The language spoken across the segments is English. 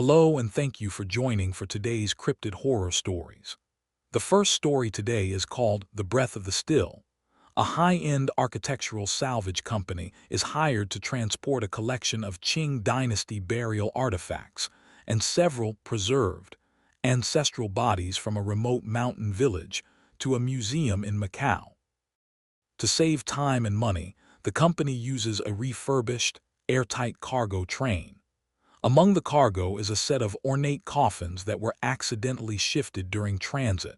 Hello and thank you for joining for today's cryptid horror stories. The first story today is called The Breath of the Still. A high-end architectural salvage company is hired to transport a collection of Qing Dynasty burial artifacts and several preserved ancestral bodies from a remote mountain village to a museum in Macau. To save time and money, the company uses a refurbished, airtight cargo train. Among the cargo is a set of ornate coffins that were accidentally shifted during transit.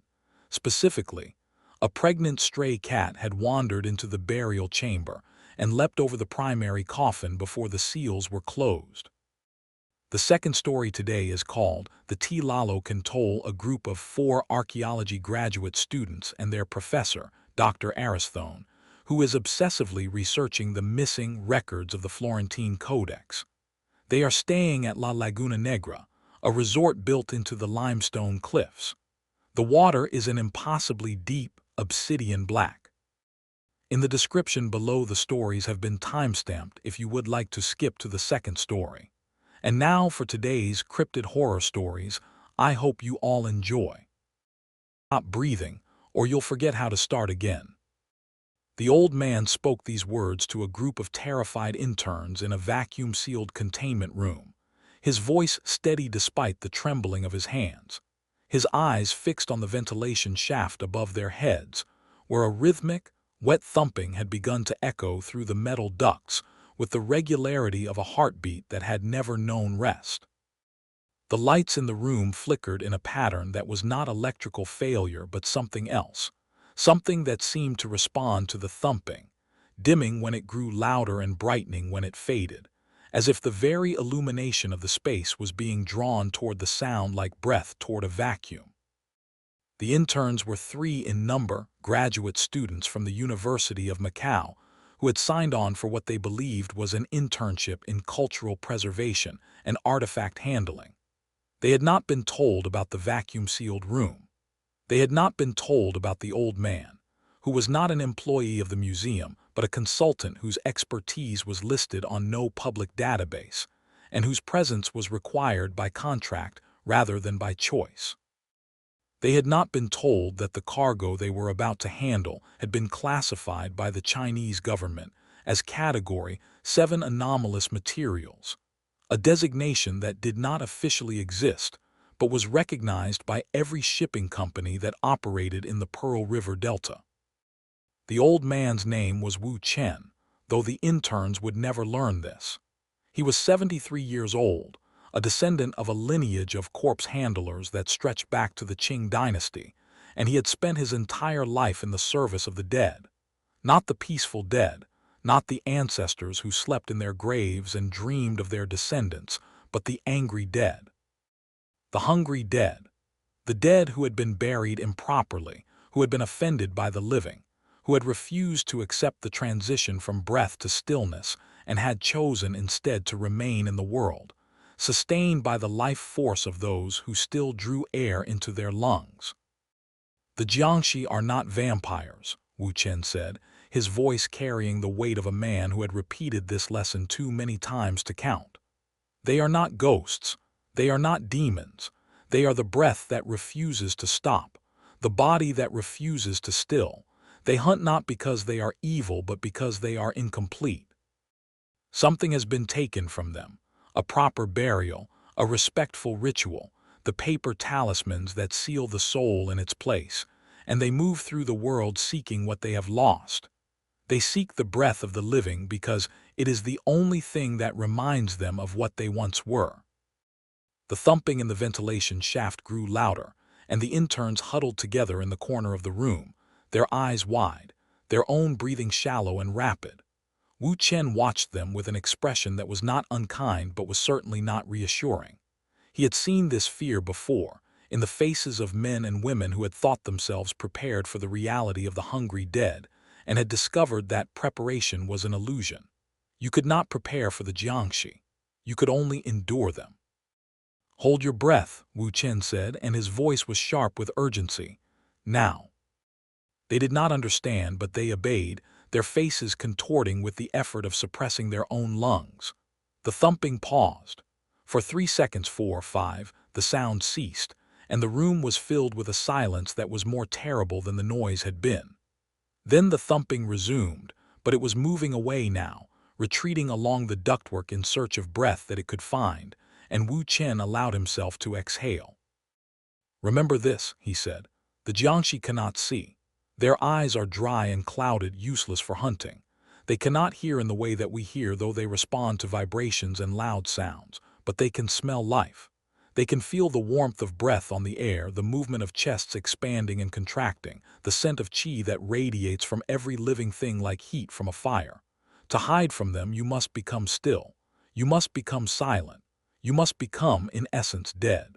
Specifically, a pregnant stray cat had wandered into the burial chamber and leapt over the primary coffin before the seals were closed. The second story today is called The Tlalocan Toll. A group of 4 archaeology graduate students and their professor, Dr. Aristhone, who is obsessively researching the missing records of the Florentine Codex. They are staying at Laguna Negra, a resort built into the limestone cliffs. The water is an impossibly deep, obsidian black. In the description below, the stories have been timestamped if you would like to skip to the second story. And now for today's cryptid horror stories. I hope you all enjoy. Stop breathing, or you'll forget how to start again. The old man spoke these words to a group of terrified interns in a vacuum-sealed containment room, his voice steady despite the trembling of his hands, his eyes fixed on the ventilation shaft above their heads, where a rhythmic, wet thumping had begun to echo through the metal ducts with the regularity of a heartbeat that had never known rest. The lights in the room flickered in a pattern that was not electrical failure but something else. Something that seemed to respond to the thumping, dimming when it grew louder and brightening when it faded, as if the very illumination of the space was being drawn toward the sound like breath toward a vacuum. The interns were 3 in number, graduate students from the University of Macau, who had signed on for what they believed was an internship in cultural preservation and artifact handling. They had not been told about the vacuum-sealed room. They had not been told about the old man, who was not an employee of the museum but a consultant whose expertise was listed on no public database, and whose presence was required by contract rather than by choice. They had not been told that the cargo they were about to handle had been classified by the Chinese government as Category 7 anomalous materials, a designation that did not officially exist but was recognized by every shipping company that operated in the Pearl River Delta. The old man's name was Wu Chen, though the interns would never learn this. He was 73 years old, a descendant of a lineage of corpse handlers that stretched back to the Qing Dynasty, and he had spent his entire life in the service of the dead. Not the peaceful dead, not the ancestors who slept in their graves and dreamed of their descendants, but the angry dead. The hungry dead, the dead who had been buried improperly, who had been offended by the living, who had refused to accept the transition from breath to stillness and had chosen instead to remain in the world, sustained by the life force of those who still drew air into their lungs. The Jiangshi are not vampires, Wu Chen said, his voice carrying the weight of a man who had repeated this lesson too many times to count. They are not ghosts. They are not demons. They are the breath that refuses to stop, the body that refuses to still. They hunt not because they are evil but because they are incomplete. Something has been taken from them, a proper burial, a respectful ritual, the paper talismans that seal the soul in its place, and they move through the world seeking what they have lost. They seek the breath of the living because it is the only thing that reminds them of what they once were. The thumping in the ventilation shaft grew louder, and the interns huddled together in the corner of the room, their eyes wide, their own breathing shallow and rapid. Wu Chen watched them with an expression that was not unkind but was certainly not reassuring. He had seen this fear before, in the faces of men and women who had thought themselves prepared for the reality of the hungry dead, and had discovered that preparation was an illusion. You could not prepare for the Jiangshi. You could only endure them. "Hold your breath," Wu Chen said, and his voice was sharp with urgency. "Now." They did not understand, but they obeyed, their faces contorting with the effort of suppressing their own lungs. The thumping paused. For 3 seconds, 4 or 5, the sound ceased, and the room was filled with a silence that was more terrible than the noise had been. Then the thumping resumed, but it was moving away now, retreating along the ductwork in search of breath that it could find, and Wu Chen allowed himself to exhale. "Remember this," he said. "The Jiangshi cannot see. Their eyes are dry and clouded, useless for hunting. They cannot hear in the way that we hear, though they respond to vibrations and loud sounds, but they can smell life. They can feel the warmth of breath on the air, the movement of chests expanding and contracting, the scent of qi that radiates from every living thing like heat from a fire. To hide from them, you must become still. You must become silent. You must become, in essence, dead."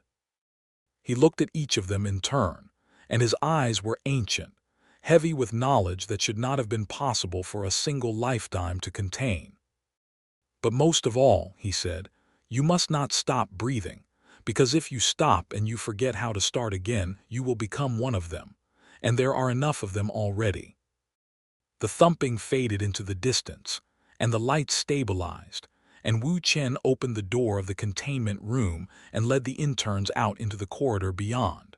He looked at each of them in turn, and his eyes were ancient, heavy with knowledge that should not have been possible for a single lifetime to contain. "But most of all," he said, "you must not stop breathing, because if you stop and you forget how to start again, you will become one of them, and there are enough of them already." The thumping faded into the distance, and the lights stabilized, and Wu Chen opened the door of the containment room and led the interns out into the corridor beyond.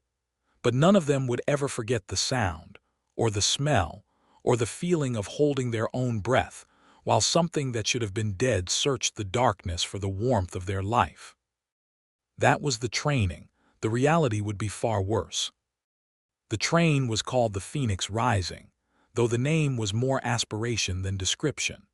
But none of them would ever forget the sound, or the smell, or the feeling of holding their own breath, while something that should have been dead searched the darkness for the warmth of their life. That was the training. The reality would be far worse. The train was called the Phoenix Rising, though the name was more aspiration than description.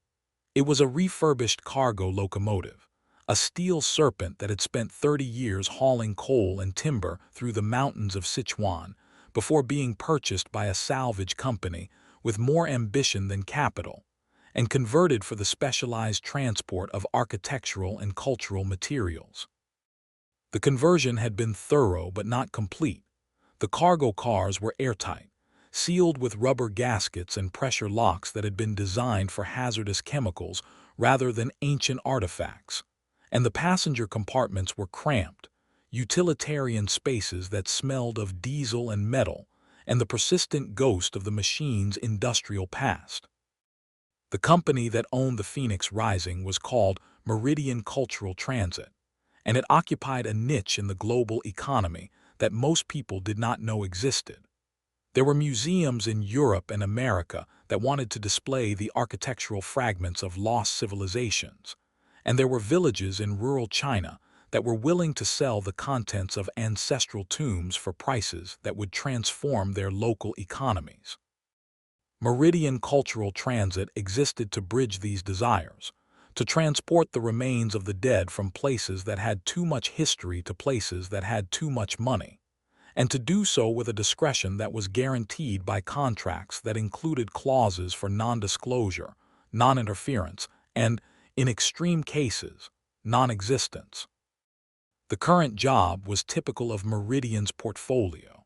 It was a refurbished cargo locomotive, a steel serpent that had spent 30 years hauling coal and timber through the mountains of Sichuan before being purchased by a salvage company with more ambition than capital, and converted for the specialized transport of architectural and cultural materials. The conversion had been thorough but not complete. The cargo cars were airtight, sealed with rubber gaskets and pressure locks that had been designed for hazardous chemicals rather than ancient artifacts, and the passenger compartments were cramped, utilitarian spaces that smelled of diesel and metal and the persistent ghost of the machine's industrial past. The company that owned the Phoenix Rising was called Meridian Cultural Transit, and it occupied a niche in the global economy that most people did not know existed. There were museums in Europe and America that wanted to display the architectural fragments of lost civilizations, and there were villages in rural China that were willing to sell the contents of ancestral tombs for prices that would transform their local economies. Meridian Cultural Transit existed to bridge these desires, to transport the remains of the dead from places that had too much history to places that had too much money, and to do so with a discretion that was guaranteed by contracts that included clauses for non-disclosure, non-interference, and, in extreme cases, non-existence. The current job was typical of Meridian's portfolio.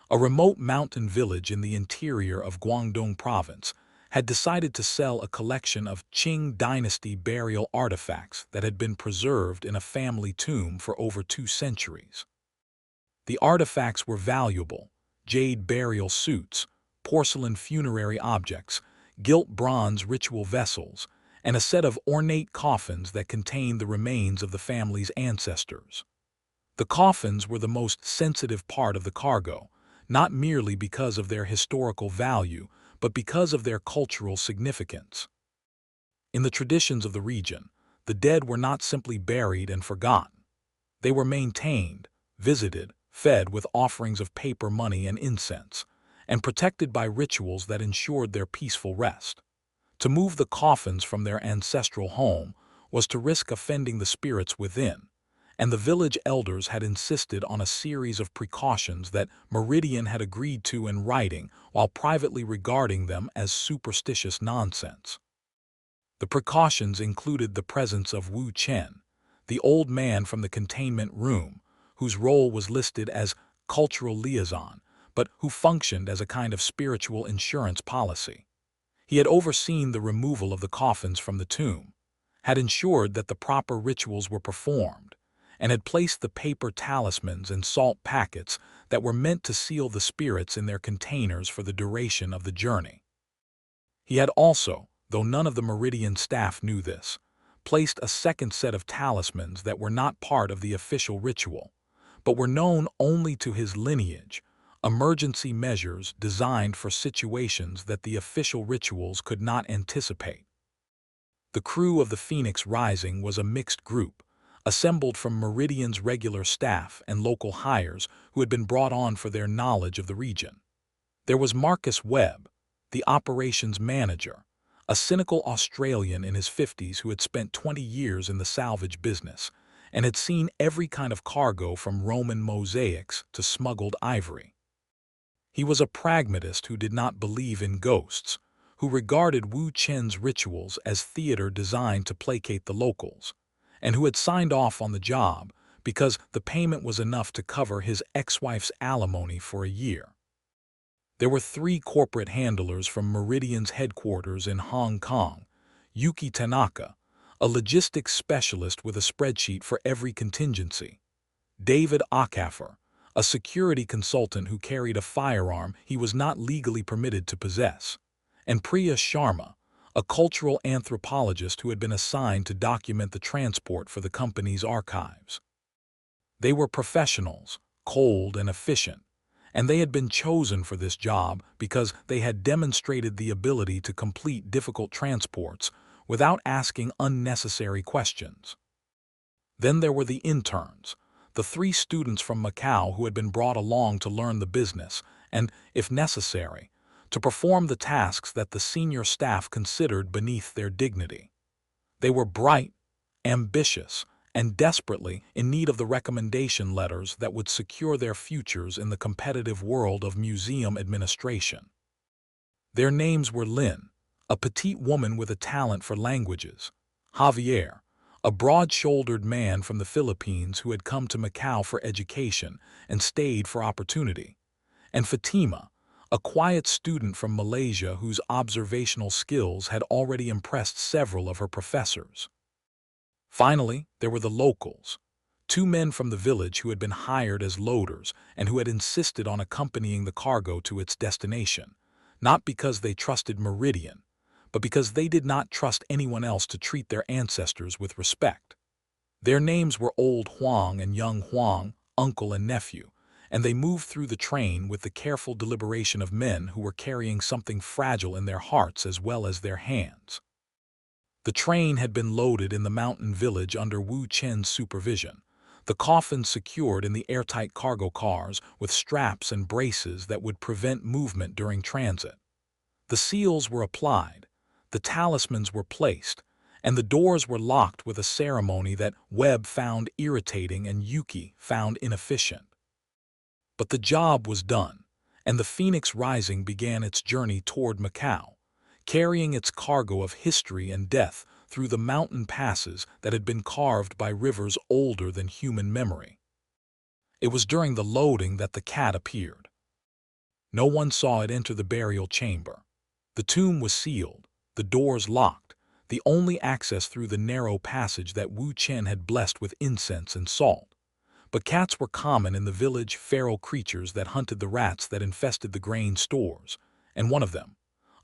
A remote mountain village in the interior of Guangdong province had decided to sell a collection of Qing Dynasty burial artifacts that had been preserved in a family tomb for over 2 centuries. The artifacts were valuable: jade burial suits, porcelain funerary objects, gilt bronze ritual vessels, and a set of ornate coffins that contained the remains of the family's ancestors. The coffins were the most sensitive part of the cargo, not merely because of their historical value, but because of their cultural significance. In the traditions of the region, the dead were not simply buried and forgotten. They were maintained, visited, fed with offerings of paper money and incense, and protected by rituals that ensured their peaceful rest. To move the coffins from their ancestral home was to risk offending the spirits within, and the village elders had insisted on a series of precautions that Meridian had agreed to in writing while privately regarding them as superstitious nonsense. The precautions included the presence of Wu Chen, the old man from the containment room, whose role was listed as cultural liaison, but who functioned as a kind of spiritual insurance policy. He had overseen the removal of the coffins from the tomb, had ensured that the proper rituals were performed, and had placed the paper talismans and salt packets that were meant to seal the spirits in their containers for the duration of the journey. He had also, though none of the Meridian staff knew this, placed a second set of talismans that were not part of the official ritual, but were known only to his lineage, emergency measures designed for situations that the official rituals could not anticipate. The crew of the Phoenix Rising was a mixed group, assembled from Meridian's regular staff and local hires who had been brought on for their knowledge of the region. There was Marcus Webb, the operations manager, a cynical Australian in his 50s who had spent 20 years in the salvage business and had seen every kind of cargo from Roman mosaics to smuggled ivory. He was a pragmatist who did not believe in ghosts, who regarded Wu Chen's rituals as theater designed to placate the locals, and who had signed off on the job because the payment was enough to cover his ex-wife's alimony for a year. There were 3 corporate handlers from Meridian's headquarters in Hong Kong: Yuki Tanaka, a logistics specialist with a spreadsheet for every contingency; David Okafor, a security consultant who carried a firearm he was not legally permitted to possess; and Priya Sharma, a cultural anthropologist who had been assigned to document the transport for the company's archives. They were professionals, cold and efficient, and they had been chosen for this job because they had demonstrated the ability to complete difficult transports without asking unnecessary questions. Then there were the interns, the 3 students from Macau who had been brought along to learn the business and, if necessary, to perform the tasks that the senior staff considered beneath their dignity. They were bright, ambitious, and desperately in need of the recommendation letters that would secure their futures in the competitive world of museum administration. Their names were Lin, a petite woman with a talent for languages; Javier, a broad-shouldered man from the Philippines who had come to Macau for education and stayed for opportunity; and Fatima, a quiet student from Malaysia whose observational skills had already impressed several of her professors. Finally, there were the locals, 2 men from the village who had been hired as loaders and who had insisted on accompanying the cargo to its destination, not because they trusted Meridian, but because they did not trust anyone else to treat their ancestors with respect. Their names were Old Huang and Young Huang, uncle and nephew, and they moved through the train with the careful deliberation of men who were carrying something fragile in their hearts as well as their hands. The train had been loaded in the mountain village under Wu Chen's supervision, the coffins secured in the airtight cargo cars with straps and braces that would prevent movement during transit. The seals were applied, the talismans were placed, and the doors were locked with a ceremony that Webb found irritating and Yuki found inefficient. But the job was done, and the Phoenix Rising began its journey toward Macau, carrying its cargo of history and death through the mountain passes that had been carved by rivers older than human memory. It was during the loading that the cat appeared. No one saw it enter the burial chamber. The tomb was sealed, the doors locked, the only access through the narrow passage that Wu Chen had blessed with incense and salt. But cats were common in the village, feral creatures that hunted the rats that infested the grain stores, and one of them,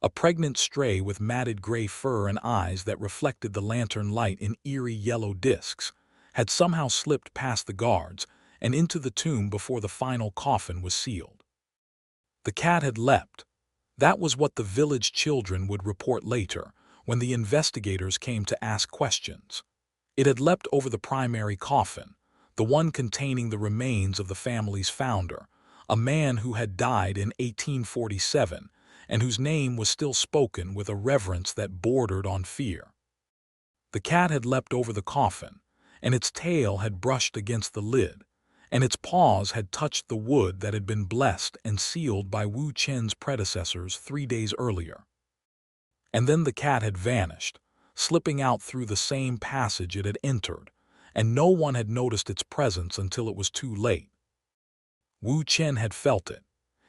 a pregnant stray with matted gray fur and eyes that reflected the lantern light in eerie yellow discs, had somehow slipped past the guards and into the tomb before the final coffin was sealed. The cat had leapt. That was what the village children would report later, when the investigators came to ask questions. It had leapt over the primary coffin, the one containing the remains of the family's founder, a man who had died in 1847, and whose name was still spoken with a reverence that bordered on fear. The cat had leapt over the coffin, and its tail had brushed against the lid, and its paws had touched the wood that had been blessed and sealed by Wu Chen's predecessors 3 days earlier. And then the cat had vanished, slipping out through the same passage it had entered, and no one had noticed its presence until it was too late. Wu Chen had felt it.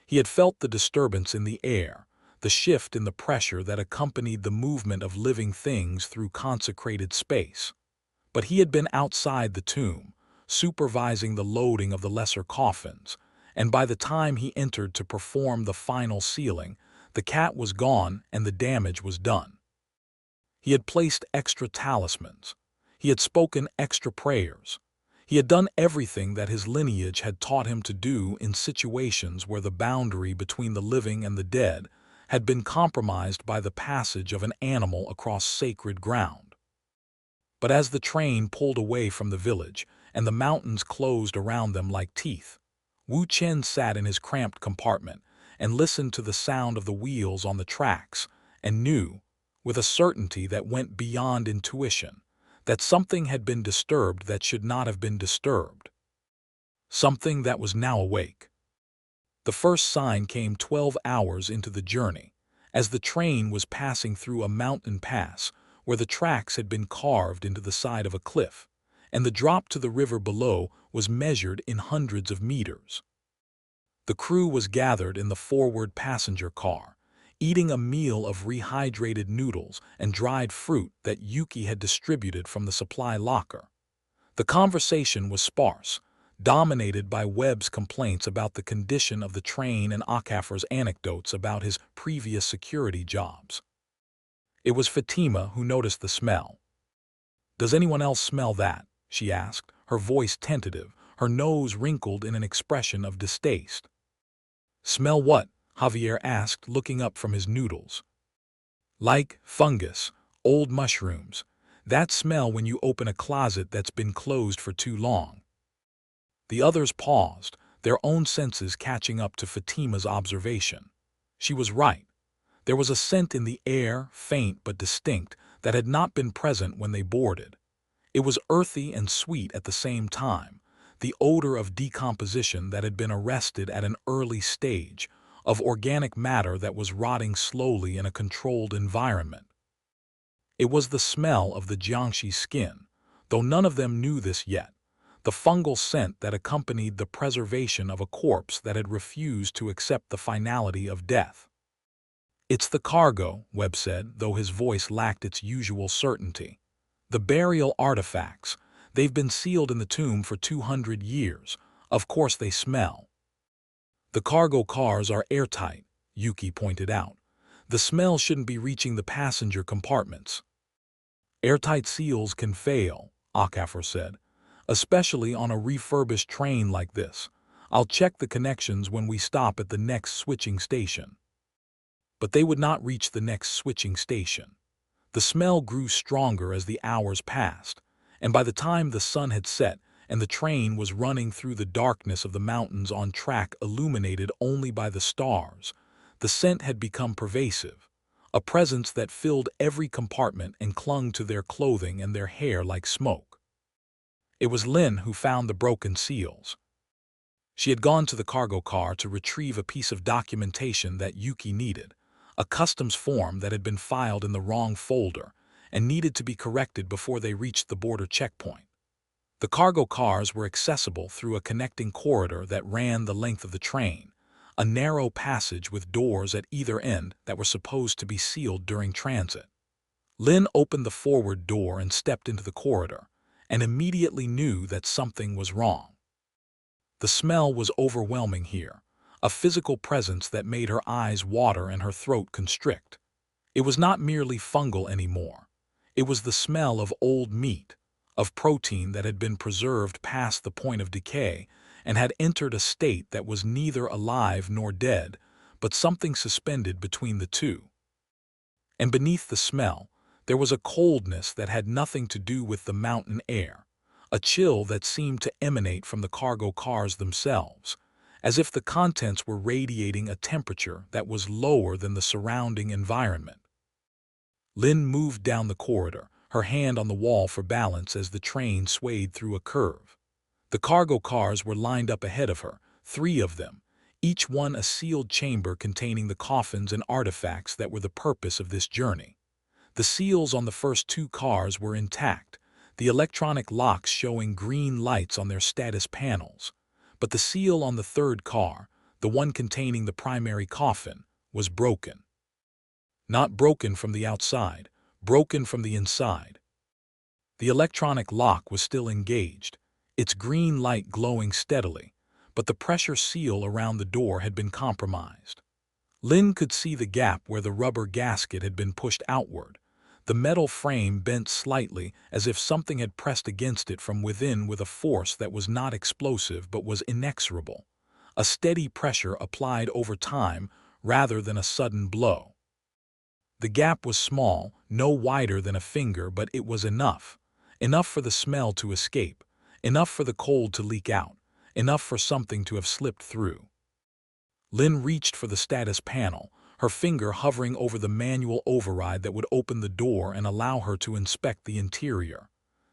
He had felt the disturbance in the air, the shift in the pressure that accompanied the movement of living things through consecrated space. But he had been outside the tomb, supervising the loading of the lesser coffins, and by the time he entered to perform the final sealing, the cat was gone and the damage was done. He had placed extra talismans. He had spoken extra prayers. He had done everything that his lineage had taught him to do in situations where the boundary between the living and the dead had been compromised by the passage of an animal across sacred ground. But as the train pulled away from the village and the mountains closed around them like teeth, Wu Chen sat in his cramped compartment and listened to the sound of the wheels on the tracks and knew, with a certainty that went beyond intuition, that something had been disturbed that should not have been disturbed. Something that was now awake. The first sign came 12 hours into the journey, as the train was passing through a mountain pass where the tracks had been carved into the side of a cliff, and the drop to the river below was measured in hundreds of meters. The crew was gathered in the forward passenger car, eating a meal of rehydrated noodles and dried fruit that Yuki had distributed from the supply locker. The conversation was sparse, dominated by Webb's complaints about the condition of the train and Akafar's anecdotes about his previous security jobs. It was Fatima who noticed the smell. "Does anyone else smell that?" she asked, her voice tentative, her nose wrinkled in an expression of distaste. "Smell what?" Javier asked, looking up from his noodles. "Like fungus, old mushrooms. That smell when you open a closet that's been closed for too long." The others paused, their own senses catching up to Fatima's observation. She was right. There was a scent in the air, faint but distinct, that had not been present when they boarded. It was earthy and sweet at the same time, the odor of decomposition that had been arrested at an early stage, of organic matter that was rotting slowly in a controlled environment. It was the smell of the Jiangshi skin, though none of them knew this yet, the fungal scent that accompanied the preservation of a corpse that had refused to accept the finality of death. "It's the cargo," Webb said, though his voice lacked its usual certainty. "The burial artifacts. They've been sealed in the tomb for 200 years. Of course they smell." "The cargo cars are airtight," Yuki pointed out. "The smell shouldn't be reaching the passenger compartments." "Airtight seals can fail," Akafar said, "especially on a refurbished train like this. I'll check the connections when we stop at the next switching station." But they would not reach the next switching station. The smell grew stronger as the hours passed, and by the time the sun had set and the train was running through the darkness of the mountains on track illuminated only by the stars, the scent had become pervasive, a presence that filled every compartment and clung to their clothing and their hair like smoke. It was Lin who found the broken seals. She had gone to the cargo car to retrieve a piece of documentation that Yuki needed, a customs form that had been filed in the wrong folder and needed to be corrected before they reached the border checkpoint. The cargo cars were accessible through a connecting corridor that ran the length of the train, a narrow passage with doors at either end that were supposed to be sealed during transit. Lin opened the forward door and stepped into the corridor, and immediately knew that something was wrong. The smell was overwhelming here, a physical presence that made her eyes water and her throat constrict. It was not merely fungal anymore. It was the smell of old meat, of protein that had been preserved past the point of decay and had entered a state that was neither alive nor dead, but something suspended between the two. And beneath the smell, there was a coldness that had nothing to do with the mountain air, a chill that seemed to emanate from the cargo cars themselves, as if the contents were radiating a temperature that was lower than the surrounding environment. Lin moved down the corridor, her hand on the wall for balance as the train swayed through a curve. The cargo cars were lined up ahead of her, 3 of them, each one a sealed chamber containing the coffins and artifacts that were the purpose of this journey. The seals on the first 2 cars were intact, the electronic locks showing green lights on their status panels, but the seal on the 3rd car, the one containing the primary coffin, was broken. Not broken from the outside, broken from the inside. The electronic lock was still engaged, its green light glowing steadily, but the pressure seal around the door had been compromised. Lin could see the gap where the rubber gasket had been pushed outward, The metal frame bent slightly as if something had pressed against it from within with a force that was not explosive but was inexorable. A steady pressure applied over time rather than a sudden blow. The gap was small, no wider than a finger, but it was enough. Enough for the smell to escape, enough for the cold to leak out, enough for something to have slipped through. Lynn reached for the status panel, her finger hovering over the manual override that would open the door and allow her to inspect the interior.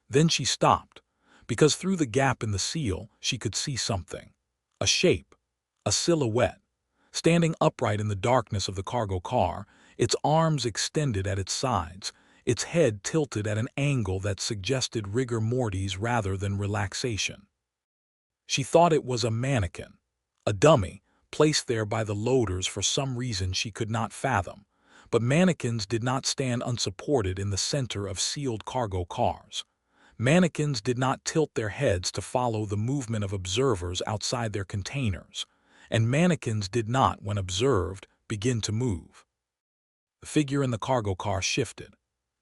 Then she stopped, because through the gap in the seal she could see something. A shape, a silhouette, standing upright in the darkness of the cargo car, its arms extended at its sides, its head tilted at an angle that suggested rigor mortis rather than relaxation. She thought it was a mannequin, a dummy, placed there by the loaders for some reason she could not fathom. But mannequins did not stand unsupported in the center of sealed cargo cars. Mannequins did not tilt their heads to follow the movement of observers outside their containers, and mannequins did not, when observed, begin to move. The figure in the cargo car shifted.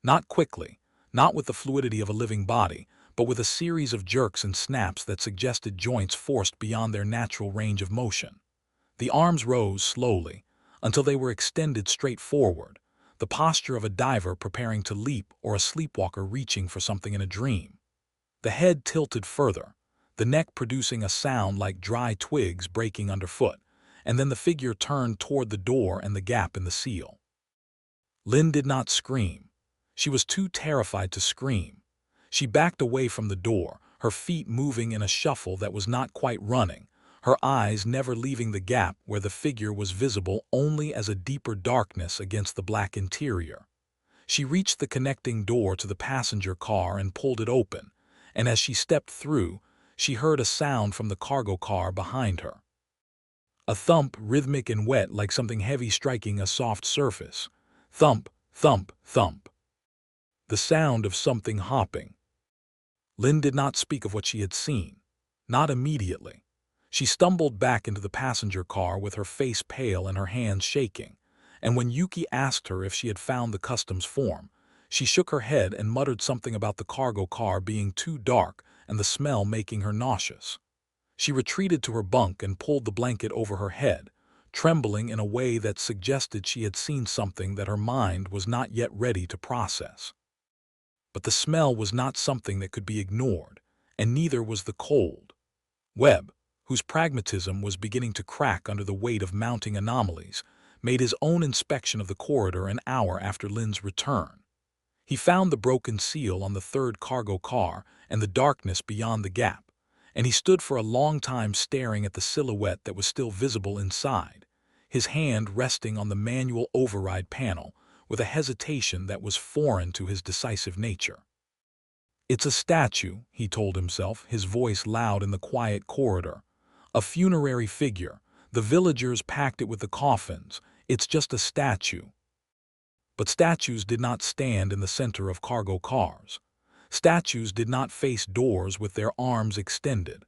Not quickly, not with the fluidity of a living body, but with a series of jerks and snaps that suggested joints forced beyond their natural range of motion. The arms rose slowly, until they were extended straight forward, the posture of a diver preparing to leap or a sleepwalker reaching for something in a dream. The head tilted further, the neck producing a sound like dry twigs breaking underfoot, and then the figure turned toward the door and the gap in the seal. Lynn did not scream. She was too terrified to scream. She backed away from the door, her feet moving in a shuffle that was not quite running, her eyes never leaving the gap where the figure was visible only as a deeper darkness against the black interior. She reached the connecting door to the passenger car and pulled it open, and as she stepped through, she heard a sound from the cargo car behind her. A thump, rhythmic and wet like something heavy striking a soft surface. Thump, thump, thump. The sound of something hopping. Lynn did not speak of what she had seen. Not immediately. She stumbled back into the passenger car with her face pale and her hands shaking, and when Yuki asked her if she had found the customs form, she shook her head and muttered something about the cargo car being too dark and the smell making her nauseous. She retreated to her bunk and pulled the blanket over her head, trembling in a way that suggested she had seen something that her mind was not yet ready to process. But the smell was not something that could be ignored, and neither was the cold. Webb, whose pragmatism was beginning to crack under the weight of mounting anomalies, made his own inspection of the corridor an hour after Lynn's return. He found the broken seal on the third cargo car and the darkness beyond the gap, and he stood for a long time staring at the silhouette that was still visible inside, his hand resting on the manual override panel with a hesitation that was foreign to his decisive nature. "It's a statue," he told himself, his voice loud in the quiet corridor. "A funerary figure. The villagers packed it with the coffins. It's just a statue." But statues did not stand in the center of cargo cars. Statues did not face doors with their arms extended.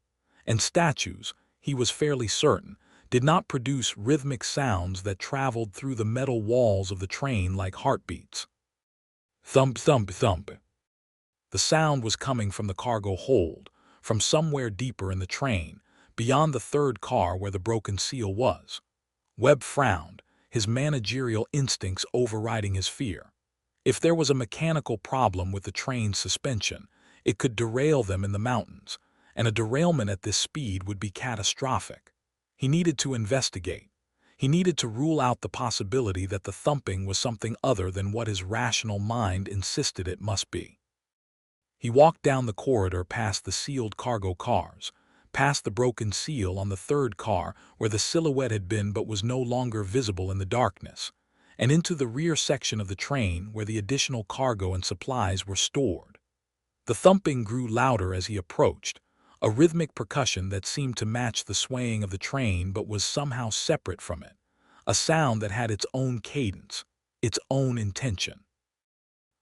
And statues, he was fairly certain, did not produce rhythmic sounds that traveled through the metal walls of the train like heartbeats. Thump, thump, thump. The sound was coming from the cargo hold, from somewhere deeper in the train, beyond the third car where the broken seal was. Webb frowned, his managerial instincts overriding his fear. If there was a mechanical problem with the train's suspension, it could derail them in the mountains, and a derailment at this speed would be catastrophic. He needed to investigate. He needed to rule out the possibility that the thumping was something other than what his rational mind insisted it must be. He walked down the corridor past the sealed cargo cars, past the broken seal on the third car where the silhouette had been but was no longer visible in the darkness, and into the rear section of the train where the additional cargo and supplies were stored. The thumping grew louder as he approached, a rhythmic percussion that seemed to match the swaying of the train but was somehow separate from it, a sound that had its own cadence, its own intention.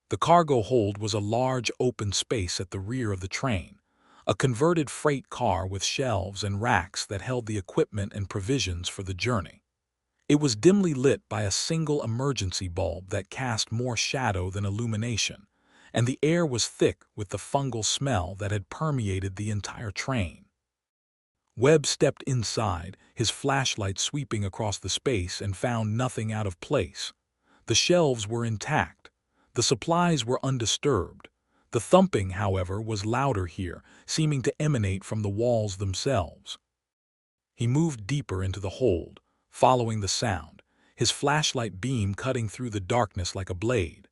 The cargo hold was a large open space at the rear of the train, a converted freight car with shelves and racks that held the equipment and provisions for the journey. It was dimly lit by a single emergency bulb that cast more shadow than illumination, and the air was thick with the fungal smell that had permeated the entire train. Webb stepped inside, his flashlight sweeping across the space, and found nothing out of place. The shelves were intact. The supplies were undisturbed. The thumping, however, was louder here, seeming to emanate from the walls themselves. He moved deeper into the hold, following the sound, his flashlight beam cutting through the darkness like a blade.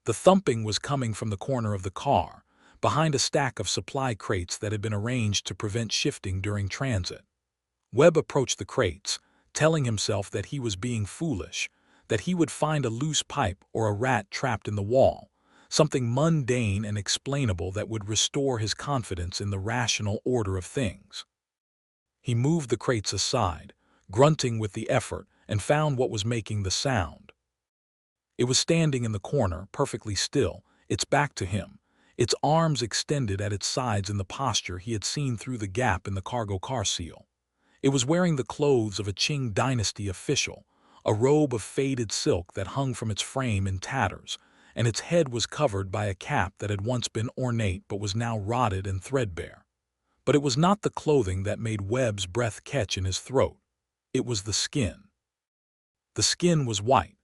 The thumping was coming from the corner of the car, behind a stack of supply crates that had been arranged to prevent shifting during transit. Webb approached the crates, telling himself that he was being foolish, that he would find a loose pipe or a rat trapped in the wall, something mundane and explainable that would restore his confidence in the rational order of things. He moved the crates aside, grunting with the effort, and found what was making the sound. It was standing in the corner, perfectly still, its back to him, its arms extended at its sides in the posture he had seen through the gap in the cargo car seal. It was wearing the clothes of a Qing Dynasty official, a robe of faded silk that hung from its frame in tatters, and its head was covered by a cap that had once been ornate but was now rotted and threadbare. But it was not the clothing that made Webb's breath catch in his throat. It was the skin. The skin was white,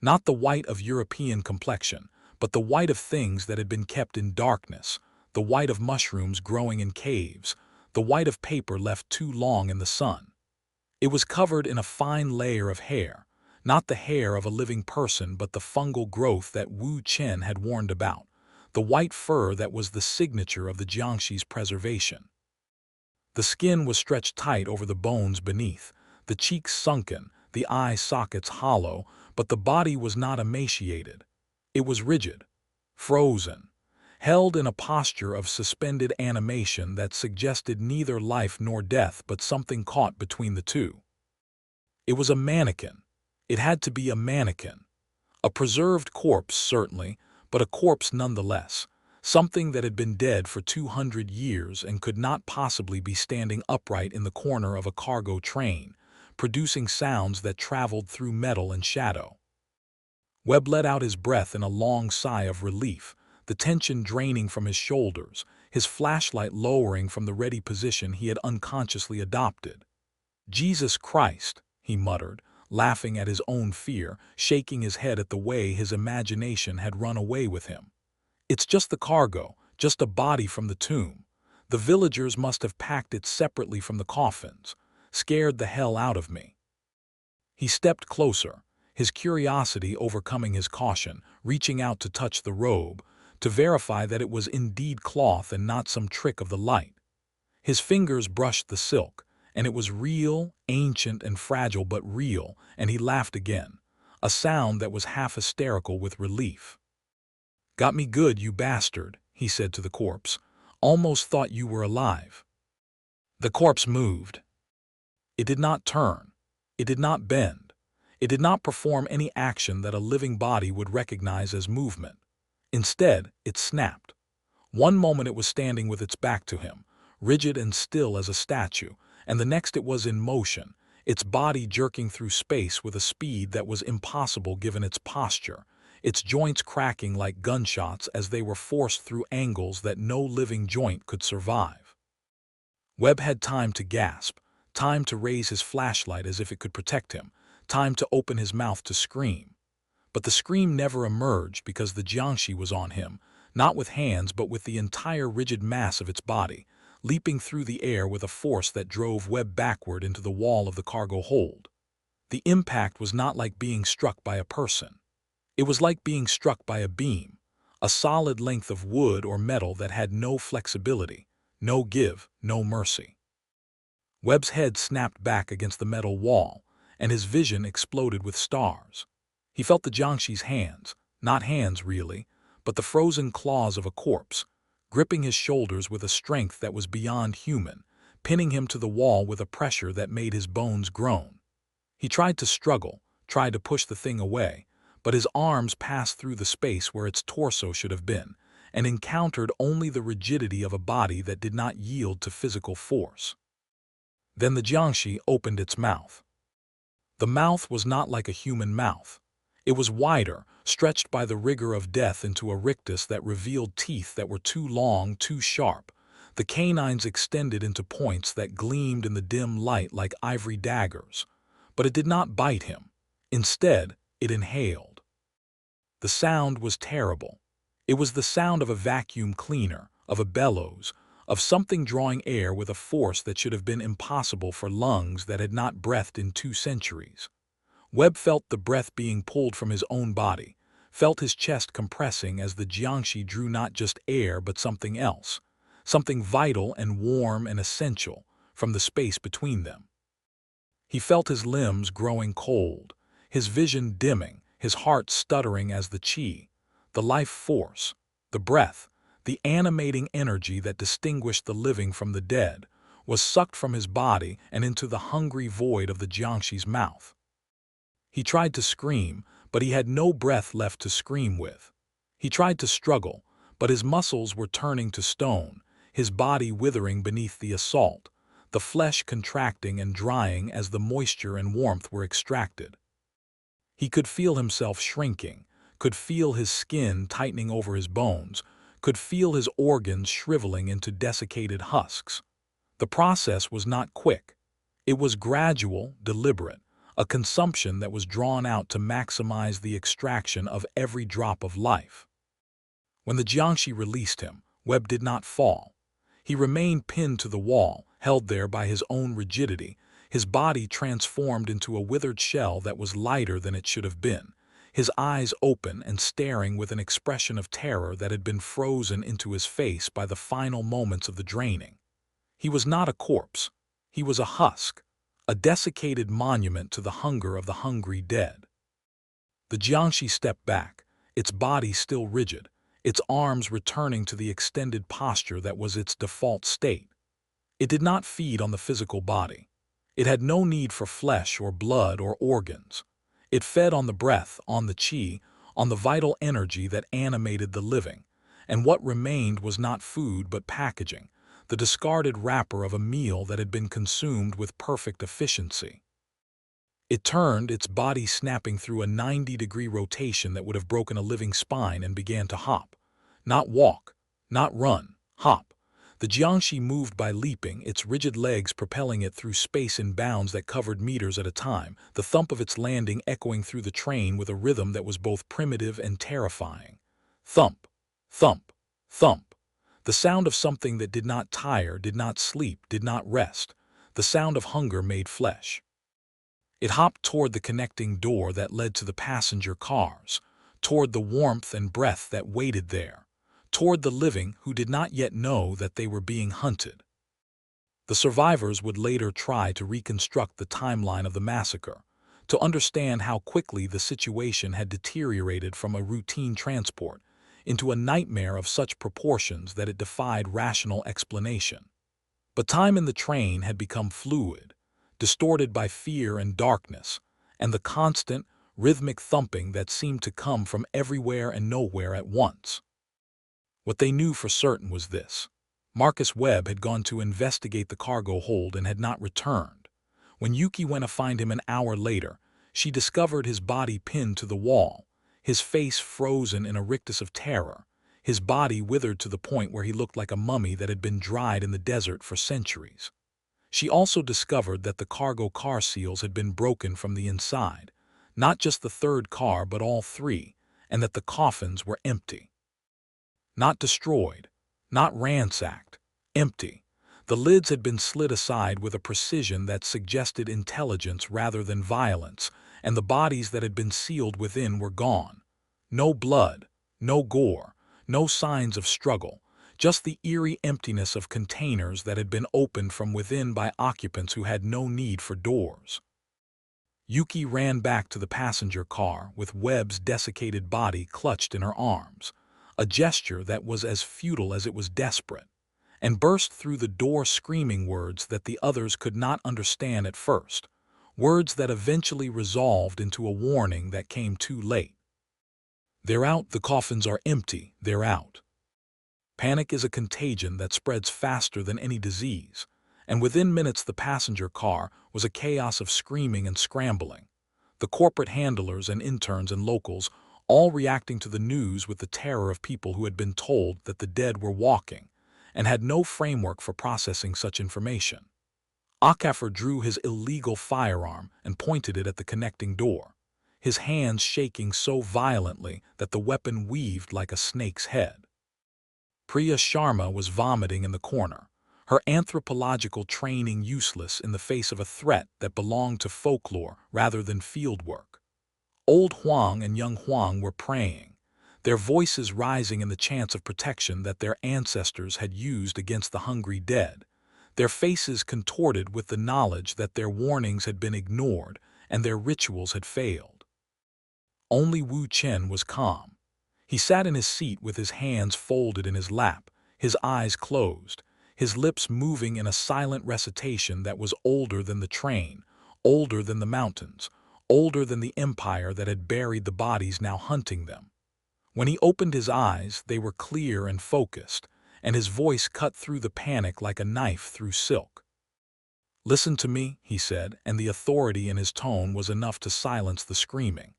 not the white of European complexion, but the white of things that had been kept in darkness, the white of mushrooms growing in caves, the white of paper left too long in the sun. It was covered in a fine layer of hair, not the hair of a living person but the fungal growth that Wu Chen had warned about, the white fur that was the signature of the Jiangshi's preservation. The skin was stretched tight over the bones beneath, the cheeks sunken, the eye sockets hollow, but the body was not emaciated. It was rigid, frozen, held in a posture of suspended animation that suggested neither life nor death but something caught between the two. It was a mannequin. It had to be a mannequin. A preserved corpse, certainly, but a corpse nonetheless, something that had been dead for 200 years and could not possibly be standing upright in the corner of a cargo train, producing sounds that traveled through metal and shadow. Webb let out his breath in a long sigh of relief, the tension draining from his shoulders, his flashlight lowering from the ready position he had unconsciously adopted. "Jesus Christ," he muttered, laughing at his own fear, shaking his head at the way his imagination had run away with him. "It's just the cargo, just a body from the tomb. The villagers must have packed it separately from the coffins. Scared the hell out of me." He stepped closer, his curiosity overcoming his caution, reaching out to touch the robe, to verify that it was indeed cloth and not some trick of the light. His fingers brushed the silk, and it was real, ancient and fragile but real, and he laughed again, a sound that was half hysterical with relief. "Got me good, you bastard," he said to the corpse. "Almost thought you were alive." The corpse moved. It did not turn. It did not bend. It did not perform any action that a living body would recognize as movement. Instead, it snapped. One moment it was standing with its back to him, rigid and still as a statue, and the next it was in motion, its body jerking through space with a speed that was impossible given its posture, its joints cracking like gunshots as they were forced through angles that no living joint could survive. Webb had time to gasp, time to raise his flashlight as if it could protect him, time to open his mouth to scream. But the scream never emerged because the Jiangshi was on him, not with hands but with the entire rigid mass of its body, leaping through the air with a force that drove Webb backward into the wall of the cargo hold. The impact was not like being struck by a person. It was like being struck by a beam, a solid length of wood or metal that had no flexibility, no give, no mercy. Webb's head snapped back against the metal wall, and his vision exploded with stars. He felt the Jiangshi's hands, not hands really, but the frozen claws of a corpse, gripping his shoulders with a strength that was beyond human, pinning him to the wall with a pressure that made his bones groan. He tried to struggle, tried to push the thing away, but his arms passed through the space where its torso should have been, and encountered only the rigidity of a body that did not yield to physical force. Then the Jiangshi opened its mouth. The mouth was not like a human mouth. It was wider, stretched by the rigor of death into a rictus that revealed teeth that were too long, too sharp. The canines extended into points that gleamed in the dim light like ivory daggers. But it did not bite him. Instead, it inhaled. The sound was terrible. It was the sound of a vacuum cleaner, of a bellows, of something drawing air with a force that should have been impossible for lungs that had not breathed in 2 centuries. Webb felt the breath being pulled from his own body, felt his chest compressing as the Jiangshi drew not just air but something else, something vital and warm and essential, from the space between them. He felt his limbs growing cold, his vision dimming, his heart stuttering as the qi, the life force, the breath, the animating energy that distinguished the living from the dead, was sucked from his body and into the hungry void of the Jiangshi's mouth. He tried to scream, but he had no breath left to scream with. He tried to struggle, but his muscles were turning to stone, his body withering beneath the assault, the flesh contracting and drying as the moisture and warmth were extracted. He could feel himself shrinking, could feel his skin tightening over his bones, could feel his organs shriveling into desiccated husks. The process was not quick. It was gradual, deliberate, a consumption that was drawn out to maximize the extraction of every drop of life. When the Jiangshi released him, Webb did not fall. He remained pinned to the wall, held there by his own rigidity, his body transformed into a withered shell that was lighter than it should have been, his eyes open and staring with an expression of terror that had been frozen into his face by the final moments of the draining. He was not a corpse. He was a husk, a desiccated monument to the hunger of the hungry dead. The Jiangshi stepped back, its body still rigid, its arms returning to the extended posture that was its default state. It did not feed on the physical body. It had no need for flesh or blood or organs. It fed on the breath, on the qi, on the vital energy that animated the living, and what remained was not food but packaging, the discarded wrapper of a meal that had been consumed with perfect efficiency. It turned, its body snapping through a 90-degree rotation that would have broken a living spine, and began to hop. Not walk, not run, hop. The Jiangshi moved by leaping, its rigid legs propelling it through space in bounds that covered meters at a time, the thump of its landing echoing through the train with a rhythm that was both primitive and terrifying. Thump, thump, thump. The sound of something that did not tire, did not sleep, did not rest. The sound of hunger made flesh. It hopped toward the connecting door that led to the passenger cars, toward the warmth and breath that waited there, toward the living who did not yet know that they were being hunted. The survivors would later try to reconstruct the timeline of the massacre, to understand how quickly the situation had deteriorated from a routine transport into a nightmare of such proportions that it defied rational explanation. But time in the train had become fluid, distorted by fear and darkness, and the constant, rhythmic thumping that seemed to come from everywhere and nowhere at once. What they knew for certain was this: Marcus Webb had gone to investigate the cargo hold and had not returned. When Yuki went to find him an hour later, she discovered his body pinned to the wall, his face frozen in a rictus of terror, his body withered to the point where he looked like a mummy that had been dried in the desert for centuries. She also discovered that the cargo car seals had been broken from the inside, not just the third car but all three, and that the coffins were empty. Not destroyed, not ransacked, empty. The lids had been slid aside with a precision that suggested intelligence rather than violence, and the bodies that had been sealed within were gone. No blood, no gore, no signs of struggle, just the eerie emptiness of containers that had been opened from within by occupants who had no need for doors. Yuki ran back to the passenger car with Webb's desiccated body clutched in her arms, a gesture that was as futile as it was desperate, and burst through the door screaming words that the others could not understand at first, words that eventually resolved into a warning that came too late. They're out, the coffins are empty, they're out. Panic is a contagion that spreads faster than any disease, and within minutes the passenger car was a chaos of screaming and scrambling. The corporate handlers and interns and locals all reacting to the news with the terror of people who had been told that the dead were walking and had no framework for processing such information. Ahuizotl drew his illegal firearm and pointed it at the connecting door, his hands shaking so violently that the weapon weaved like a snake's head. Priya Sharma was vomiting in the corner, her anthropological training useless in the face of a threat that belonged to folklore rather than fieldwork. Old Huang and young Huang were praying, their voices rising in the chants of protection that their ancestors had used against the hungry dead, their faces contorted with the knowledge that their warnings had been ignored and their rituals had failed. Only Wu Chen was calm. He sat in his seat with his hands folded in his lap, his eyes closed, his lips moving in a silent recitation that was older than the train, older than the mountains, older than the empire that had buried the bodies now hunting them. When he opened his eyes, they were clear and focused, and his voice cut through the panic like a knife through silk. "Listen to me," he said, and the authority in his tone was enough to silence the screaming.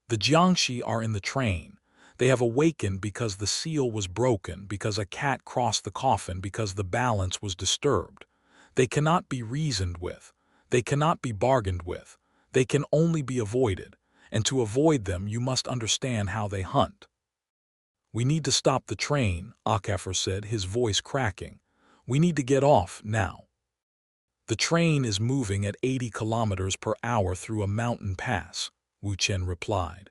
"The Jiangshi are in the train. They have awakened because the seal was broken, because a cat crossed the coffin, because the balance was disturbed. They cannot be reasoned with. They cannot be bargained with. They can only be avoided, and to avoid them you must understand how they hunt." "We need to stop the train," Ahuizotl said, his voice cracking. "We need to get off, now." "The train is moving at 80 kilometers per hour through a mountain pass," Wu Chen replied.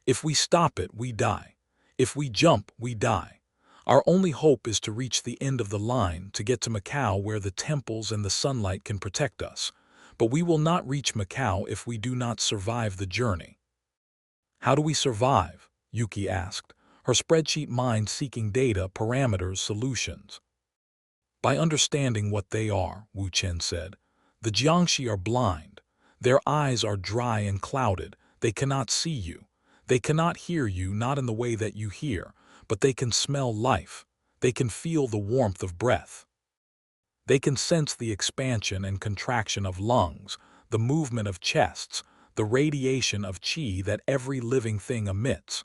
"If we stop it, we die. If we jump, we die. Our only hope is to reach the end of the line, to get to Macau where the temples and the sunlight can protect us. But we will not reach Macau if we do not survive the journey." "How do we survive?" Yuki asked, her spreadsheet mind seeking data, parameters, solutions. "By understanding what they are," Wu Chen said. "The Jiangshi are blind. Their eyes are dry and clouded. They cannot see you. They cannot hear you, not in the way that you hear, but they can smell life. They can feel the warmth of breath. They can sense the expansion and contraction of lungs, the movement of chests, the radiation of qi that every living thing emits.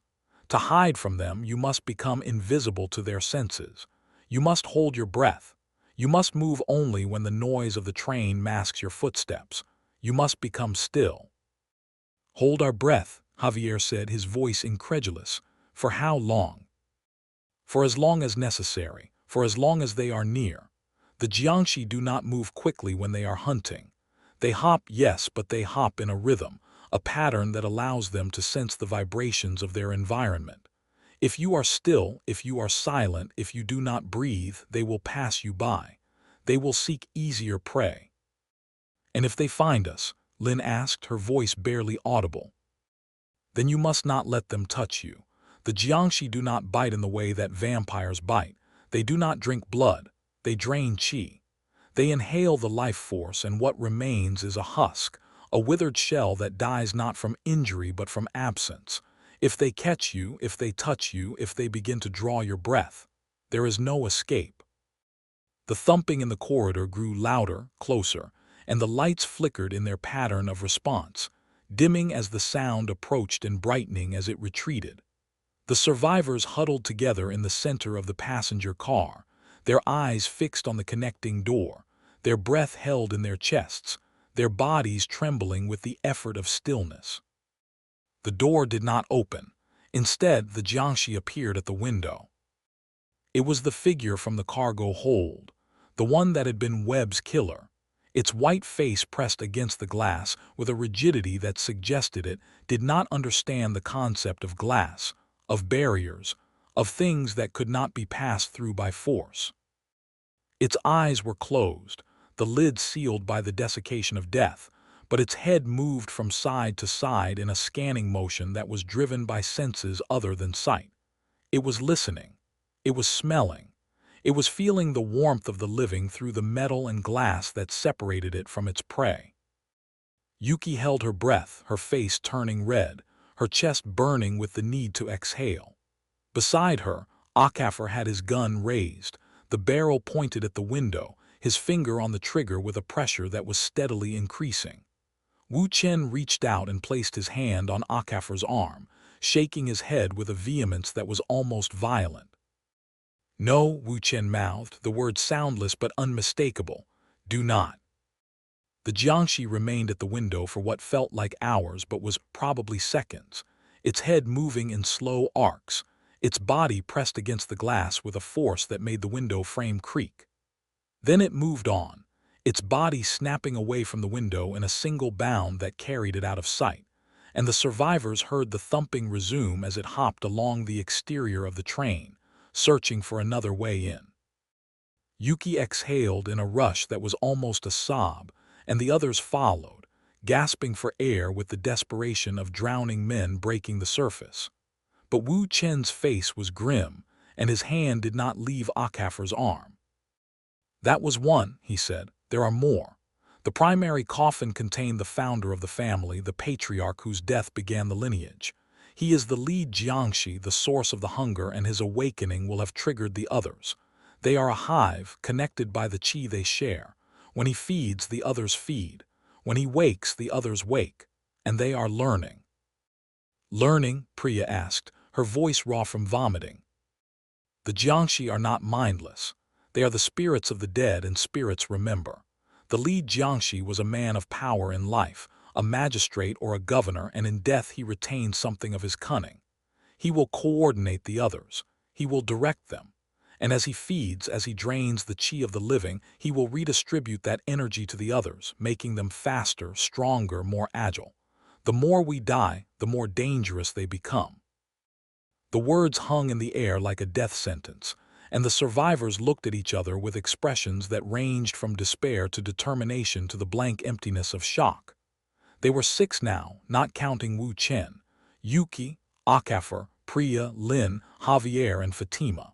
To hide from them, you must become invisible to their senses. You must hold your breath. You must move only when the noise of the train masks your footsteps. You must become still." "Hold our breath," Javier said, his voice incredulous. "For how long?" "For as long as necessary, for as long as they are near. The Jiangshi do not move quickly when they are hunting. They hop, yes, but they hop in a rhythm, a pattern that allows them to sense the vibrations of their environment. If you are still, if you are silent, if you do not breathe, they will pass you by. They will seek easier prey." "And if they find us?" Lin asked, her voice barely audible. "Then you must not let them touch you. The Jiangshi do not bite in the way that vampires bite. They do not drink blood. They drain qi. They inhale the life force, and what remains is a husk, a withered shell that dies not from injury but from absence. If they catch you, if they touch you, if they begin to draw your breath, there is no escape." The thumping in the corridor grew louder, closer, and the lights flickered in their pattern of response, dimming as the sound approached and brightening as it retreated. The survivors huddled together in the center of the passenger car, their eyes fixed on the connecting door, their breath held in their chests, their bodies trembling with the effort of stillness. The door did not open. Instead, the Jiangshi appeared at the window. It was the figure from the cargo hold, the one that had been Webb's killer, its white face pressed against the glass with a rigidity that suggested it did not understand the concept of glass, of barriers, of things that could not be passed through by force. Its eyes were closed, the lids sealed by the desiccation of death, but its head moved from side to side in a scanning motion that was driven by senses other than sight. It was listening. It was smelling. It was feeling the warmth of the living through the metal and glass that separated it from its prey. Yuki held her breath, her face turning red, her chest burning with the need to exhale. Beside her, Ahuizotl had his gun raised, the barrel pointed at the window, his finger on the trigger with a pressure that was steadily increasing. Wu Chen reached out and placed his hand on Akafer's arm, shaking his head with a vehemence that was almost violent. "No," Wu Chen mouthed, the words soundless but unmistakable. "Do not." The Jiangshi remained at the window for what felt like hours but was probably seconds, its head moving in slow arcs, its body pressed against the glass with a force that made the window frame creak. Then it moved on, its body snapping away from the window in a single bound that carried it out of sight, and the survivors heard the thumping resume as it hopped along the exterior of the train, searching for another way in. Yuki exhaled in a rush that was almost a sob, and the others followed, gasping for air with the desperation of drowning men breaking the surface. But Wu Chen's face was grim, and his hand did not leave Akafer's arm. "That was one," he said. "There are more. The primary coffin contained the founder of the family, the patriarch whose death began the lineage. He is the lead Jiangshi, the source of the hunger, and his awakening will have triggered the others. They are a hive, connected by the qi they share. When he feeds, the others feed. When he wakes, the others wake. And they are learning." "Learning?" Priya asked, her voice raw from vomiting. "The Jiangshi are not mindless. They are the spirits of the dead, and spirits remember. The lead Jiangshi was a man of power in life, a magistrate or a governor, and in death he retained something of his cunning. He will coordinate the others. He will direct them. And as he feeds, as he drains the qi of the living, he will redistribute that energy to the others, making them faster, stronger, more agile. The more we die, the more dangerous they become." The words hung in the air like a death sentence, and the survivors looked at each other with expressions that ranged from despair to determination to the blank emptiness of shock. They were 6 now, not counting Wu Chen: Yuki, Akafer, Priya, Lin, Javier, and Fatima.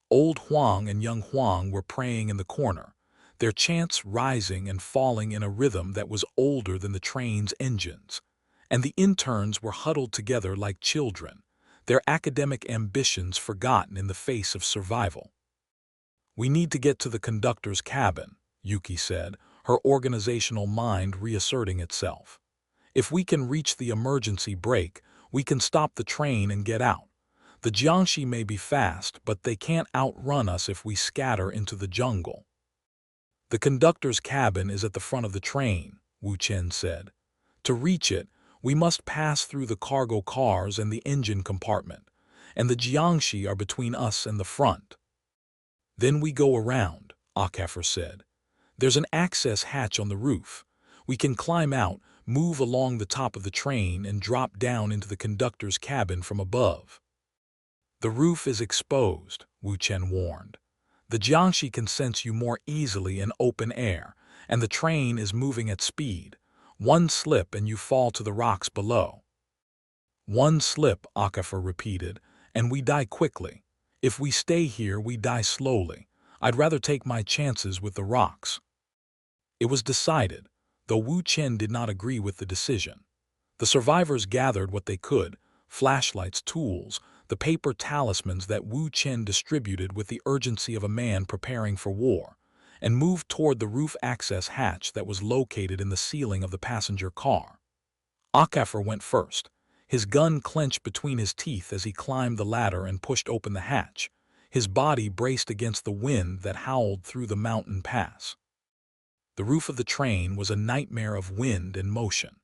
Old Huang and young Huang were praying in the corner, their chants rising and falling in a rhythm that was older than the train's engines. And the interns were huddled together like children, their academic ambitions forgotten in the face of survival. "We need to get to the conductor's cabin," Yuki said, her organizational mind reasserting itself. "If we can reach the emergency brake, we can stop the train and get out. The Jiangshi may be fast, but they can't outrun us if we scatter into the jungle." "The conductor's cabin is at the front of the train," Wu Chen said. "To reach it, we must pass through the cargo cars and the engine compartment, and the Jiangshi are between us and the front." "Then we go around," Akafer said. "There's an access hatch on the roof. We can climb out, move along the top of the train, and drop down into the conductor's cabin from above." "The roof is exposed," Wu Chen warned. "The Jiangshi can sense you more easily in open air, and the train is moving at speed. One slip and you fall to the rocks below." "One slip," Akafer repeated, "and we die quickly. If we stay here, we die slowly. I'd rather take my chances with the rocks." It was decided, though Wu Chen did not agree with the decision. The survivors gathered what they could: flashlights, tools, the paper talismans that Wu Chen distributed with the urgency of a man preparing for war, and moved toward the roof access hatch that was located in the ceiling of the passenger car. Akafer went first, his gun clenched between his teeth as he climbed the ladder and pushed open the hatch, his body braced against the wind that howled through the mountain pass. The roof of the train was a nightmare of wind and motion.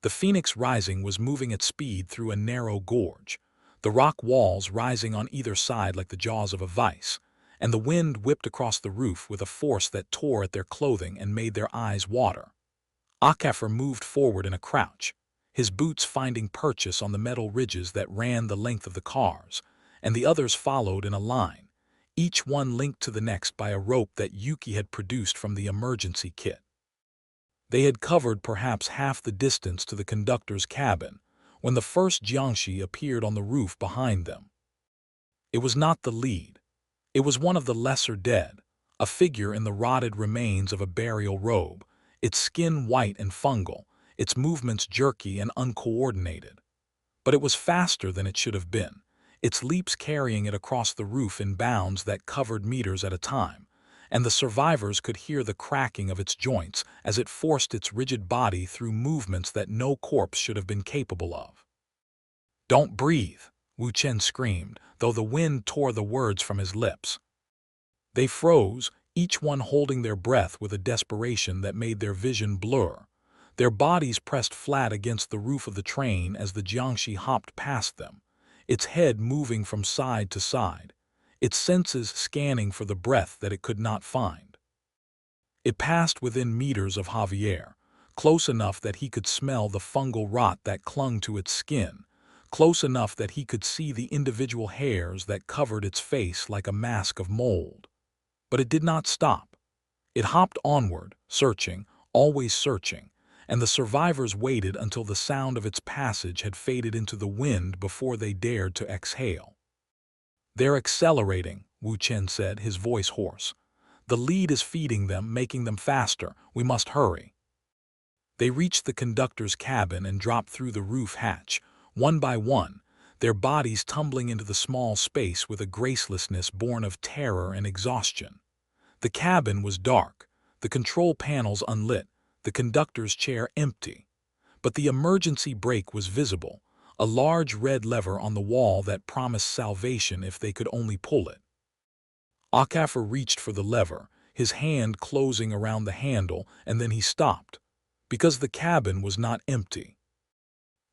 The Phoenix Rising was moving at speed through a narrow gorge, the rock walls rising on either side like the jaws of a vice, and the wind whipped across the roof with a force that tore at their clothing and made their eyes water. Akafer moved forward in a crouch, his boots finding purchase on the metal ridges that ran the length of the cars, and the others followed in a line, each one linked to the next by a rope that Yuki had produced from the emergency kit. They had covered perhaps half the distance to the conductor's cabin when the first Jiangshi appeared on the roof behind them. It was not the lead. It was one of the lesser dead, a figure in the rotted remains of a burial robe, its skin white and fungal, its movements jerky and uncoordinated. But it was faster than it should have been, its leaps carrying it across the roof in bounds that covered meters at a time, and the survivors could hear the cracking of its joints as it forced its rigid body through movements that no corpse should have been capable of. "Don't breathe," Wu Chen screamed, though the wind tore the words from his lips. They froze, each one holding their breath with a desperation that made their vision blur. Their bodies pressed flat against the roof of the train as the Jiangshi hopped past them, its head moving from side to side, its senses scanning for the breath that it could not find. It passed within meters of Javier, close enough that he could smell the fungal rot that clung to its skin, close enough that he could see the individual hairs that covered its face like a mask of mold. But it did not stop. It hopped onward, searching, always searching, and the survivors waited until the sound of its passage had faded into the wind before they dared to exhale. "They're accelerating," Wu Chen said, his voice hoarse. "The lead is feeding them, making them faster. We must hurry." They reached the conductor's cabin and dropped through the roof hatch, one by one, their bodies tumbling into the small space with a gracelessness born of terror and exhaustion. The cabin was dark, the control panels unlit, the conductor's chair empty. But the emergency brake was visible, a large red lever on the wall that promised salvation if they could only pull it. Ahuizotl reached for the lever, his hand closing around the handle, and then he stopped, because the cabin was not empty.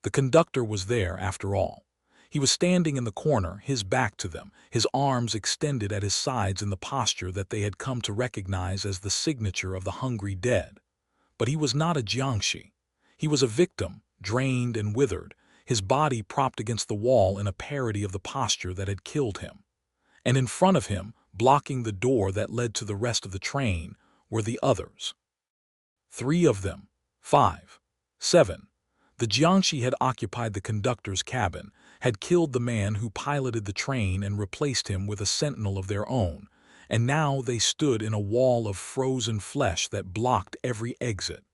The conductor was there, after all. He was standing in the corner, his back to them, his arms extended at his sides in the posture that they had come to recognize as the signature of the hungry dead. But he was not a Jiangshi. He was a victim, drained and withered, his body propped against the wall in a parody of the posture that had killed him. And in front of him, blocking the door that led to the rest of the train, were the others. 3 of them. 5. 7. The Jiangshi had occupied the conductor's cabin, had killed the man who piloted the train and replaced him with a sentinel of their own, and now they stood in a wall of frozen flesh that blocked every exit.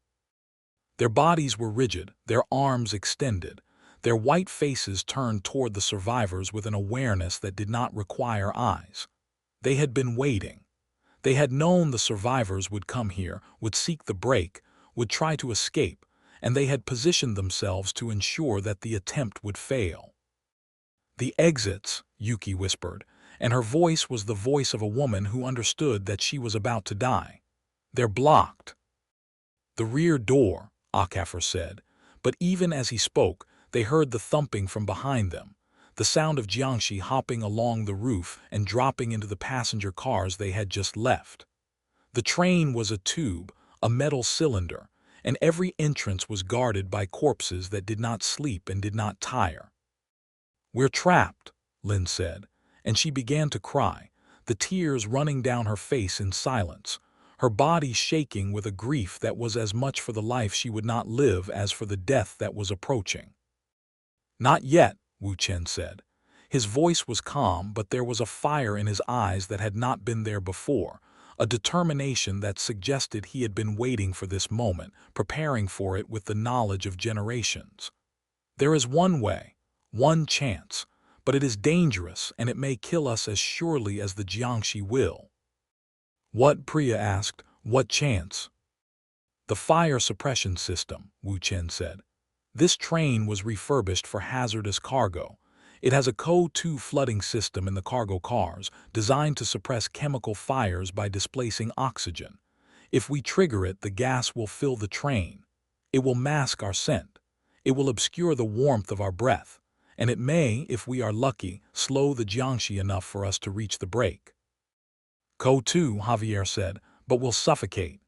Their bodies were rigid, their arms extended, their white faces turned toward the survivors with an awareness that did not require eyes. They had been waiting. They had known the survivors would come here, would seek the break, would try to escape, and they had positioned themselves to ensure that the attempt would fail. "The exits," Yuki whispered, and her voice was the voice of a woman who understood that she was about to die. "They're blocked." "The rear door," Ahuizotl said, but even as he spoke, they heard the thumping from behind them, the sound of Jiangshi hopping along the roof and dropping into the passenger cars they had just left. The train was a tube, a metal cylinder, and every entrance was guarded by corpses that did not sleep and did not tire. "We're trapped," Lin said, and she began to cry, the tears running down her face in silence, her body shaking with a grief that was as much for the life she would not live as for the death that was approaching. "Not yet," Wu Chen said. His voice was calm, but there was a fire in his eyes that had not been there before, a determination that suggested he had been waiting for this moment, preparing for it with the knowledge of generations. "There is one way, one chance, but it is dangerous and it may kill us as surely as the Jiangshi will." "What?" Priya asked. "What chance?" "The fire suppression system," Wu Chen said. "This train was refurbished for hazardous cargo. It has a CO2 flooding system in the cargo cars, designed to suppress chemical fires by displacing oxygen. If we trigger it, the gas will fill the train. It will mask our scent. It will obscure the warmth of our breath. And it may, if we are lucky, slow the Jiangshi enough for us to reach the break." "CO2," Javier said, "but we'll suffocate."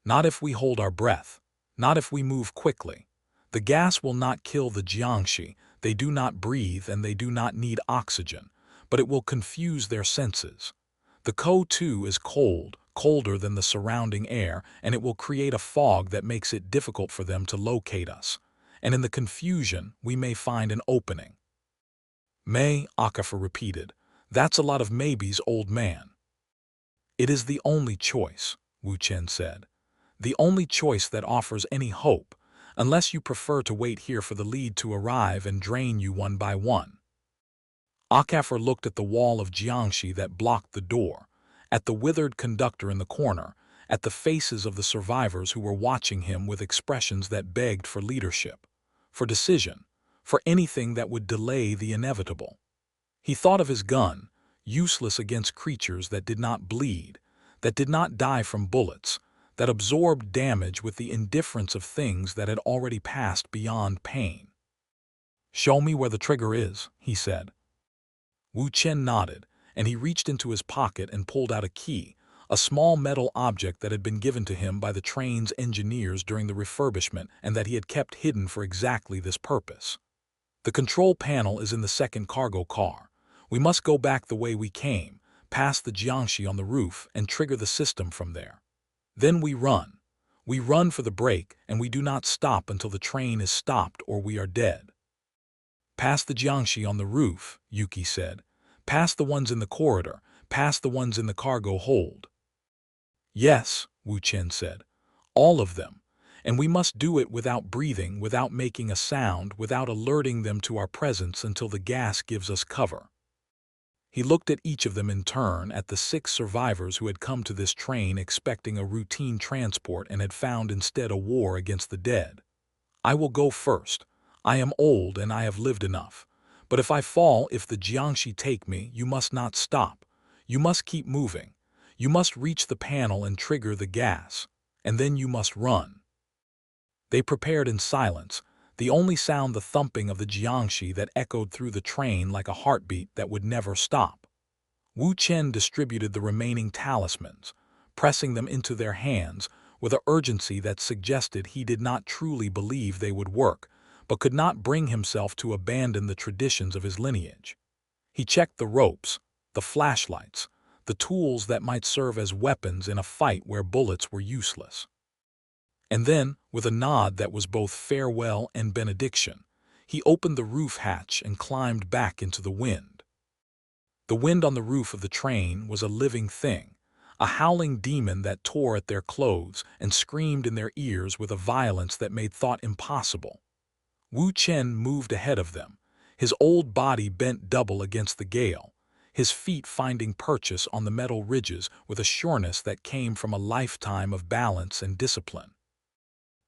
"Not if we hold our breath. Not if we move quickly. The gas will not kill the Jiangshi. They do not breathe and they do not need oxygen, but it will confuse their senses. The CO2 is cold, colder than the surrounding air, and it will create a fog that makes it difficult for them to locate us. And in the confusion, we may find an opening." "May," Ahuizotl repeated. "That's a lot of maybes, old man." "It is the only choice," Wu Chen said. "The only choice that offers any hope, unless you prefer to wait here for the lead to arrive and drain you one by one." Ahuizotl looked at the wall of Jiangshi that blocked the door, at the withered conductor in the corner, at the faces of the survivors who were watching him with expressions that begged for leadership, for decision, for anything that would delay the inevitable. He thought of his gun, useless against creatures that did not bleed, that did not die from bullets, that absorbed damage with the indifference of things that had already passed beyond pain. "Show me where the trigger is," he said. Wu Chen nodded, and he reached into his pocket and pulled out a key, a small metal object that had been given to him by the train's engineers during the refurbishment and that he had kept hidden for exactly this purpose. "The control panel is in the second cargo car. We must go back the way we came, past the Jiangshi on the roof, and trigger the system from there. Then we run. We run for the brake, and we do not stop until the train is stopped or we are dead." "Past the Jiangshi on the roof," Yuki said. "Past the ones in the corridor, past the ones in the cargo hold." "Yes," Wu Chen said. "All of them. And we must do it without breathing, without making a sound, without alerting them to our presence until the gas gives us cover." He looked at each of them in turn, at the 6 survivors who had come to this train expecting a routine transport and had found instead a war against the dead. "I will go first. I am old and I have lived enough. But if I fall, if the Jiangshi take me, you must not stop. You must keep moving. You must reach the panel and trigger the gas. And then you must run." They prepared in silence, the only sound the thumping of the Jiangshi that echoed through the train like a heartbeat that would never stop. Wu Chen distributed the remaining talismans, pressing them into their hands with an urgency that suggested he did not truly believe they would work, but could not bring himself to abandon the traditions of his lineage. He checked the ropes, the flashlights, the tools that might serve as weapons in a fight where bullets were useless. And then, with a nod that was both farewell and benediction, he opened the roof hatch and climbed back into the wind. The wind on the roof of the train was a living thing, a howling demon that tore at their clothes and screamed in their ears with a violence that made thought impossible. Wu Chen moved ahead of them, his old body bent double against the gale, his feet finding purchase on the metal ridges with a sureness that came from a lifetime of balance and discipline.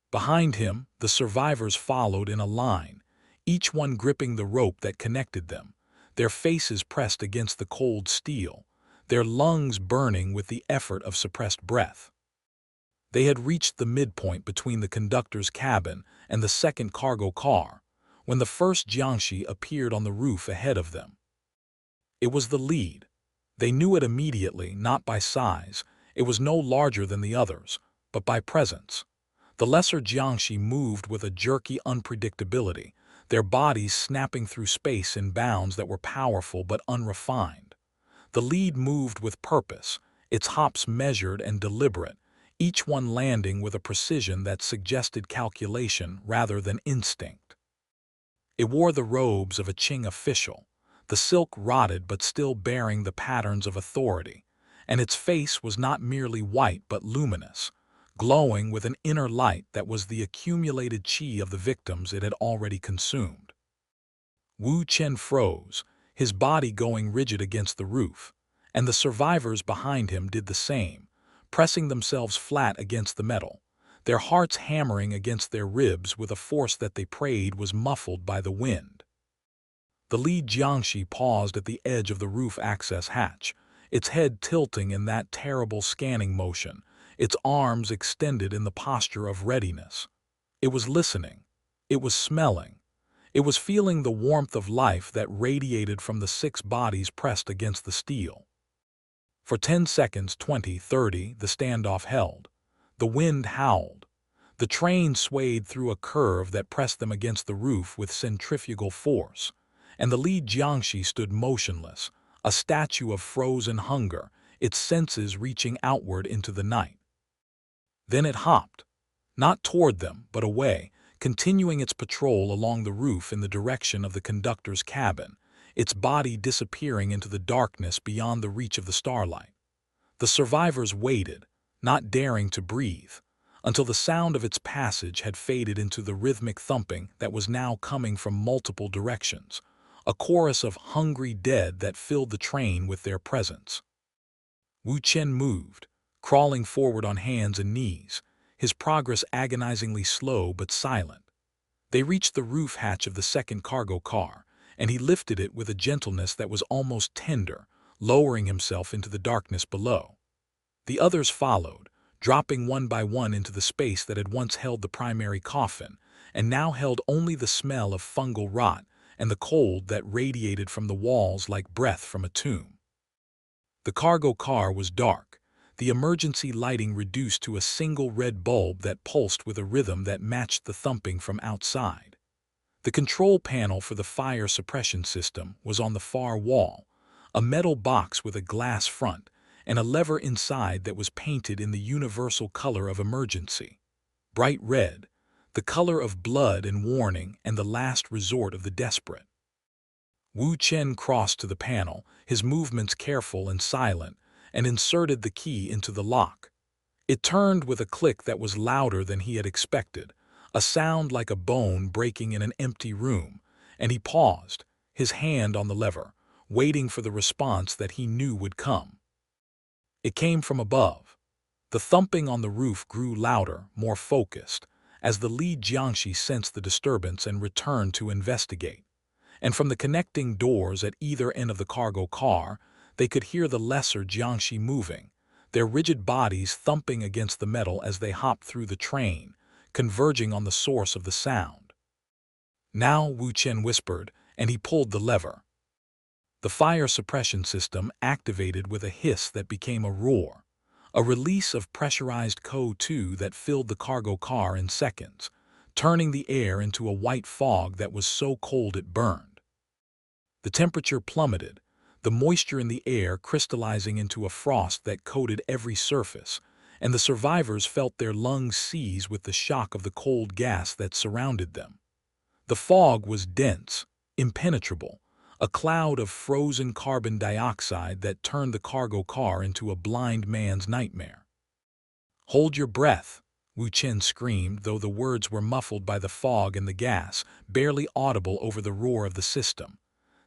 Behind him, the survivors followed in a line, each one gripping the rope that connected them, their faces pressed against the cold steel, their lungs burning with the effort of suppressed breath. They had reached the midpoint between the conductor's cabin and the second cargo car, when the first Jiangshi appeared on the roof ahead of them. It was the lead. They knew it immediately, not by size. It was no larger than the others, but by presence. The lesser Jiangshi moved with a jerky unpredictability, their bodies snapping through space in bounds that were powerful but unrefined. The lead moved with purpose, its hops measured and deliberate, each one landing with a precision that suggested calculation rather than instinct. It wore the robes of a Qing official, the silk rotted but still bearing the patterns of authority, and its face was not merely white but luminous, glowing with an inner light that was the accumulated qi of the victims it had already consumed. Wu Chen froze, his body going rigid against the roof, and the survivors behind him did the same, pressing themselves flat against the metal, their hearts hammering against their ribs with a force that they prayed was muffled by the wind. The lead Jiangshi paused at the edge of the roof access hatch, its head tilting in that terrible scanning motion, its arms extended in the posture of readiness. It was listening. It was smelling. It was feeling the warmth of life that radiated from the 6 bodies pressed against the steel. For 10 seconds, 20, 30, the standoff held. The wind howled. The train swayed through a curve that pressed them against the roof with centrifugal force, and the lead Jiangshi stood motionless, a statue of frozen hunger, its senses reaching outward into the night. Then it hopped, not toward them, but away, continuing its patrol along the roof in the direction of the conductor's cabin, its body disappearing into the darkness beyond the reach of the starlight. The survivors waited, not daring to breathe, until the sound of its passage had faded into the rhythmic thumping that was now coming from multiple directions, a chorus of hungry dead that filled the train with their presence. Wu Chen moved, crawling forward on hands and knees, his progress agonizingly slow but silent. They reached the roof hatch of the second cargo car, and he lifted it with a gentleness that was almost tender, lowering himself into the darkness below. The others followed, dropping one by one into the space that had once held the primary coffin, and now held only the smell of fungal rot and the cold that radiated from the walls like breath from a tomb. The cargo car was dark, the emergency lighting reduced to a single red bulb that pulsed with a rhythm that matched the thumping from outside. The control panel for the fire suppression system was on the far wall, a metal box with a glass front, and a lever inside that was painted in the universal color of emergency. Bright red, the color of blood and warning and the last resort of the desperate. Wu Chen crossed to the panel, his movements careful and silent, and inserted the key into the lock. It turned with a click that was louder than he had expected, a sound like a bone breaking in an empty room, and he paused, his hand on the lever, waiting for the response that he knew would come. It came from above. The thumping on the roof grew louder, more focused, as the lead Jiangshi sensed the disturbance and returned to investigate. And from the connecting doors at either end of the cargo car, they could hear the lesser Jiangshi moving, their rigid bodies thumping against the metal as they hopped through the train, converging on the source of the sound. Now, Wu Chen whispered, and he pulled the lever. The fire suppression system activated with a hiss that became a roar, a release of pressurized CO2 that filled the cargo car in seconds, turning the air into a white fog that was so cold it burned. The temperature plummeted, the moisture in the air crystallizing into a frost that coated every surface, and the survivors felt their lungs seize with the shock of the cold gas that surrounded them. The fog was dense, impenetrable, a cloud of frozen carbon dioxide that turned the cargo car into a blind man's nightmare. "Hold your breath," Wu Chen screamed, though the words were muffled by the fog and the gas, barely audible over the roar of the system.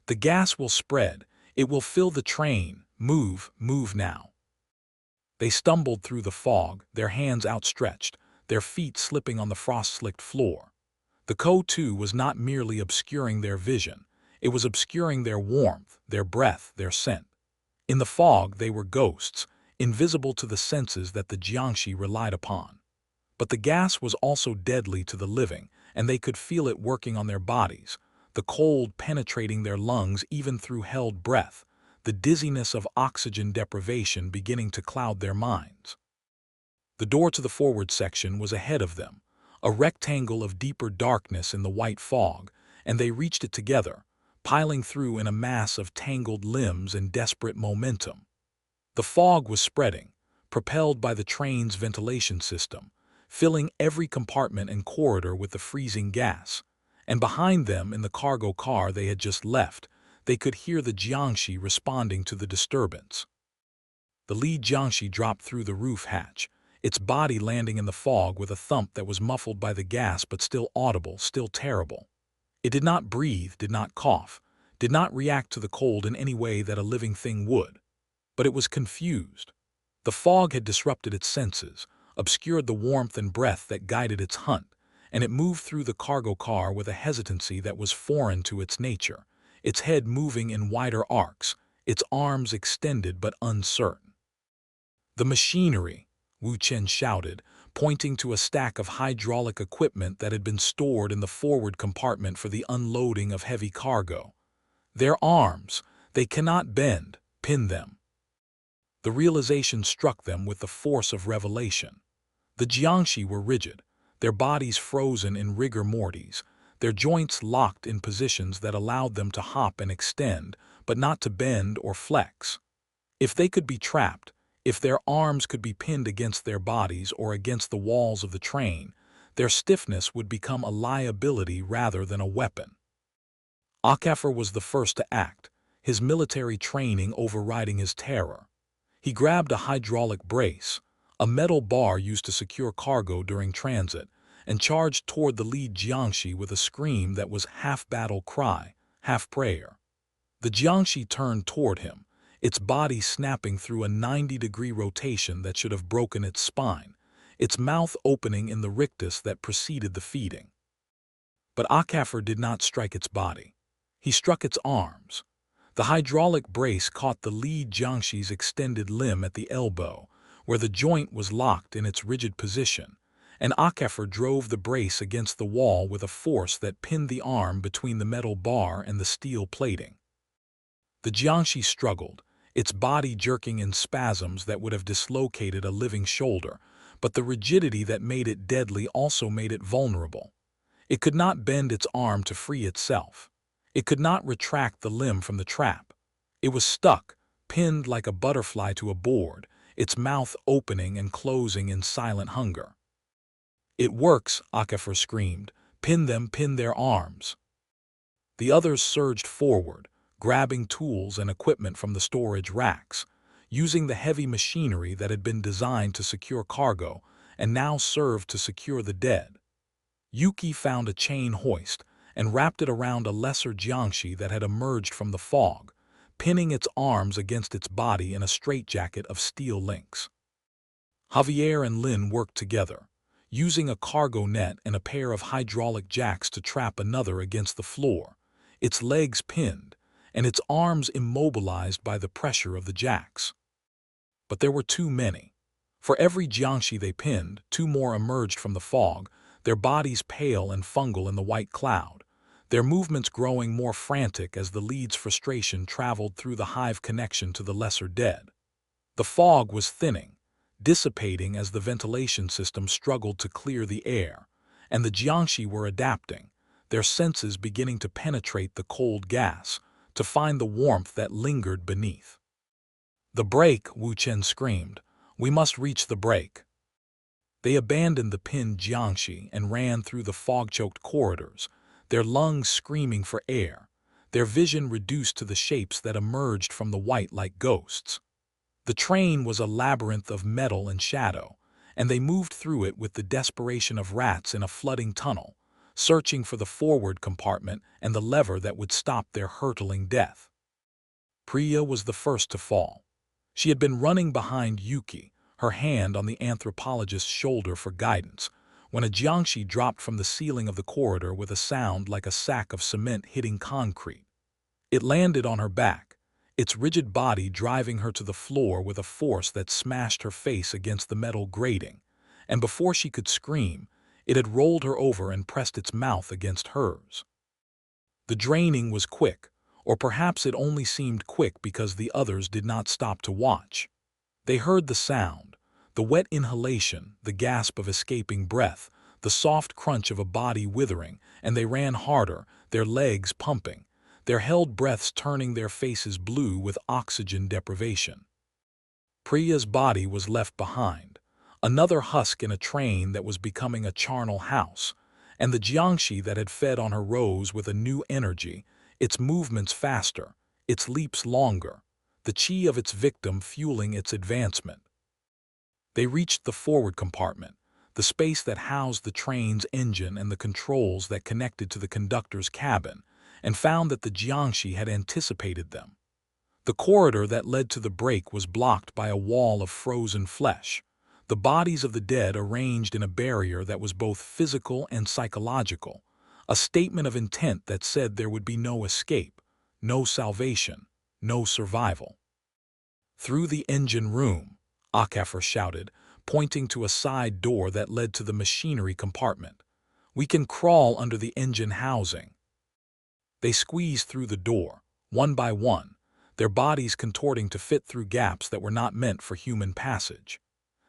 "The gas will spread. It will fill the train. Move, move now." They stumbled through the fog, their hands outstretched, their feet slipping on the frost-slicked floor. The CO2 was not merely obscuring their vision, it was obscuring their warmth, their breath, their scent. In the fog, they were ghosts, invisible to the senses that the Jiangshi relied upon. But the gas was also deadly to the living, and they could feel it working on their bodies, the cold penetrating their lungs even through held breath, the dizziness of oxygen deprivation beginning to cloud their minds. The door to the forward section was ahead of them, a rectangle of deeper darkness in the white fog, and they reached it together, piling through in a mass of tangled limbs and desperate momentum. The fog was spreading, propelled by the train's ventilation system, filling every compartment and corridor with the freezing gas, and behind them in the cargo car they had just left, they could hear the Jiangshi responding to the disturbance. The lead Jiangshi dropped through the roof hatch, its body landing in the fog with a thump that was muffled by the gas but still audible, still terrible. It did not breathe, did not cough, did not react to the cold in any way that a living thing would. But it was confused. The fog had disrupted its senses, obscured the warmth and breath that guided its hunt, and it moved through the cargo car with a hesitancy that was foreign to its nature, its head moving in wider arcs, its arms extended but uncertain. "The machinery," Wu Chen shouted, pointing to a stack of hydraulic equipment that had been stored in the forward compartment for the unloading of heavy cargo. "Their arms, they cannot bend, pin them." The realization struck them with the force of revelation. The Jiangshi were rigid, their bodies frozen in rigor mortis, their joints locked in positions that allowed them to hop and extend, but not to bend or flex. If they could be trapped, if their arms could be pinned against their bodies or against the walls of the train, their stiffness would become a liability rather than a weapon. Akafor was the first to act, his military training overriding his terror. He grabbed a hydraulic brace, a metal bar used to secure cargo during transit, and charged toward the lead Jiangshi with a scream that was half battle cry, half prayer. The Jiangshi turned toward him, its body snapping through a 90-degree rotation that should have broken its spine, its mouth opening in the rictus that preceded the feeding. But Akafur did not strike its body. He struck its arms. The hydraulic brace caught the lead Jiangshi's extended limb at the elbow, where the joint was locked in its rigid position, and Akafur drove the brace against the wall with a force that pinned the arm between the metal bar and the steel plating. The Jiangshi struggled, its body jerking in spasms that would have dislocated a living shoulder, but the rigidity that made it deadly also made it vulnerable. It could not bend its arm to free itself. It could not retract the limb from the trap. It was stuck, pinned like a butterfly to a board, its mouth opening and closing in silent hunger. "It works," Akafur screamed. "Pin them, pin their arms." The others surged forward, grabbing tools and equipment from the storage racks, using the heavy machinery that had been designed to secure cargo and now served to secure the dead. Yuki found a chain hoist and wrapped it around a lesser Jiangshi that had emerged from the fog, pinning its arms against its body in a straitjacket of steel links. Javier and Lin worked together, using a cargo net and a pair of hydraulic jacks to trap another against the floor, its legs pinned, and its arms immobilized by the pressure of the jacks. But there were too many. For every Jiangshi they pinned, two more emerged from the fog, their bodies pale and fungal in the white cloud, their movements growing more frantic as the lead's frustration traveled through the hive connection to the lesser dead. The fog was thinning, dissipating as the ventilation system struggled to clear the air, and the Jiangshi were adapting, their senses beginning to penetrate the cold gas, to find the warmth that lingered beneath. "The break," Wu Chen screamed. "We must reach the break." They abandoned the pinned Jiangshi and ran through the fog-choked corridors, their lungs screaming for air, their vision reduced to the shapes that emerged from the white like ghosts. The train was a labyrinth of metal and shadow, and they moved through it with the desperation of rats in a flooding tunnel, searching for the forward compartment and the lever that would stop their hurtling death. Priya was the first to fall. She had been running behind Yuki, her hand on the anthropologist's shoulder for guidance, when a Jiangshi dropped from the ceiling of the corridor with a sound like a sack of cement hitting concrete. It landed on her back, its rigid body driving her to the floor with a force that smashed her face against the metal grating, and before she could scream, it had rolled her over and pressed its mouth against hers. The draining was quick, or perhaps it only seemed quick because the others did not stop to watch. They heard the sound, the wet inhalation, the gasp of escaping breath, the soft crunch of a body withering, and they ran harder, their legs pumping, their held breaths turning their faces blue with oxygen deprivation. Priya's body was left behind, another husk in a train that was becoming a charnel house, and the Jiangshi that had fed on her rose with a new energy, its movements faster, its leaps longer, the chi of its victim fueling its advancement. They reached the forward compartment, the space that housed the train's engine and the controls that connected to the conductor's cabin, and found that the Jiangshi had anticipated them. The corridor that led to the break was blocked by a wall of frozen flesh, the bodies of the dead arranged in a barrier that was both physical and psychological, a statement of intent that said there would be no escape, no salvation, no survival. "Through the engine room," Akafur shouted, pointing to a side door that led to the machinery compartment. "We can crawl under the engine housing." They squeezed through the door, one by one, their bodies contorting to fit through gaps that were not meant for human passage.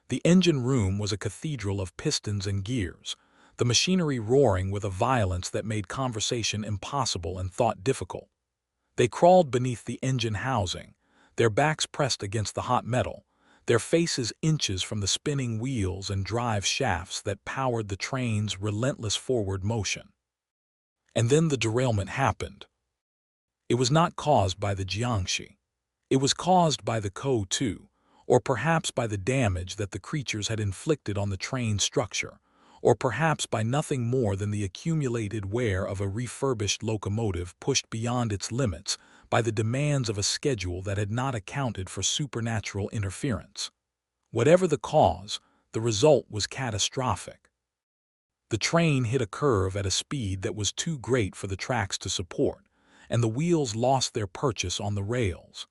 The engine room was a cathedral of pistons and gears, the machinery roaring with a violence that made conversation impossible and thought difficult. They crawled beneath the engine housing, their backs pressed against the hot metal, their faces inches from the spinning wheels and drive shafts that powered the train's relentless forward motion. And then the derailment happened. It was not caused by the Jiangshi. It was caused by the Ko-2, or perhaps by the damage that the creatures had inflicted on the train's structure, or perhaps by nothing more than the accumulated wear of a refurbished locomotive pushed beyond its limits by the demands of a schedule that had not accounted for supernatural interference. Whatever the cause, the result was catastrophic. The train hit a curve at a speed that was too great for the tracks to support, and the wheels lost their purchase on the rails.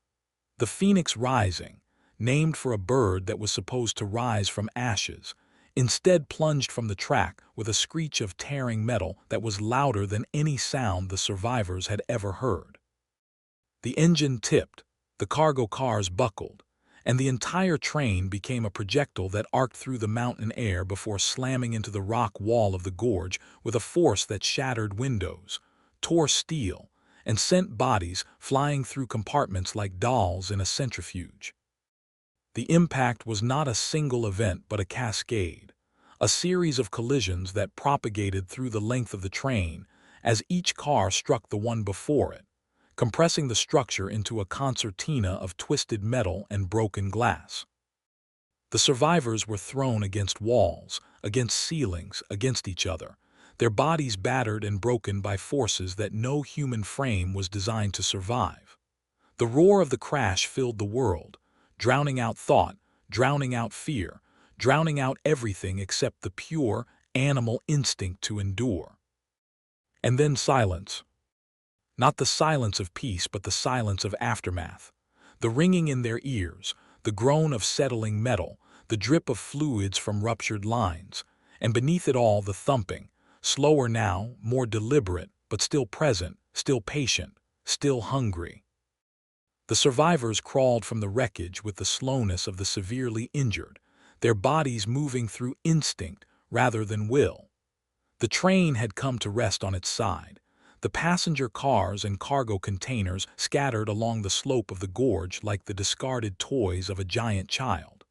The phoenix rising, named for a bird that was supposed to rise from ashes, instead plunged from the track with a screech of tearing metal that was louder than any sound the survivors had ever heard. The engine tipped, the cargo cars buckled, and the entire train became a projectile that arced through the mountain air before slamming into the rock wall of the gorge with a force that shattered windows, tore steel, and sent bodies flying through compartments like dolls in a centrifuge. The impact was not a single event but a cascade, a series of collisions that propagated through the length of the train as each car struck the one before it, compressing the structure into a concertina of twisted metal and broken glass. The survivors were thrown against walls, against ceilings, against each other, their bodies battered and broken by forces that no human frame was designed to survive. The roar of the crash filled the world, drowning out thought, drowning out fear, drowning out everything except the pure, animal instinct to endure. And then silence. Not the silence of peace, but the silence of aftermath. The ringing in their ears, the groan of settling metal, the drip of fluids from ruptured lines, and beneath it all the thumping, slower now, more deliberate, but still present, still patient, still hungry. The survivors crawled from the wreckage with the slowness of the severely injured, their bodies moving through instinct rather than will. The train had come to rest on its side, the passenger cars and cargo containers scattered along the slope of the gorge like the discarded toys of a giant child.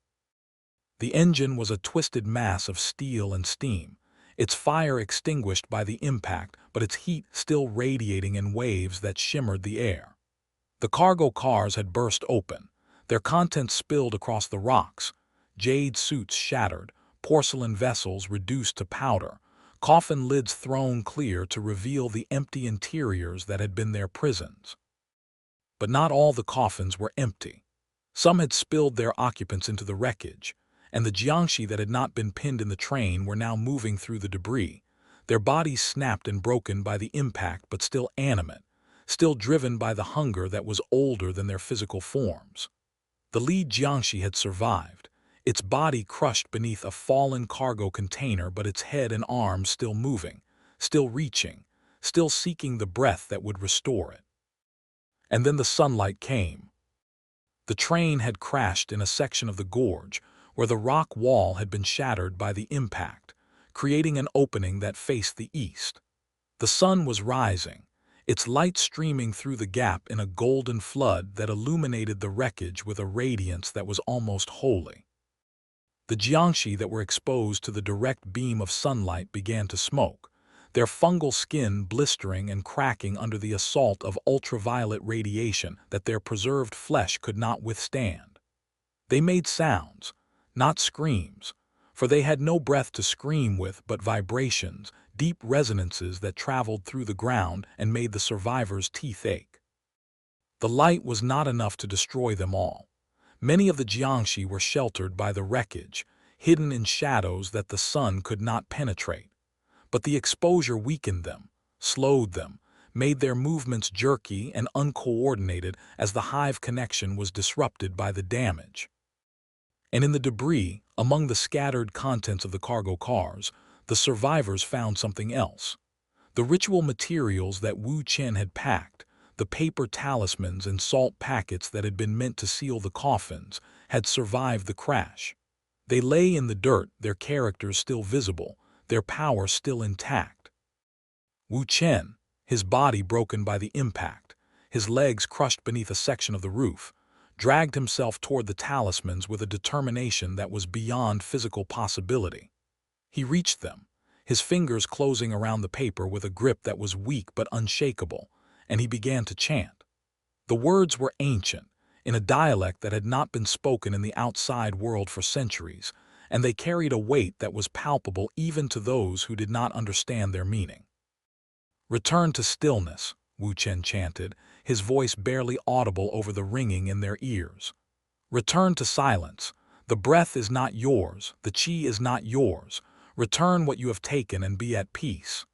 The engine was a twisted mass of steel and steam, its fire extinguished by the impact, but its heat still radiating in waves that shimmered the air. The cargo cars had burst open, their contents spilled across the rocks, jade suits shattered, porcelain vessels reduced to powder, coffin lids thrown clear to reveal the empty interiors that had been their prisons. But not all the coffins were empty. Some had spilled their occupants into the wreckage, and the Jiangshi that had not been pinned in the train were now moving through the debris, their bodies snapped and broken by the impact but still animate, still driven by the hunger that was older than their physical forms. The lead Jiangshi had survived, its body crushed beneath a fallen cargo container but its head and arms still moving, still reaching, still seeking the breath that would restore it. And then the sunlight came. The train had crashed in a section of the gorge where the rock wall had been shattered by the impact, creating an opening that faced the east. The sun was rising, its light streaming through the gap in a golden flood that illuminated the wreckage with a radiance that was almost holy. The Jiangshi that were exposed to the direct beam of sunlight began to smoke, their fungal skin blistering and cracking under the assault of ultraviolet radiation that their preserved flesh could not withstand. They made sounds, not screams, for they had no breath to scream with but vibrations, deep resonances that traveled through the ground and made the survivors' teeth ache. The light was not enough to destroy them all. Many of the Jiangshi were sheltered by the wreckage, hidden in shadows that the sun could not penetrate. But the exposure weakened them, slowed them, made their movements jerky and uncoordinated as the hive connection was disrupted by the damage. And in the debris, among the scattered contents of the cargo cars, the survivors found something else. The ritual materials that Wu Chen had packed, the paper talismans and salt packets that had been meant to seal the coffins, had survived the crash. They lay in the dirt, their characters still visible, their power still intact. Wu Chen, his body broken by the impact, his legs crushed beneath a section of the roof, dragged himself toward the talismans with a determination that was beyond physical possibility. He reached them, his fingers closing around the paper with a grip that was weak but unshakable, and he began to chant. The words were ancient, in a dialect that had not been spoken in the outside world for centuries, and they carried a weight that was palpable even to those who did not understand their meaning. "Return to stillness," Wu Chen chanted, his voice barely audible over the ringing in their ears. "Return to silence. The breath is not yours, the qi is not yours. Return what you have taken and be at peace."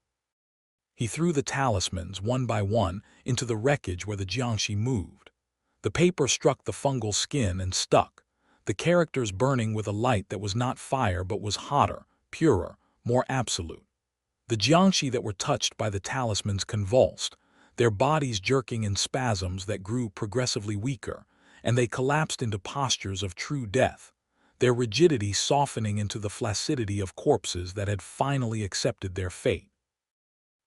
He threw the talismans, one by one, into the wreckage where the Jiangshi moved. The paper struck the fungal skin and stuck, the characters burning with a light that was not fire but was hotter, purer, more absolute. The Jiangshi that were touched by the talismans convulsed, their bodies jerking in spasms that grew progressively weaker, and they collapsed into postures of true death, their rigidity softening into the flaccidity of corpses that had finally accepted their fate.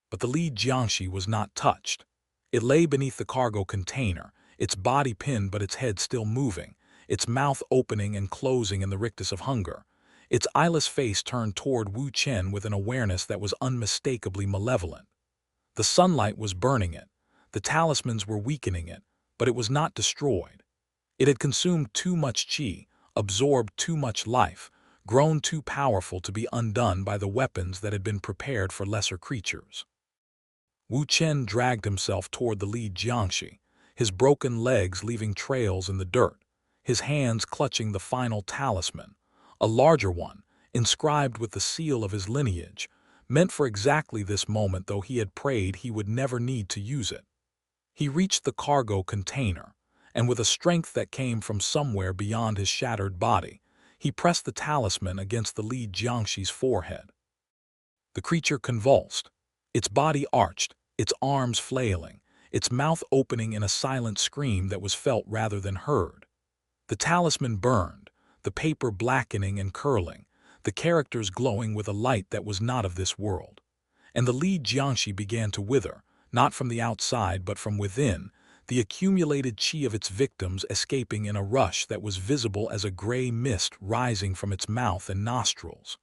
But the lead Jiangshi was not touched. It lay beneath the cargo container, its body pinned but its head still moving, its mouth opening and closing in the rictus of hunger, its eyeless face turned toward Wu Chen with an awareness that was unmistakably malevolent. The sunlight was burning it, the talismans were weakening it, but it was not destroyed. It had consumed too much qi, absorbed too much life, grown too powerful to be undone by the weapons that had been prepared for lesser creatures. Wu Chen dragged himself toward the lead Jiangshi, his broken legs leaving trails in the dirt, his hands clutching the final talisman, a larger one, inscribed with the seal of his lineage, meant for exactly this moment, though he had prayed he would never need to use it. He reached the cargo container, and with a strength that came from somewhere beyond his shattered body, he pressed the talisman against the lead Jiangshi's forehead. The creature convulsed, its body arched, its arms flailing, its mouth opening in a silent scream that was felt rather than heard. The talisman burned, the paper blackening and curling, the characters glowing with a light that was not of this world. And the lead Jiangshi began to wither, not from the outside but from within, the accumulated qi of its victims escaping in a rush that was visible as a gray mist rising from its mouth and nostrils.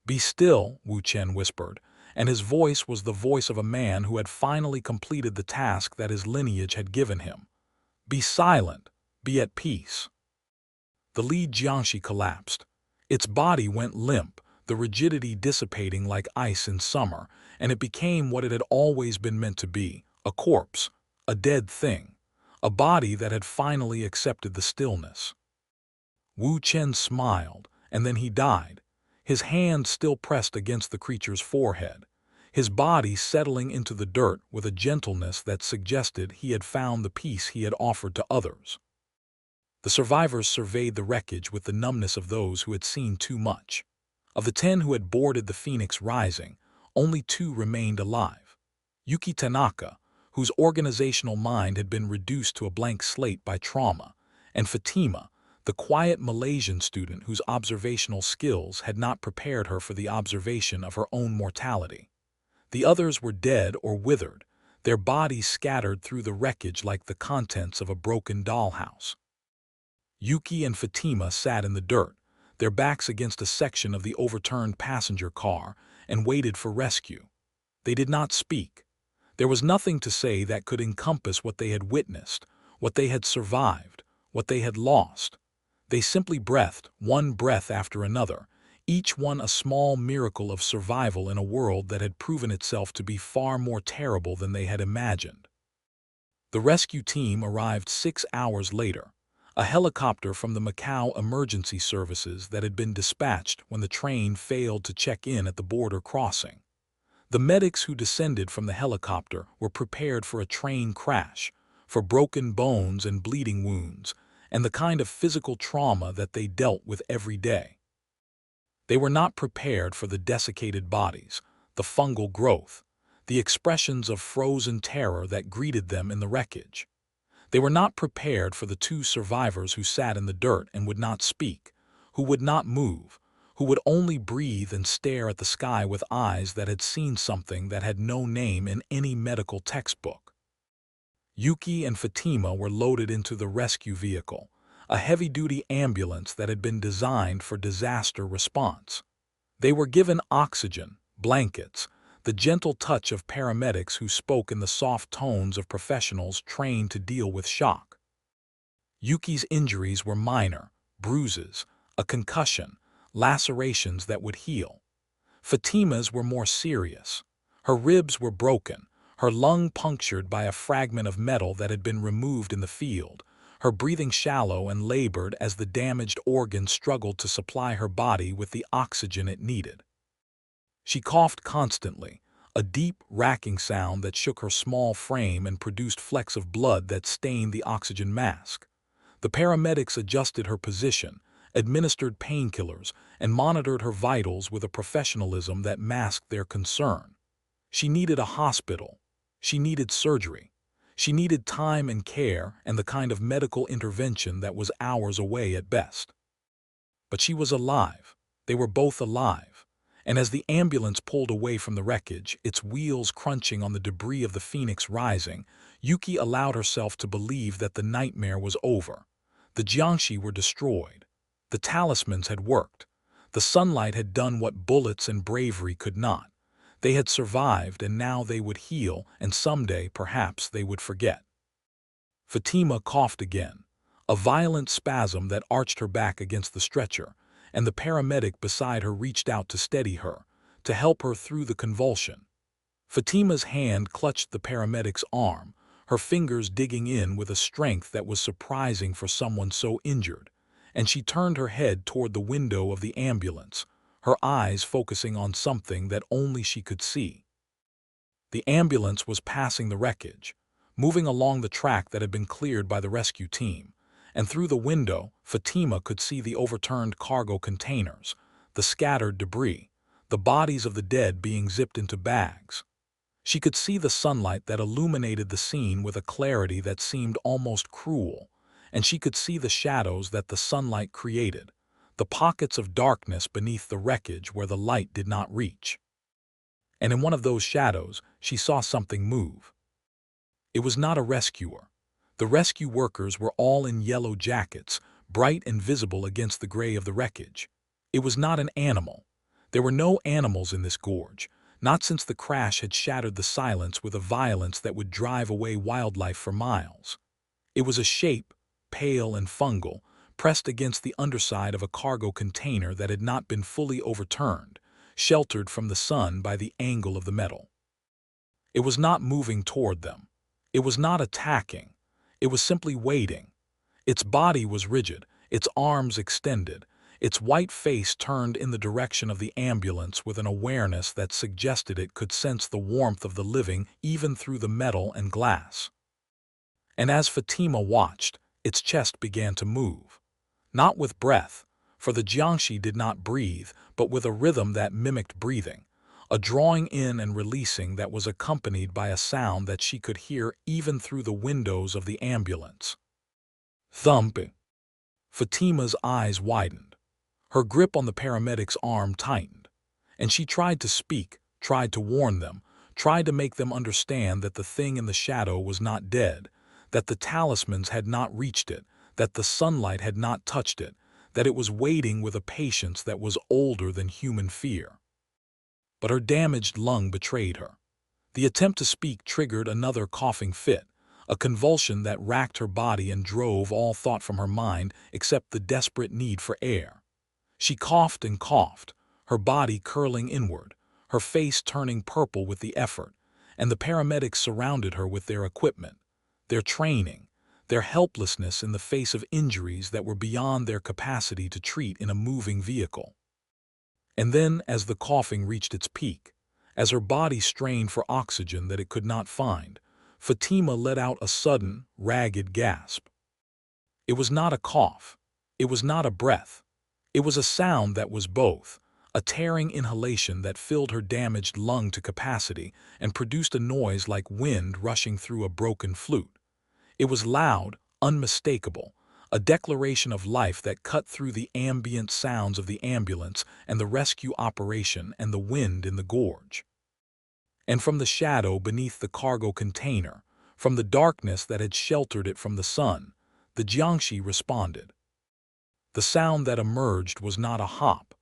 "Be still," Wu Chen whispered, and his voice was the voice of a man who had finally completed the task that his lineage had given him. "Be silent, be at peace." The lead Jiangshi collapsed. Its body went limp, the rigidity dissipating like ice in summer, and it became what it had always been meant to be, a corpse, a dead thing, a body that had finally accepted the stillness. Wu Chen smiled, and then he died, his hand still pressed against the creature's forehead, his body settling into the dirt with a gentleness that suggested he had found the peace he had offered to others. The survivors surveyed the wreckage with the numbness of those who had seen too much. Of the 10 who had boarded the Phoenix Rising, only 2 remained alive. Yuki Tanaka, whose organizational mind had been reduced to a blank slate by trauma, and Fatima, the quiet Malaysian student whose observational skills had not prepared her for the observation of her own mortality. The others were dead or withered, their bodies scattered through the wreckage like the contents of a broken dollhouse. Yuki and Fatima sat in the dirt, their backs against a section of the overturned passenger car, and waited for rescue. They did not speak. There was nothing to say that could encompass what they had witnessed, what they had survived, what they had lost. They simply breathed, one breath after another, each one a small miracle of survival in a world that had proven itself to be far more terrible than they had imagined. The rescue team arrived 6 hours later, a helicopter from the Macau emergency services that had been dispatched when the train failed to check in at the border crossing. The medics who descended from the helicopter were prepared for a train crash, for broken bones and bleeding wounds, and the kind of physical trauma that they dealt with every day. They were not prepared for the desiccated bodies, the fungal growth, the expressions of frozen terror that greeted them in the wreckage. They were not prepared for the 2 survivors who sat in the dirt and would not speak, who would not move, who would only breathe and stare at the sky with eyes that had seen something that had no name in any medical textbook. Yuki and Fatima were loaded into the rescue vehicle, a heavy-duty ambulance that had been designed for disaster response. They were given oxygen, blankets, the gentle touch of paramedics who spoke in the soft tones of professionals trained to deal with shock. Yuki's injuries were minor, bruises, a concussion, lacerations that would heal. Fatima's were more serious. Her ribs were broken, her lung punctured by a fragment of metal that had been removed in the field, her breathing shallow and labored as the damaged organ struggled to supply her body with the oxygen it needed. She coughed constantly, a deep, racking sound that shook her small frame and produced flecks of blood that stained the oxygen mask. The paramedics adjusted her position, administered painkillers, and monitored her vitals with a professionalism that masked their concern. She needed a hospital. She needed surgery. She needed time and care and the kind of medical intervention that was hours away at best. But she was alive. They were both alive. And as the ambulance pulled away from the wreckage, its wheels crunching on the debris of the Phoenix rising, Yuki allowed herself to believe that the nightmare was over. The Jiangshi were destroyed. The talismans had worked. The sunlight had done what bullets and bravery could not. They had survived, and now they would heal, and someday, perhaps, they would forget. Fatima coughed again, a violent spasm that arched her back against the stretcher, and the paramedic beside her reached out to steady her, to help her through the convulsion. Fatima's hand clutched the paramedic's arm, her fingers digging in with a strength that was surprising for someone so injured, and she turned her head toward the window of the ambulance, her eyes focusing on something that only she could see. The ambulance was passing the wreckage, moving along the track that had been cleared by the rescue team, and through the window, Fatima could see the overturned cargo containers, the scattered debris, the bodies of the dead being zipped into bags. She could see the sunlight that illuminated the scene with a clarity that seemed almost cruel, and she could see the shadows that the sunlight created, the pockets of darkness beneath the wreckage where the light did not reach. And in one of those shadows, she saw something move. It was not a rescuer. The rescue workers were all in yellow jackets, bright and visible against the gray of the wreckage. It was not an animal. There were no animals in this gorge, not since the crash had shattered the silence with a violence that would drive away wildlife for miles. It was a shape, pale and fungal, pressed against the underside of a cargo container that had not been fully overturned, sheltered from the sun by the angle of the metal. It was not moving toward them. It was not attacking. It was simply waiting. Its body was rigid, its arms extended, its white face turned in the direction of the ambulance with an awareness that suggested it could sense the warmth of the living even through the metal and glass. And as Fatima watched, its chest began to move. Not with breath, for the Jiangshi did not breathe, but with a rhythm that mimicked breathing, a drawing in and releasing that was accompanied by a sound that she could hear even through the windows of the ambulance. Thumping. Fatima's eyes widened. Her grip on the paramedic's arm tightened, and she tried to speak, tried to warn them, tried to make them understand that the thing in the shadow was not dead, that the talismans had not reached it, that the sunlight had not touched it, that it was waiting with a patience that was older than human fear. But her damaged lung betrayed her. The attempt to speak triggered another coughing fit, a convulsion that racked her body and drove all thought from her mind except the desperate need for air. She coughed and coughed, her body curling inward, her face turning purple with the effort, and the paramedics surrounded her with their equipment, their training, their helplessness in the face of injuries that were beyond their capacity to treat in a moving vehicle. And then, as the coughing reached its peak, as her body strained for oxygen that it could not find, Fatima let out a sudden, ragged gasp. It was not a cough. It was not a breath. It was a sound that was both, a tearing inhalation that filled her damaged lung to capacity and produced a noise like wind rushing through a broken flute. It was loud, unmistakable, a declaration of life that cut through the ambient sounds of the ambulance and the rescue operation and the wind in the gorge. And from the shadow beneath the cargo container, from the darkness that had sheltered it from the sun, the Jiangshi responded. The sound that emerged was not a hop.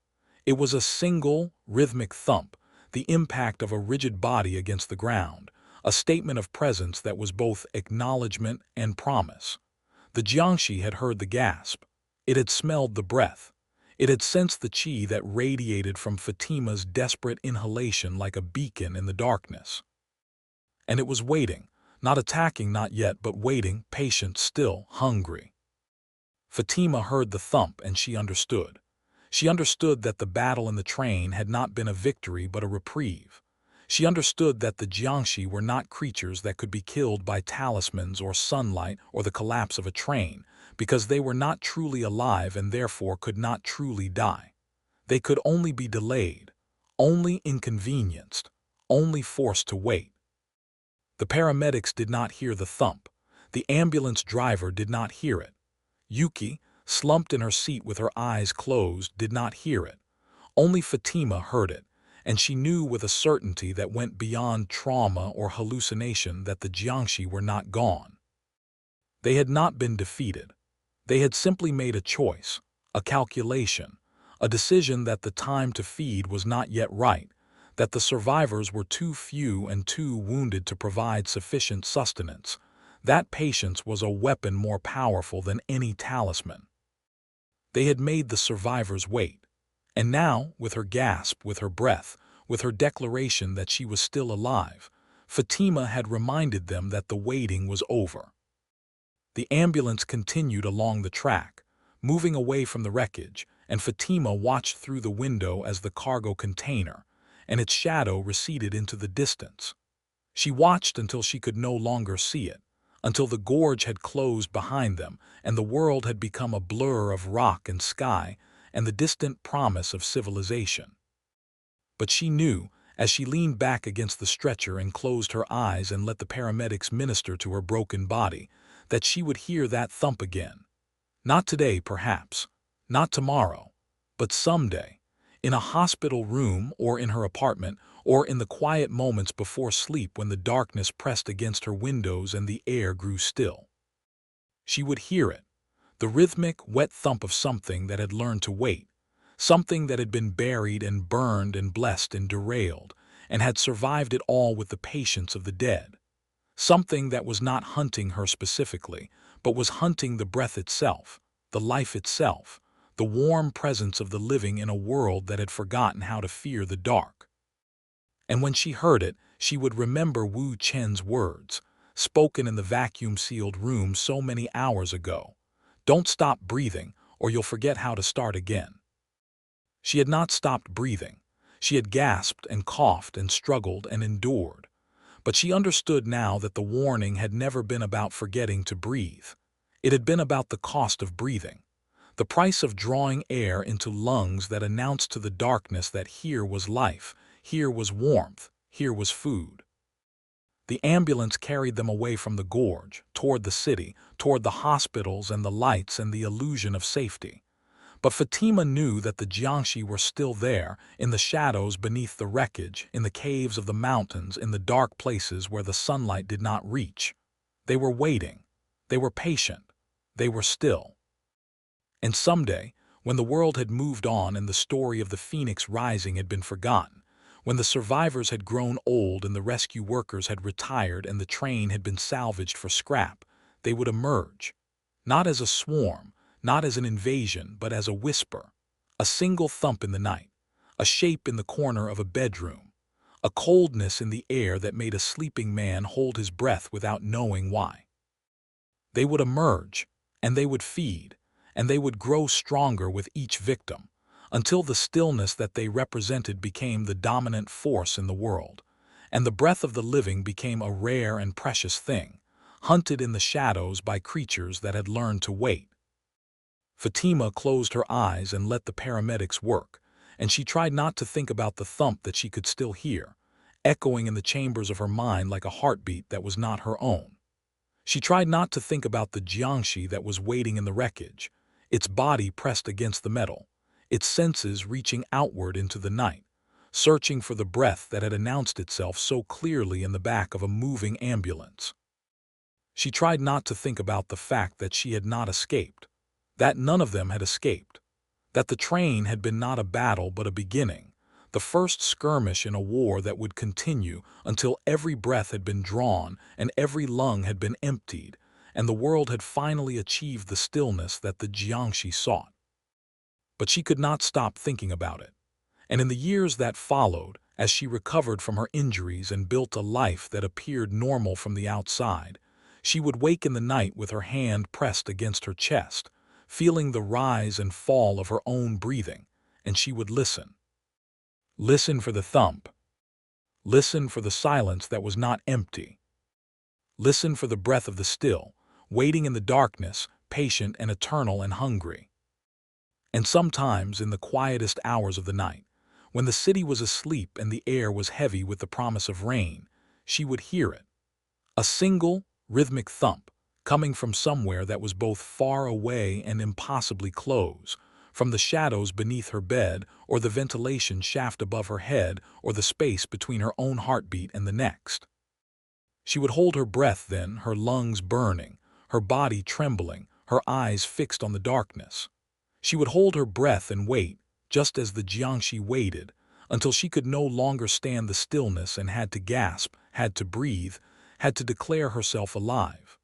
It was a single, rhythmic thump, the impact of a rigid body against the ground, a statement of presence that was both acknowledgement and promise. The Jiangshi had heard the gasp. It had smelled the breath. It had sensed the qi that radiated from Fatima's desperate inhalation like a beacon in the darkness. And it was waiting, not attacking not yet, but waiting, patient, still, hungry. Fatima heard the thump and she understood. She understood that the battle in the train had not been a victory but a reprieve. She understood that the Jiangshi were not creatures that could be killed by talismans or sunlight or the collapse of a train, because they were not truly alive and therefore could not truly die. They could only be delayed, only inconvenienced, only forced to wait. The paramedics did not hear the thump. The ambulance driver did not hear it. Yuki, slumped in her seat with her eyes closed, did not hear it. Only Fatima heard it, and she knew with a certainty that went beyond trauma or hallucination that the Jiangshi were not gone. They had not been defeated. They had simply made a choice, a calculation, a decision that the time to feed was not yet right, that the survivors were too few and too wounded to provide sufficient sustenance. That patience was a weapon more powerful than any talisman. They had made the survivors wait. And now, with her gasp, with her breath, with her declaration that she was still alive, Fatima had reminded them that the waiting was over. The ambulance continued along the track, moving away from the wreckage, and Fatima watched through the window as the cargo container, and its shadow receded into the distance. She watched until she could no longer see it, until the gorge had closed behind them and the world had become a blur of rock and sky and the distant promise of civilization. But she knew, as she leaned back against the stretcher and closed her eyes and let the paramedics minister to her broken body, that she would hear that thump again. Not today, perhaps, not tomorrow, but someday, in a hospital room or in her apartment, or in the quiet moments before sleep when the darkness pressed against her windows and the air grew still. She would hear it, the rhythmic, wet thump of something that had learned to wait, something that had been buried and burned and blessed and derailed, and had survived it all with the patience of the dead. Something that was not hunting her specifically, but was hunting the breath itself, the life itself, the warm presence of the living in a world that had forgotten how to fear the dark. And when she heard it, she would remember Wu Chen's words, spoken in the vacuum-sealed room so many hours ago. Don't stop breathing, or you'll forget how to start again. She had not stopped breathing. She had gasped and coughed and struggled and endured. But she understood now that the warning had never been about forgetting to breathe. It had been about the cost of breathing, the price of drawing air into lungs that announced to the darkness that here was life, here was warmth, here was food. The ambulance carried them away from the gorge, toward the city, toward the hospitals and the lights and the illusion of safety. But Fatima knew that the Jiangshi were still there, in the shadows beneath the wreckage, in the caves of the mountains, in the dark places where the sunlight did not reach. They were waiting. They were patient. They were still. And someday, when the world had moved on and the story of the phoenix rising had been forgotten, when the survivors had grown old and the rescue workers had retired and the train had been salvaged for scrap, they would emerge, not as a swarm, not as an invasion, but as a whisper, a single thump in the night, a shape in the corner of a bedroom, a coldness in the air that made a sleeping man hold his breath without knowing why. They would emerge, and they would feed, and they would grow stronger with each victim, until the stillness that they represented became the dominant force in the world, and the breath of the living became a rare and precious thing, hunted in the shadows by creatures that had learned to wait. Fatima closed her eyes and let the paramedics work, and she tried not to think about the thump that she could still hear, echoing in the chambers of her mind like a heartbeat that was not her own. She tried not to think about the Jiangshi that was waiting in the wreckage, its body pressed against the metal, its senses reaching outward into the night, searching for the breath that had announced itself so clearly in the back of a moving ambulance. She tried not to think about the fact that she had not escaped, that none of them had escaped, that the train had been not a battle but a beginning, the first skirmish in a war that would continue until every breath had been drawn and every lung had been emptied, and the world had finally achieved the stillness that the Jiangshi sought. But she could not stop thinking about it. And in the years that followed, as she recovered from her injuries and built a life that appeared normal from the outside, she would wake in the night with her hand pressed against her chest, feeling the rise and fall of her own breathing, and she would listen. Listen for the thump. Listen for the silence that was not empty. Listen for the breath of the still, waiting in the darkness, patient and eternal and hungry. And sometimes, in the quietest hours of the night, when the city was asleep and the air was heavy with the promise of rain, she would hear it. A single, rhythmic thump, coming from somewhere that was both far away and impossibly close, from the shadows beneath her bed, or the ventilation shaft above her head, or the space between her own heartbeat and the next. She would hold her breath then, her lungs burning, her body trembling, her eyes fixed on the darkness. She would hold her breath and wait, just as the Jiangshi waited, until she could no longer stand the stillness and had to gasp, had to breathe, had to declare herself alive.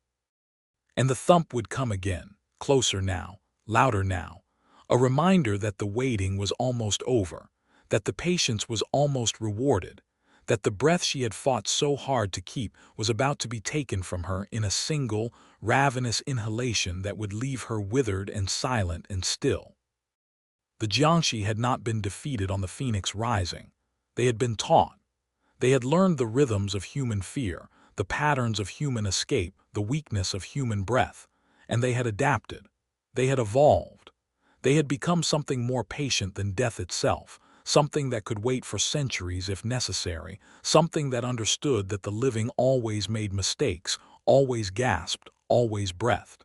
And the thump would come again, closer now, louder now, a reminder that the waiting was almost over, that the patience was almost rewarded, that the breath she had fought so hard to keep was about to be taken from her in a single, ravenous inhalation that would leave her withered and silent and still. The Jiangshi had not been defeated on the phoenix rising. They had been taught. They had learned the rhythms of human fear, the patterns of human escape, the weakness of human breath, and they had adapted. They had evolved. They had become something more patient than death itself, something that could wait for centuries if necessary, something that understood that the living always made mistakes, always gasped, always breathed.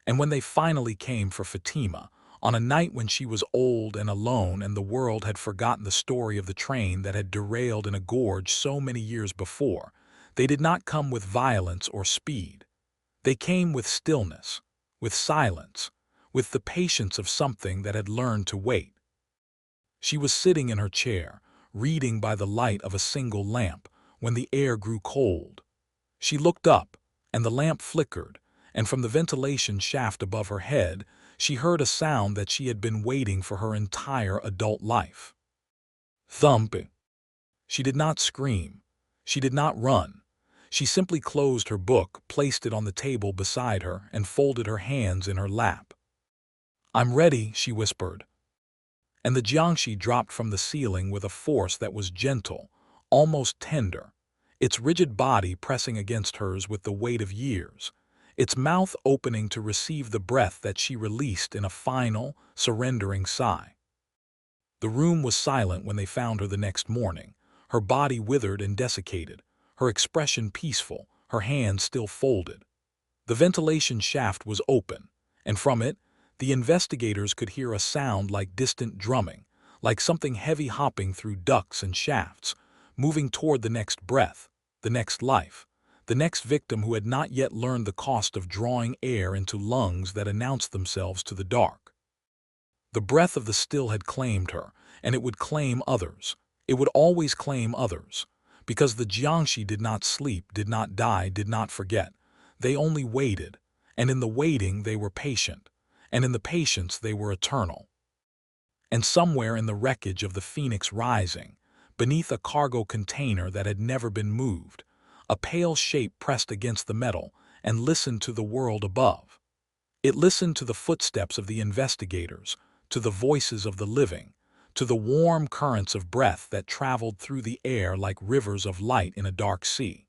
And when they finally came for Fatima, on a night when she was old and alone and the world had forgotten the story of the train that had derailed in a gorge so many years before, they did not come with violence or speed. They came with stillness, with silence, with the patience of something that had learned to wait. She was sitting in her chair, reading by the light of a single lamp, when the air grew cold. She looked up, and the lamp flickered, and from the ventilation shaft above her head, she heard a sound that she had been waiting for her entire adult life. Thump. She did not scream. She did not run. She simply closed her book, placed it on the table beside her, and folded her hands in her lap. "I'm ready," she whispered. And the Jiangshi dropped from the ceiling with a force that was gentle, almost tender, its rigid body pressing against hers with the weight of years, its mouth opening to receive the breath that she released in a final, surrendering sigh. The room was silent when they found her the next morning, her body withered and desiccated, her expression peaceful, her hands still folded. The ventilation shaft was open, and from it, the investigators could hear a sound like distant drumming, like something heavy hopping through ducts and shafts, moving toward the next breath, the next life, the next victim who had not yet learned the cost of drawing air into lungs that announced themselves to the dark. The breath of the still had claimed her, and it would claim others. It would always claim others, because the Jiangshi did not sleep, did not die, did not forget. They only waited, and in the waiting they were patient, and in the patience they were eternal. And somewhere in the wreckage of the Phoenix Rising, beneath a cargo container that had never been moved, a pale shape pressed against the metal and listened to the world above. It listened to the footsteps of the investigators, to the voices of the living, to the warm currents of breath that traveled through the air like rivers of light in a dark sea.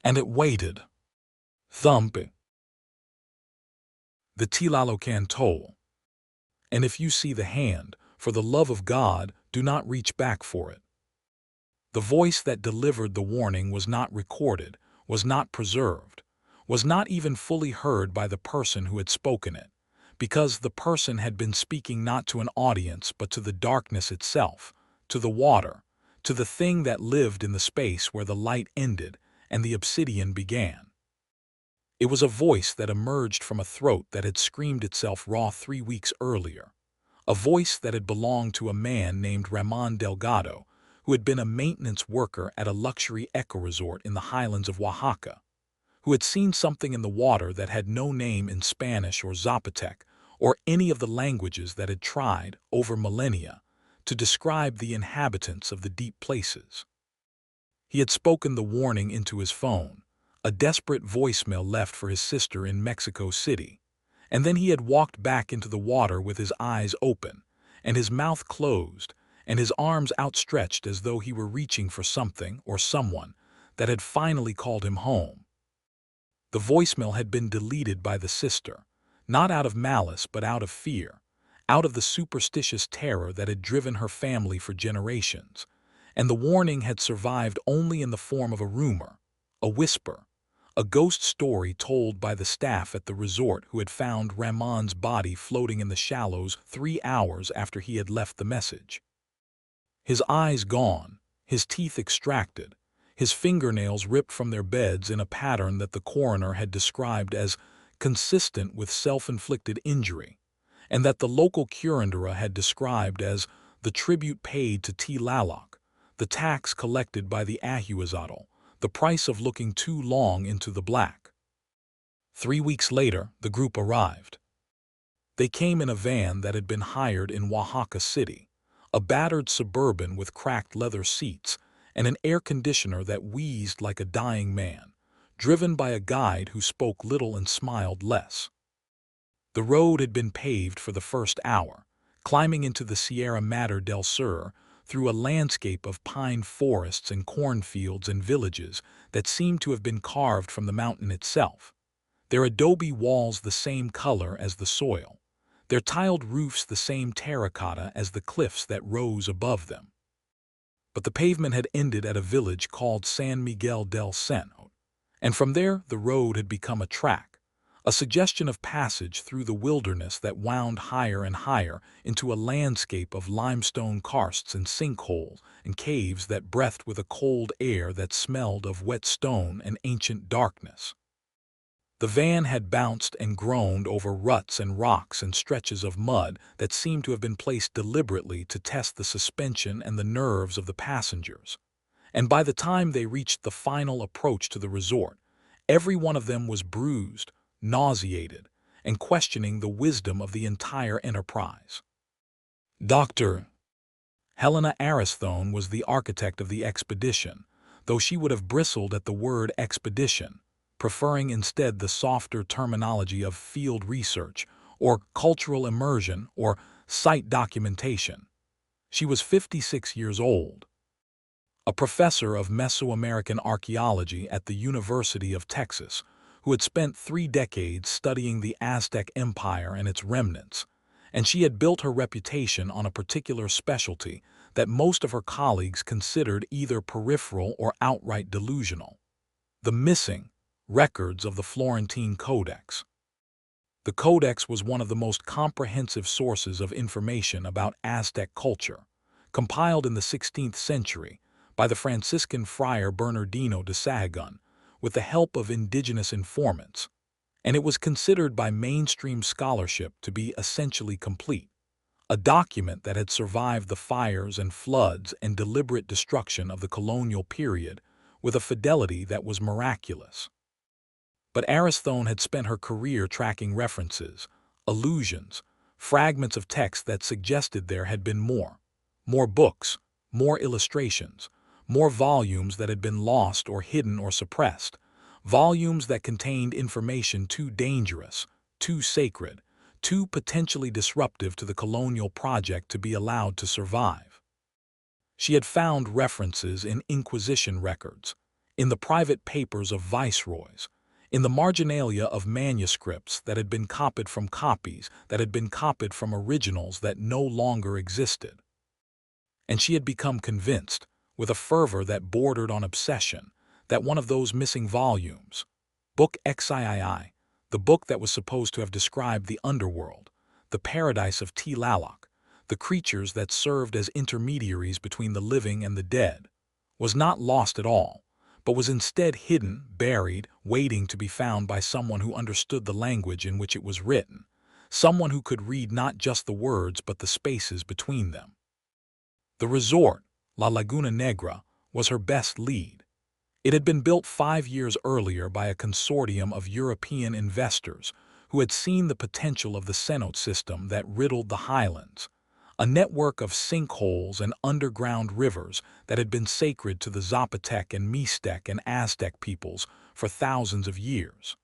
And it waited. Thump. The Tlalocan Toll. And if you see the hand, for the love of God, do not reach back for it. The voice that delivered the warning was not recorded, was not preserved, was not even fully heard by the person who had spoken it, because the person had been speaking not to an audience but to the darkness itself, to the water, to the thing that lived in the space where the light ended and the obsidian began. It was a voice that emerged from a throat that had screamed itself raw 3 weeks earlier, a voice that had belonged to a man named Ramon Delgado, who had been a maintenance worker at a luxury eco-resort in the highlands of Oaxaca, who had seen something in the water that had no name in Spanish or Zapotec or any of the languages that had tried, over millennia, to describe the inhabitants of the deep places. He had spoken the warning into his phone, a desperate voicemail left for his sister in Mexico City, and then he had walked back into the water with his eyes open, and his mouth closed, and his arms outstretched as though he were reaching for something or someone that had finally called him home. The voicemail had been deleted by the sister, not out of malice but out of fear, out of the superstitious terror that had driven her family for generations, and the warning had survived only in the form of a rumor, a whisper, a ghost story told by the staff at the resort who had found Ramon's body floating in the shallows 3 hours after he had left the message. His eyes gone, his teeth extracted, his fingernails ripped from their beds in a pattern that the coroner had described as consistent with self-inflicted injury, and that the local curandera had described as the tribute paid to Tlaloc, the tax collected by the Ahuizotl, the price of looking too long into the black. 3 weeks later, the group arrived. They came in a van that had been hired in Oaxaca City, a battered Suburban with cracked leather seats and an air conditioner that wheezed like a dying man, driven by a guide who spoke little and smiled less. The road had been paved for the first hour, climbing into the Sierra Madre del Sur through a landscape of pine forests and cornfields and villages that seemed to have been carved from the mountain itself, their adobe walls the same color as the soil, their tiled roofs the same terracotta as the cliffs that rose above them. But the pavement had ended at a village called San Miguel del Cenote, and from there the road had become a track, a suggestion of passage through the wilderness that wound higher and higher into a landscape of limestone karsts and sinkholes and caves that breathed with a cold air that smelled of wet stone and ancient darkness. The van had bounced and groaned over ruts and rocks and stretches of mud that seemed to have been placed deliberately to test the suspension and the nerves of the passengers. And by the time they reached the final approach to the resort, every one of them was bruised, nauseated, and questioning the wisdom of the entire enterprise. Dr. Helena Aristhone was the architect of the expedition, though she would have bristled at the word expedition, preferring instead the softer terminology of field research, or cultural immersion, or site documentation. She was 56 years old, a professor of Mesoamerican archaeology at the University of Texas, who had spent 3 decades studying the Aztec Empire and its remnants, and she had built her reputation on a particular specialty that most of her colleagues considered either peripheral or outright delusional: the missing records of the Florentine Codex. The Codex was one of the most comprehensive sources of information about Aztec culture, compiled in the 16th century by the Franciscan friar Bernardino de Sahagún with the help of indigenous informants, and it was considered by mainstream scholarship to be essentially complete, a document that had survived the fires and floods and deliberate destruction of the colonial period with a fidelity that was miraculous. But Aristhone had spent her career tracking references, allusions, fragments of text that suggested there had been more books, more illustrations, more volumes that had been lost or hidden or suppressed, volumes that contained information too dangerous, too sacred, too potentially disruptive to the colonial project to be allowed to survive. She had found references in Inquisition records, in the private papers of viceroys, in the marginalia of manuscripts that had been copied from copies that had been copied from originals that no longer existed. And she had become convinced, with a fervor that bordered on obsession, that one of those missing volumes, Book XIII, the book that was supposed to have described the underworld, the paradise of Tlaloc, the creatures that served as intermediaries between the living and the dead, was not lost at all, but was instead hidden, buried, waiting to be found by someone who understood the language in which it was written, someone who could read not just the words but the spaces between them. The resort, La Laguna Negra, was her best lead. It had been built 5 years earlier by a consortium of European investors who had seen the potential of the cenote system that riddled the highlands, a network of sinkholes and underground rivers that had been sacred to the Zapotec and Mixtec and Aztec peoples for thousands of years.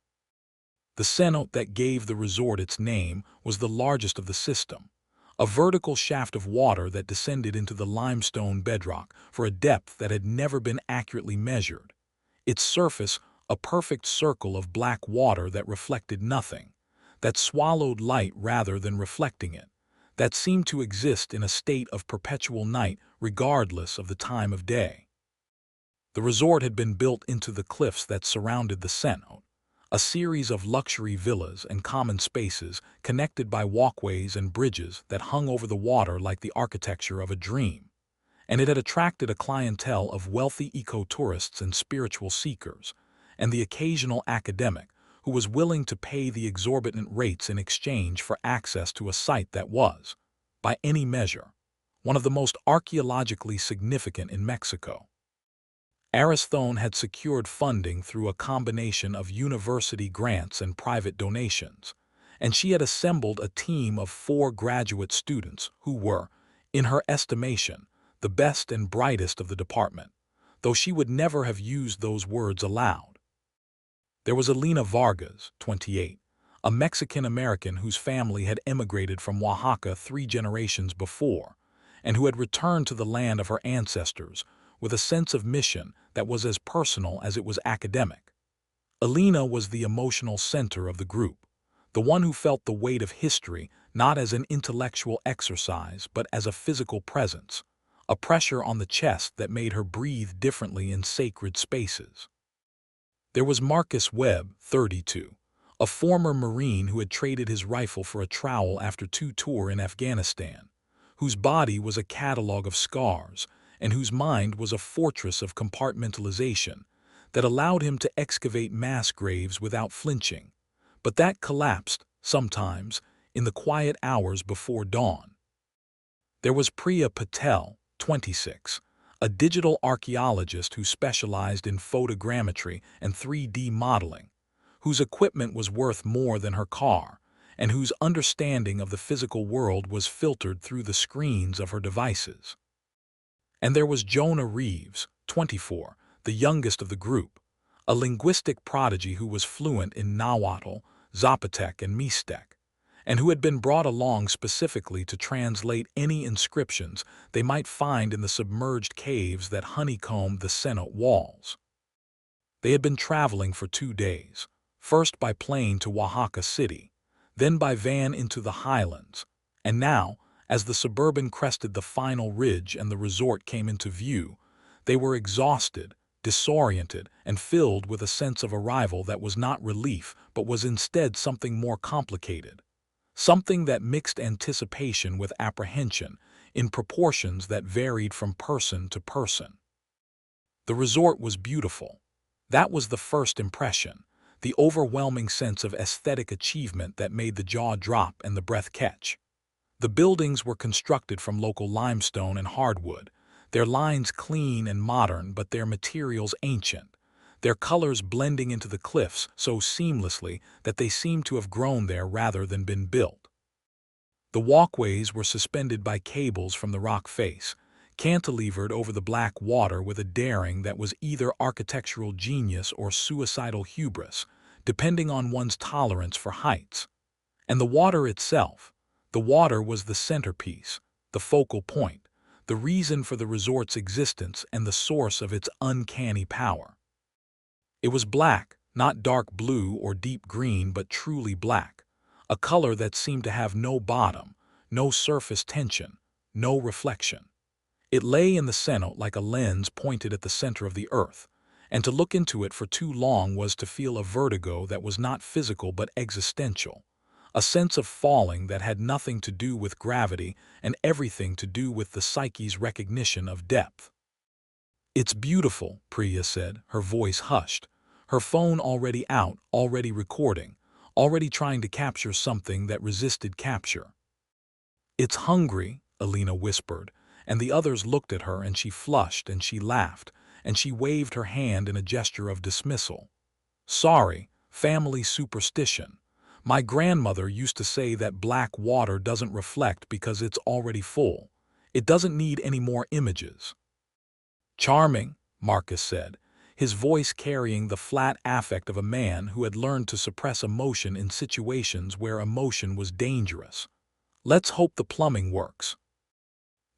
The cenote that gave the resort its name was the largest of the system, a vertical shaft of water that descended into the limestone bedrock for a depth that had never been accurately measured. Its surface, a perfect circle of black water that reflected nothing, that swallowed light rather than reflecting it, that seemed to exist in a state of perpetual night regardless of the time of day. The resort had been built into the cliffs that surrounded the cenote, a series of luxury villas and common spaces connected by walkways and bridges that hung over the water like the architecture of a dream. And it had attracted a clientele of wealthy eco-tourists and spiritual seekers, and the occasional academic who was willing to pay the exorbitant rates in exchange for access to a site that was, by any measure, one of the most archaeologically significant in Mexico. Aristhone had secured funding through a combination of university grants and private donations, and she had assembled a team of 4 graduate students who were, in her estimation, the best and brightest of the department, though she would never have used those words aloud. There was Elena Vargas, 28, a Mexican-American whose family had emigrated from Oaxaca 3 generations before, and who had returned to the land of her ancestors with a sense of mission that was as personal as it was academic. Elena was the emotional center of the group, the one who felt the weight of history not as an intellectual exercise but as a physical presence, a pressure on the chest that made her breathe differently in sacred spaces. There was Marcus Webb, 32, a former Marine who had traded his rifle for a trowel after 2 tours in Afghanistan, whose body was a catalog of scars and whose mind was a fortress of compartmentalization that allowed him to excavate mass graves without flinching, but that collapsed, sometimes, in the quiet hours before dawn. There was Priya Patel, 26, a digital archaeologist who specialized in photogrammetry and 3D modeling, whose equipment was worth more than her car, and whose understanding of the physical world was filtered through the screens of her devices. And there was Jonah Reeves, 24, the youngest of the group, a linguistic prodigy who was fluent in Nahuatl, Zapotec, and Mixtec, and who had been brought along specifically to translate any inscriptions they might find in the submerged caves that honeycombed the cenote walls. They had been traveling for 2 days, first by plane to Oaxaca City, then by van into the highlands, and now, as the Suburban crested the final ridge and the resort came into view, they were exhausted, disoriented, and filled with a sense of arrival that was not relief but was instead something more complicated, something that mixed anticipation with apprehension in proportions that varied from person to person. The resort was beautiful. That was the first impression, the overwhelming sense of aesthetic achievement that made the jaw drop and the breath catch. The buildings were constructed from local limestone and hardwood, their lines clean and modern but their materials ancient, their colors blending into the cliffs so seamlessly that they seemed to have grown there rather than been built. The walkways were suspended by cables from the rock face, cantilevered over the black water with a daring that was either architectural genius or suicidal hubris, depending on one's tolerance for heights. And the water itself, the water was the centerpiece, the focal point, the reason for the resort's existence and the source of its uncanny power. It was black, not dark blue or deep green, but truly black, a color that seemed to have no bottom, no surface tension, no reflection. It lay in the cenote like a lens pointed at the center of the earth, and to look into it for too long was to feel a vertigo that was not physical but existential, a sense of falling that had nothing to do with gravity and everything to do with the psyche's recognition of depth. "It's beautiful," Priya said, her voice hushed, her phone already out, already recording, already trying to capture something that resisted capture. "It's hungry," Elena whispered, and the others looked at her and she flushed and she laughed and she waved her hand in a gesture of dismissal. "Sorry, family superstition. My grandmother used to say that black water doesn't reflect because it's already full. It doesn't need any more images. Charming, Marcus said, his voice carrying the flat affect of a man who had learned to suppress emotion in situations where emotion was dangerous. Let's hope the plumbing works.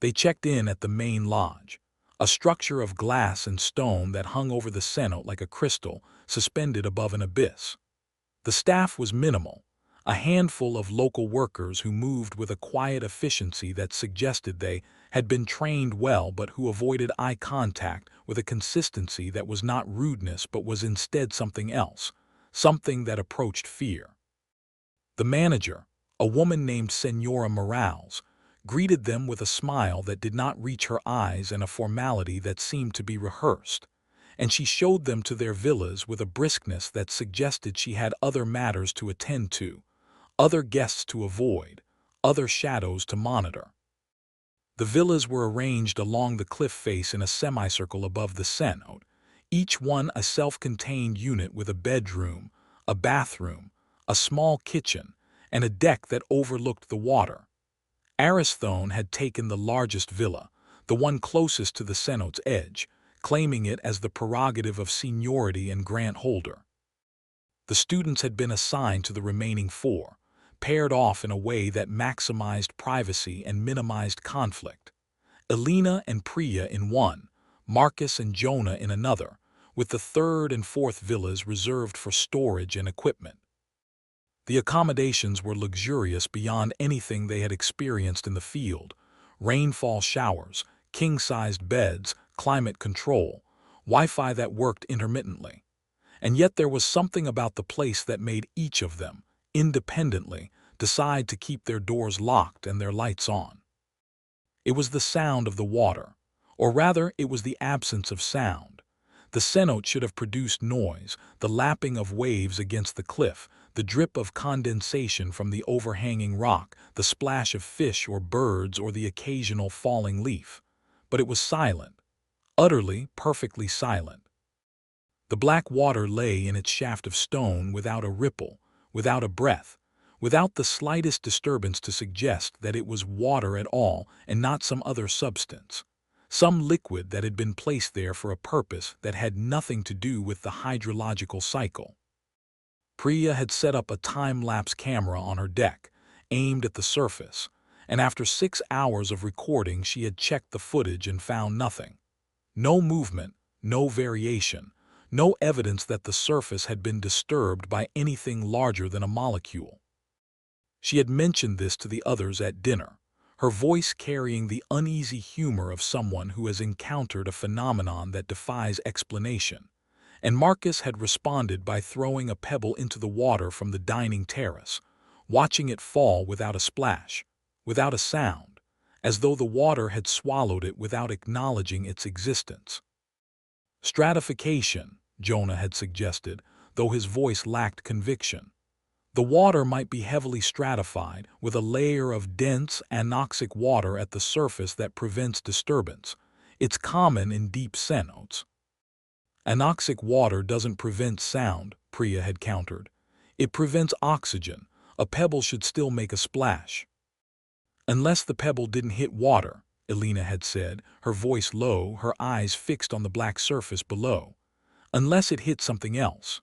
They checked in at the main lodge, a structure of glass and stone that hung over the cenote like a crystal suspended above an abyss. The staff was minimal, a handful of local workers who moved with a quiet efficiency that suggested they had been trained well but who avoided eye contact with a consistency that was not rudeness but was instead something else, something that approached fear. The manager, a woman named Senora Morales, greeted them with a smile that did not reach her eyes and a formality that seemed to be rehearsed, and she showed them to their villas with a briskness that suggested she had other matters to attend to, other guests to avoid, other shadows to monitor. The villas were arranged along the cliff face in a semicircle above the cenote, each one a self-contained unit with a bedroom, a bathroom, a small kitchen, and a deck that overlooked the water. Aristhone had taken the largest villa, the one closest to the cenote's edge, claiming it as the prerogative of seniority and grant holder. The students had been assigned to the remaining four, paired off in a way that maximized privacy and minimized conflict. Elena and Priya in one, Marcus and Jonah in another, with the third and fourth villas reserved for storage and equipment. The accommodations were luxurious beyond anything they had experienced in the field: rainfall showers, king-sized beds, climate control, Wi-Fi that worked intermittently. And yet there was something about the place that made each of them, independently, decide to keep their doors locked and their lights on. It was the sound of the water, or rather it was the absence of sound. The cenote should have produced noise, the lapping of waves against the cliff, the drip of condensation from the overhanging rock, the splash of fish or birds or the occasional falling leaf. But it was silent, utterly, perfectly silent. The black water lay in its shaft of stone without a ripple, without a breath, without the slightest disturbance to suggest that it was water at all and not some other substance, some liquid that had been placed there for a purpose that had nothing to do with the hydrological cycle. Priya had set up a time-lapse camera on her deck, aimed at the surface, and after 6 hours of recording she had checked the footage and found nothing. No movement, no variation, no evidence that the surface had been disturbed by anything larger than a molecule. She had mentioned this to the others at dinner, her voice carrying the uneasy humor of someone who has encountered a phenomenon that defies explanation, and Marcus had responded by throwing a pebble into the water from the dining terrace, watching it fall without a splash, without a sound, as though the water had swallowed it without acknowledging its existence. Stratification, Jonah had suggested, though his voice lacked conviction. The water might be heavily stratified, with a layer of dense, anoxic water at the surface that prevents disturbance. It's common in deep cenotes. Anoxic water doesn't prevent sound, Priya had countered. It prevents oxygen. A pebble should still make a splash. Unless the pebble didn't hit water, Elena had said, her voice low, her eyes fixed on the black surface below. Unless it hit something else.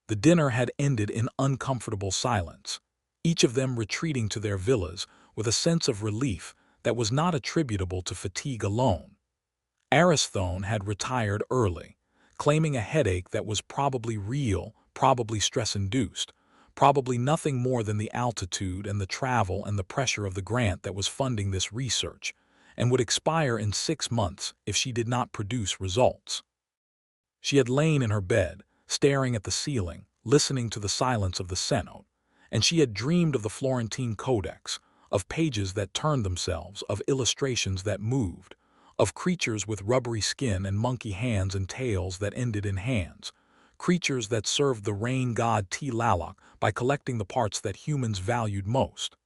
The dinner had ended in uncomfortable silence, each of them retreating to their villas with a sense of relief that was not attributable to fatigue alone. Aristhone had retired early, claiming a headache that was probably real, probably stress-induced, probably nothing more than the altitude and the travel and the pressure of the grant that was funding this research, and would expire in 6 months if she did not produce results. She had lain in her bed, staring at the ceiling, listening to the silence of the cenote, and she had dreamed of the Florentine Codex, of pages that turned themselves, of illustrations that moved, of creatures with rubbery skin and monkey hands and tails that ended in hands, creatures that served the rain god Tlaloc by collecting the parts that humans valued most.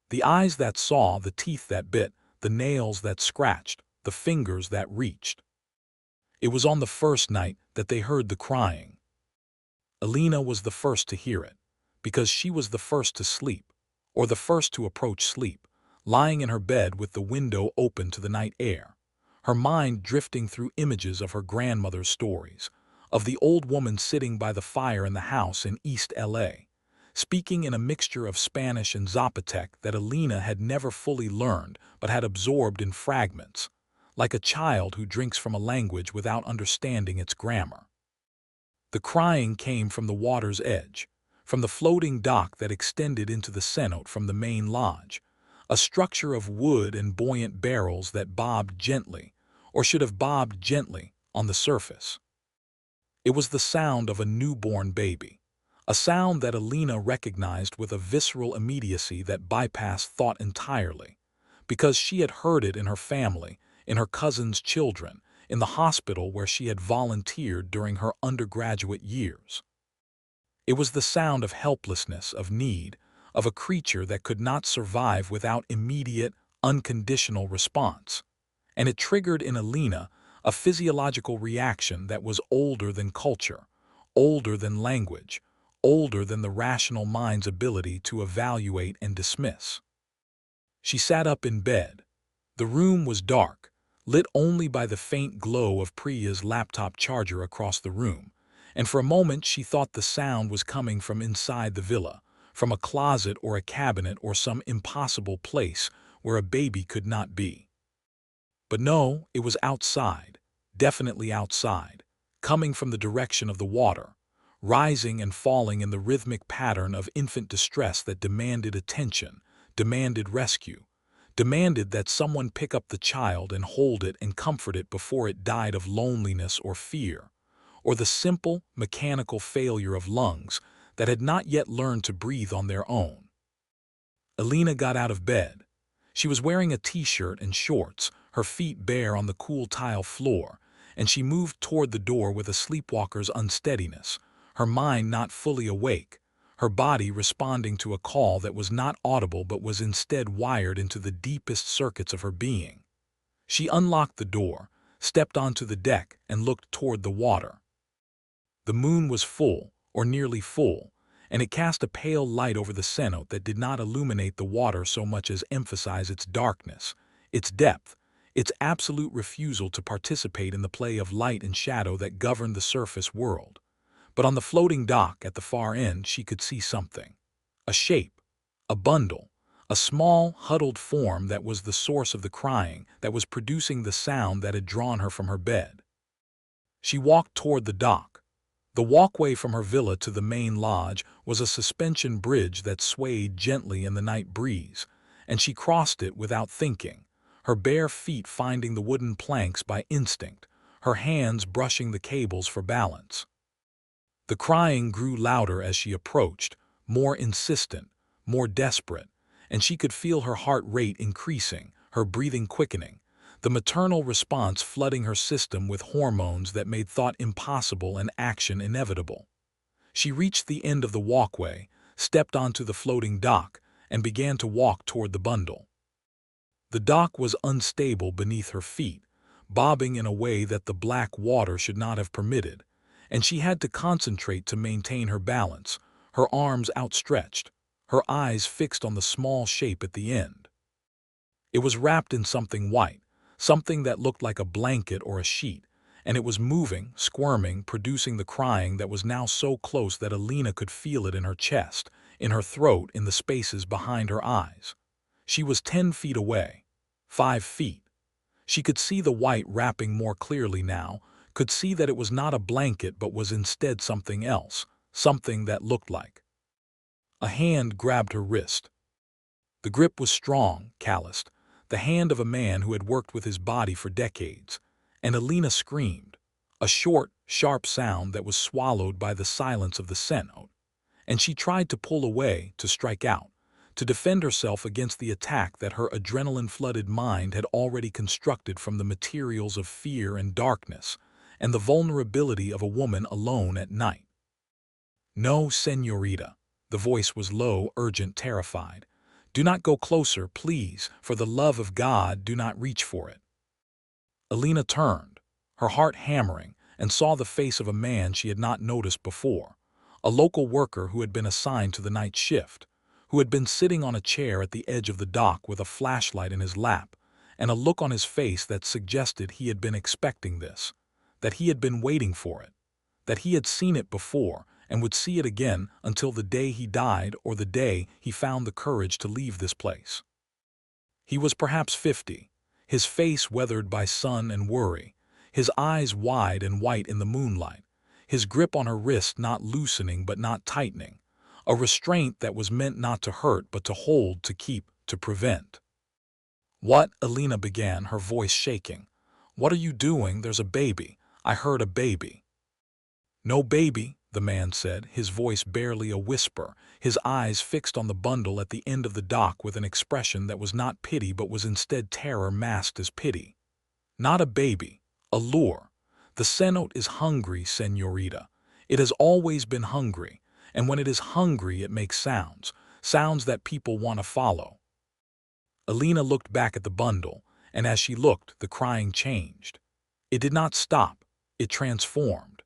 The eyes that saw, the teeth that bit, the nails that scratched, the fingers that reached. It was on the first night that they heard the crying. Elena was the first to hear it. because she was the first to sleep, or the first to approach sleep, lying in her bed with the window open to the night air, her mind drifting through images of her grandmother's stories, of the old woman sitting by the fire in the house in East L.A., speaking in a mixture of Spanish and Zapotec that Alina had never fully learned but had absorbed in fragments, like a child who drinks from a language without understanding its grammar. The crying came from the water's edge, from the floating dock that extended into the cenote from the main lodge, a structure of wood and buoyant barrels that bobbed gently, or should have bobbed gently, on the surface. It was the sound of a newborn baby, a sound that Alina recognized with a visceral immediacy that bypassed thought entirely, because she had heard it in her family, in her cousin's children, in the hospital where she had volunteered during her undergraduate years. It was the sound of helplessness, of need, of a creature that could not survive without immediate, unconditional response, and it triggered in Alina a physiological reaction that was older than culture, older than language, older than the rational mind's ability to evaluate and dismiss. She sat up in bed. The room was dark, lit only by the faint glow of Priya's laptop charger across the room, and for a moment she thought the sound was coming from inside the villa, from a closet or a cabinet or some impossible place where a baby could not be. But no, it was outside, definitely outside, coming from the direction of the water, rising and falling in the rhythmic pattern of infant distress that demanded attention, demanded rescue, demanded that someone pick up the child and hold it and comfort it before it died of loneliness or fear, or the simple, mechanical failure of lungs that had not yet learned to breathe on their own. Alina got out of bed. She was wearing a t-shirt and shorts, her feet bare on the cool tile floor, and she moved toward the door with a sleepwalker's unsteadiness, her mind not fully awake, her body responding to a call that was not audible but was instead wired into the deepest circuits of her being. She unlocked the door, stepped onto the deck, and looked toward the water. The moon was full, or nearly full, and it cast a pale light over the cenote that did not illuminate the water so much as emphasize its darkness, its depth, its absolute refusal to participate in the play of light and shadow that governed the surface world. But on the floating dock at the far end she could see something. A shape, a bundle, a small, huddled form that was the source of the crying, that was producing the sound that had drawn her from her bed. She walked toward the dock. The walkway from her villa to the main lodge was a suspension bridge that swayed gently in the night breeze, and she crossed it without thinking, her bare feet finding the wooden planks by instinct, her hands brushing the cables for balance. The crying grew louder as she approached, more insistent, more desperate, and she could feel her heart rate increasing, her breathing quickening, the maternal response flooding her system with hormones that made thought impossible and action inevitable. She reached the end of the walkway, stepped onto the floating dock, and began to walk toward the bundle. The dock was unstable beneath her feet, bobbing in a way that the black water should not have permitted, and she had to concentrate to maintain her balance, her arms outstretched, her eyes fixed on the small shape at the end. It was wrapped in something white, something that looked like a blanket or a sheet, and it was moving, squirming, producing the crying that was now so close that Alina could feel it in her chest, in her throat, in the spaces behind her eyes. She was 10 feet away, 5 feet. She could see the white wrapping more clearly now, could see that it was not a blanket but was instead something else, something that looked like. A hand grabbed her wrist. The grip was strong, calloused, the hand of a man who had worked with his body for decades, and Alina screamed, a short, sharp sound that was swallowed by the silence of the cenote, and she tried to pull away, to strike out, to defend herself against the attack that her adrenaline-flooded mind had already constructed from the materials of fear and darkness, and the vulnerability of a woman alone at night. "No, señorita." The voice was low, urgent, terrified. "Do not go closer, please. For the love of God, do not reach for it." Alina turned, her heart hammering, and saw the face of a man she had not noticed before, a local worker who had been assigned to the night shift, who had been sitting on a chair at the edge of the dock with a flashlight in his lap, and a look on his face that suggested he had been expecting this, that he had been waiting for it, that he had seen it before and would see it again until the day he died or the day he found the courage to leave this place. He was perhaps 50, his face weathered by sun and worry, his eyes wide and white in the moonlight, his grip on her wrist not loosening but not tightening, a restraint that was meant not to hurt but to hold, to keep, to prevent. "What?" Alina began, her voice shaking. "What are you doing? There's a baby. I heard a baby." "No baby," the man said, his voice barely a whisper, his eyes fixed on the bundle at the end of the dock with an expression that was not pity but was instead terror masked as pity. "Not a baby. A lure. The cenote is hungry, señorita. It has always been hungry, and when it is hungry it makes sounds, sounds that people want to follow." Alina looked back at the bundle, and as she looked, the crying changed. It did not stop. It transformed.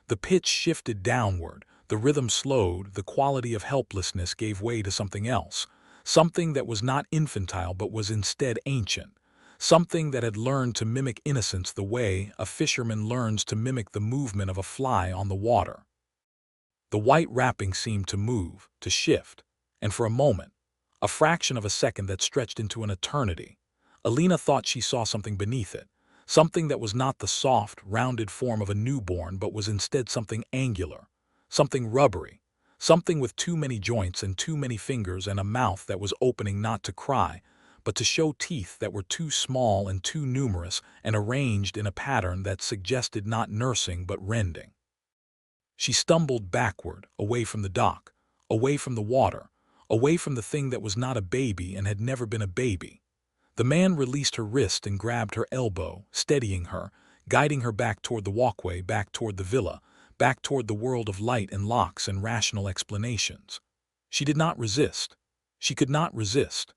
The pitch shifted downward, the rhythm slowed, the quality of helplessness gave way to something else, something that was not infantile but was instead ancient, something that had learned to mimic innocence the way a fisherman learns to mimic the movement of a fly on the water. The white wrapping seemed to move, to shift, and for a moment, a fraction of a second that stretched into an eternity, Alina thought she saw something beneath it, something that was not the soft, rounded form of a newborn but was instead something angular, something rubbery, something with too many joints and too many fingers and a mouth that was opening not to cry, but to show teeth that were too small and too numerous and arranged in a pattern that suggested not nursing but rending. She stumbled backward, away from the dock, away from the water, away from the thing that was not a baby and had never been a baby. The man released her wrist and grabbed her elbow, steadying her, guiding her back toward the walkway, back toward the villa, back toward the world of light and locks and rational explanations. She did not resist. She could not resist.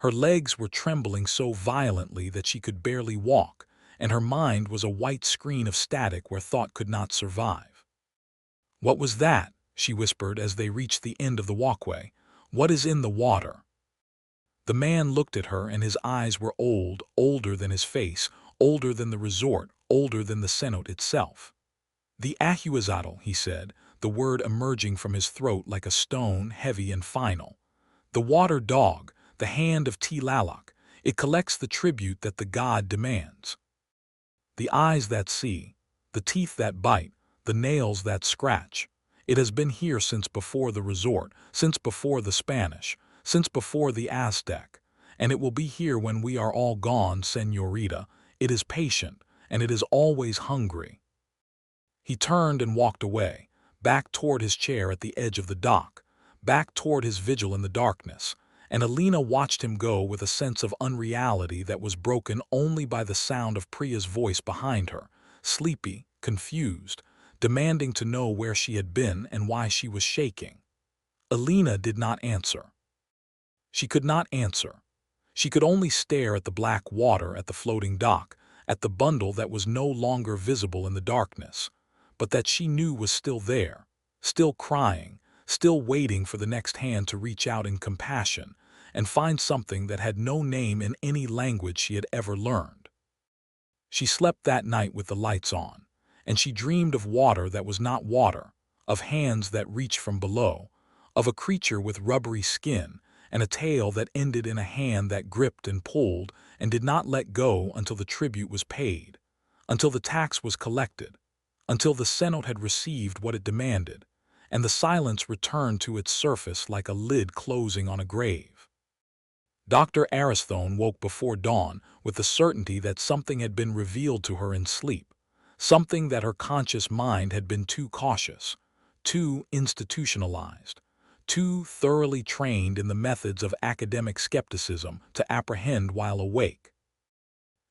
Her legs were trembling so violently that she could barely walk, and her mind was a white screen of static where thought could not survive. "What was that?" she whispered as they reached the end of the walkway. "What is in the water?" The man looked at her and his eyes were old, older than his face, older than the resort, older than the cenote itself. "The Ahuizotl," he said, the word emerging from his throat like a stone, heavy and final. "The water dog, the hand of Tlaloc. It collects the tribute that the god demands. The eyes that see, the teeth that bite, the nails that scratch. It has been here since before the resort, since before the Spanish, since before the Aztec, and it will be here when we are all gone, señorita. It is patient, and it is always hungry." He turned and walked away, back toward his chair at the edge of the dock, back toward his vigil in the darkness, and Alina watched him go with a sense of unreality that was broken only by the sound of Priya's voice behind her, sleepy, confused, demanding to know where she had been and why she was shaking. Alina did not answer. She could not answer. She could only stare at the black water at the floating dock, at the bundle that was no longer visible in the darkness, but that she knew was still there, still crying, still waiting for the next hand to reach out in compassion and find something that had no name in any language she had ever learned. She slept that night with the lights on, and she dreamed of water that was not water, of hands that reached from below, of a creature with rubbery skin and a tail that ended in a hand that gripped and pulled and did not let go until the tribute was paid, until the tax was collected, until the cenote had received what it demanded, and the silence returned to its surface like a lid closing on a grave. Dr. Aristhone woke before dawn with the certainty that something had been revealed to her in sleep, something that her conscious mind had been too cautious, too institutionalized, too thoroughly trained in the methods of academic skepticism to apprehend while awake.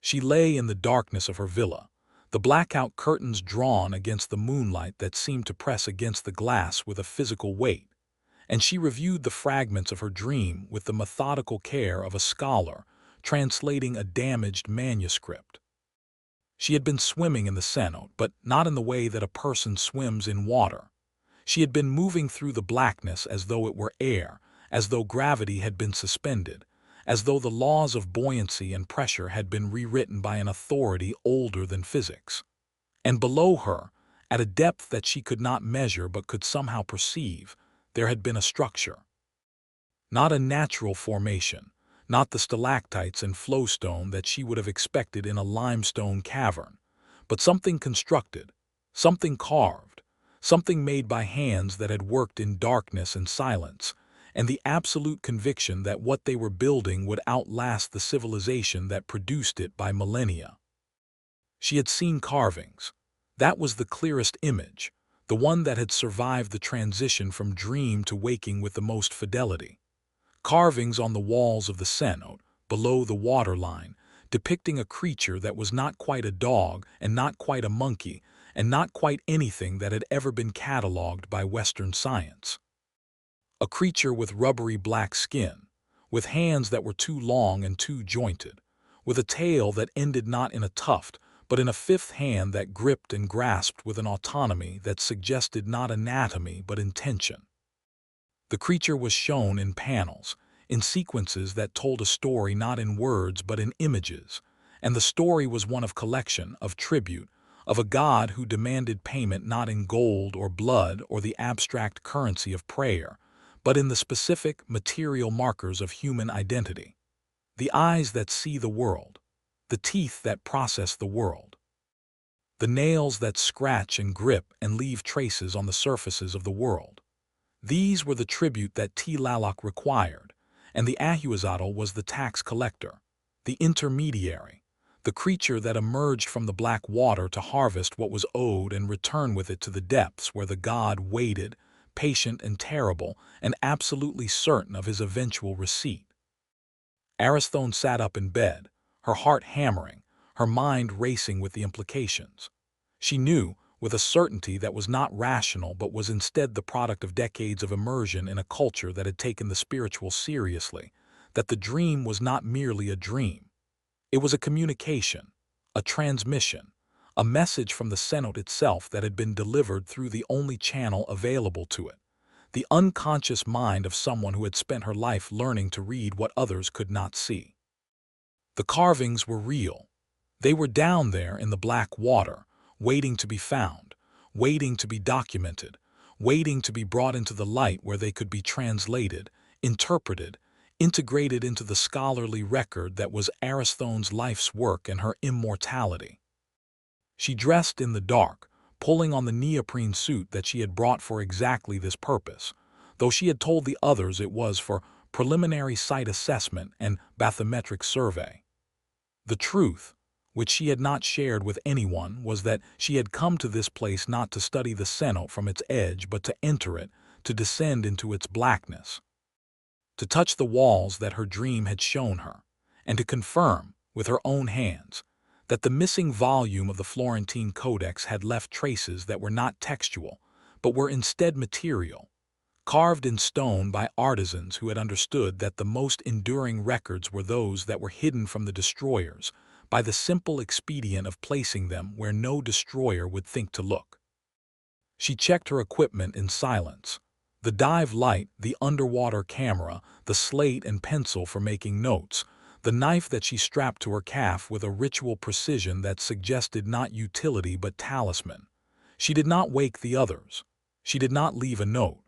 She lay in the darkness of her villa, the blackout curtains drawn against the moonlight that seemed to press against the glass with a physical weight, and she reviewed the fragments of her dream with the methodical care of a scholar translating a damaged manuscript. She had been swimming in the cenote, but not in the way that a person swims in water. She had been moving through the blackness as though it were air, as though gravity had been suspended, as though the laws of buoyancy and pressure had been rewritten by an authority older than physics. And below her, at a depth that she could not measure but could somehow perceive, there had been a structure. Not a natural formation, not the stalactites and flowstone that she would have expected in a limestone cavern, but something constructed, something carved, something made by hands that had worked in darkness and silence, and the absolute conviction that what they were building would outlast the civilization that produced it by millennia. She had seen carvings. That was the clearest image, the one that had survived the transition from dream to waking with the most fidelity. Carvings on the walls of the cenote, below the waterline, depicting a creature that was not quite a dog and not quite a monkey and not quite anything that had ever been catalogued by Western science. A creature with rubbery black skin, with hands that were too long and too jointed, with a tail that ended not in a tuft but in a fifth hand that gripped and grasped with an autonomy that suggested not anatomy but intention. The creature was shown in panels, in sequences that told a story not in words but in images, and the story was one of collection, of tribute, of a god who demanded payment not in gold or blood or the abstract currency of prayer, but in the specific, material markers of human identity. The eyes that see the world, the teeth that process the world, the nails that scratch and grip and leave traces on the surfaces of the world. These were the tribute that Tlaloc required, and the Ahuizotl was the tax collector, the intermediary, the creature that emerged from the black water to harvest what was owed and return with it to the depths where the god waited, patient and terrible, and absolutely certain of his eventual receipt. Aristhone sat up in bed, her heart hammering, her mind racing with the implications. She knew, with a certainty that was not rational but was instead the product of decades of immersion in a culture that had taken the spiritual seriously, that the dream was not merely a dream. It was a communication, a transmission, a message from the cenote itself that had been delivered through the only channel available to it, the unconscious mind of someone who had spent her life learning to read what others could not see. The carvings were real. They were down there in the black water, waiting to be found, waiting to be documented, waiting to be brought into the light where they could be translated, interpreted, integrated into the scholarly record that was Aristhone's life's work and her immortality. She dressed in the dark, pulling on the neoprene suit that she had brought for exactly this purpose, though she had told the others it was for preliminary site assessment and bathymetric survey. The truth, which she had not shared with anyone, was that she had come to this place not to study the cenote from its edge but to enter it, to descend into its blackness, to touch the walls that her dream had shown her, and to confirm, with her own hands, that the missing volume of the Florentine Codex had left traces that were not textual, but were instead material, carved in stone by artisans who had understood that the most enduring records were those that were hidden from the destroyers, by the simple expedient of placing them where no destroyer would think to look. She checked her equipment in silence. The dive light, the underwater camera, the slate and pencil for making notes, the knife that she strapped to her calf with a ritual precision that suggested not utility but talisman. She did not wake the others. She did not leave a note.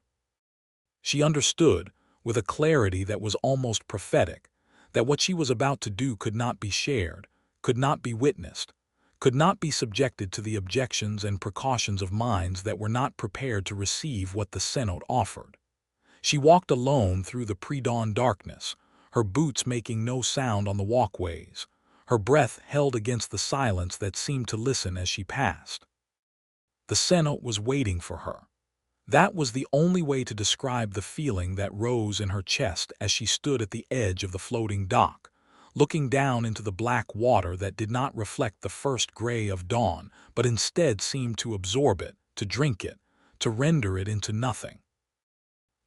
She understood, with a clarity that was almost prophetic, that what she was about to do could not be shared, could not be witnessed, could not be subjected to the objections and precautions of minds that were not prepared to receive what the cenote offered. She walked alone through the pre-dawn darkness, her boots making no sound on the walkways, her breath held against the silence that seemed to listen as she passed. The cenote was waiting for her. That was the only way to describe the feeling that rose in her chest as she stood at the edge of the floating dock, looking down into the black water that did not reflect the first gray of dawn, but instead seemed to absorb it, to drink it, to render it into nothing.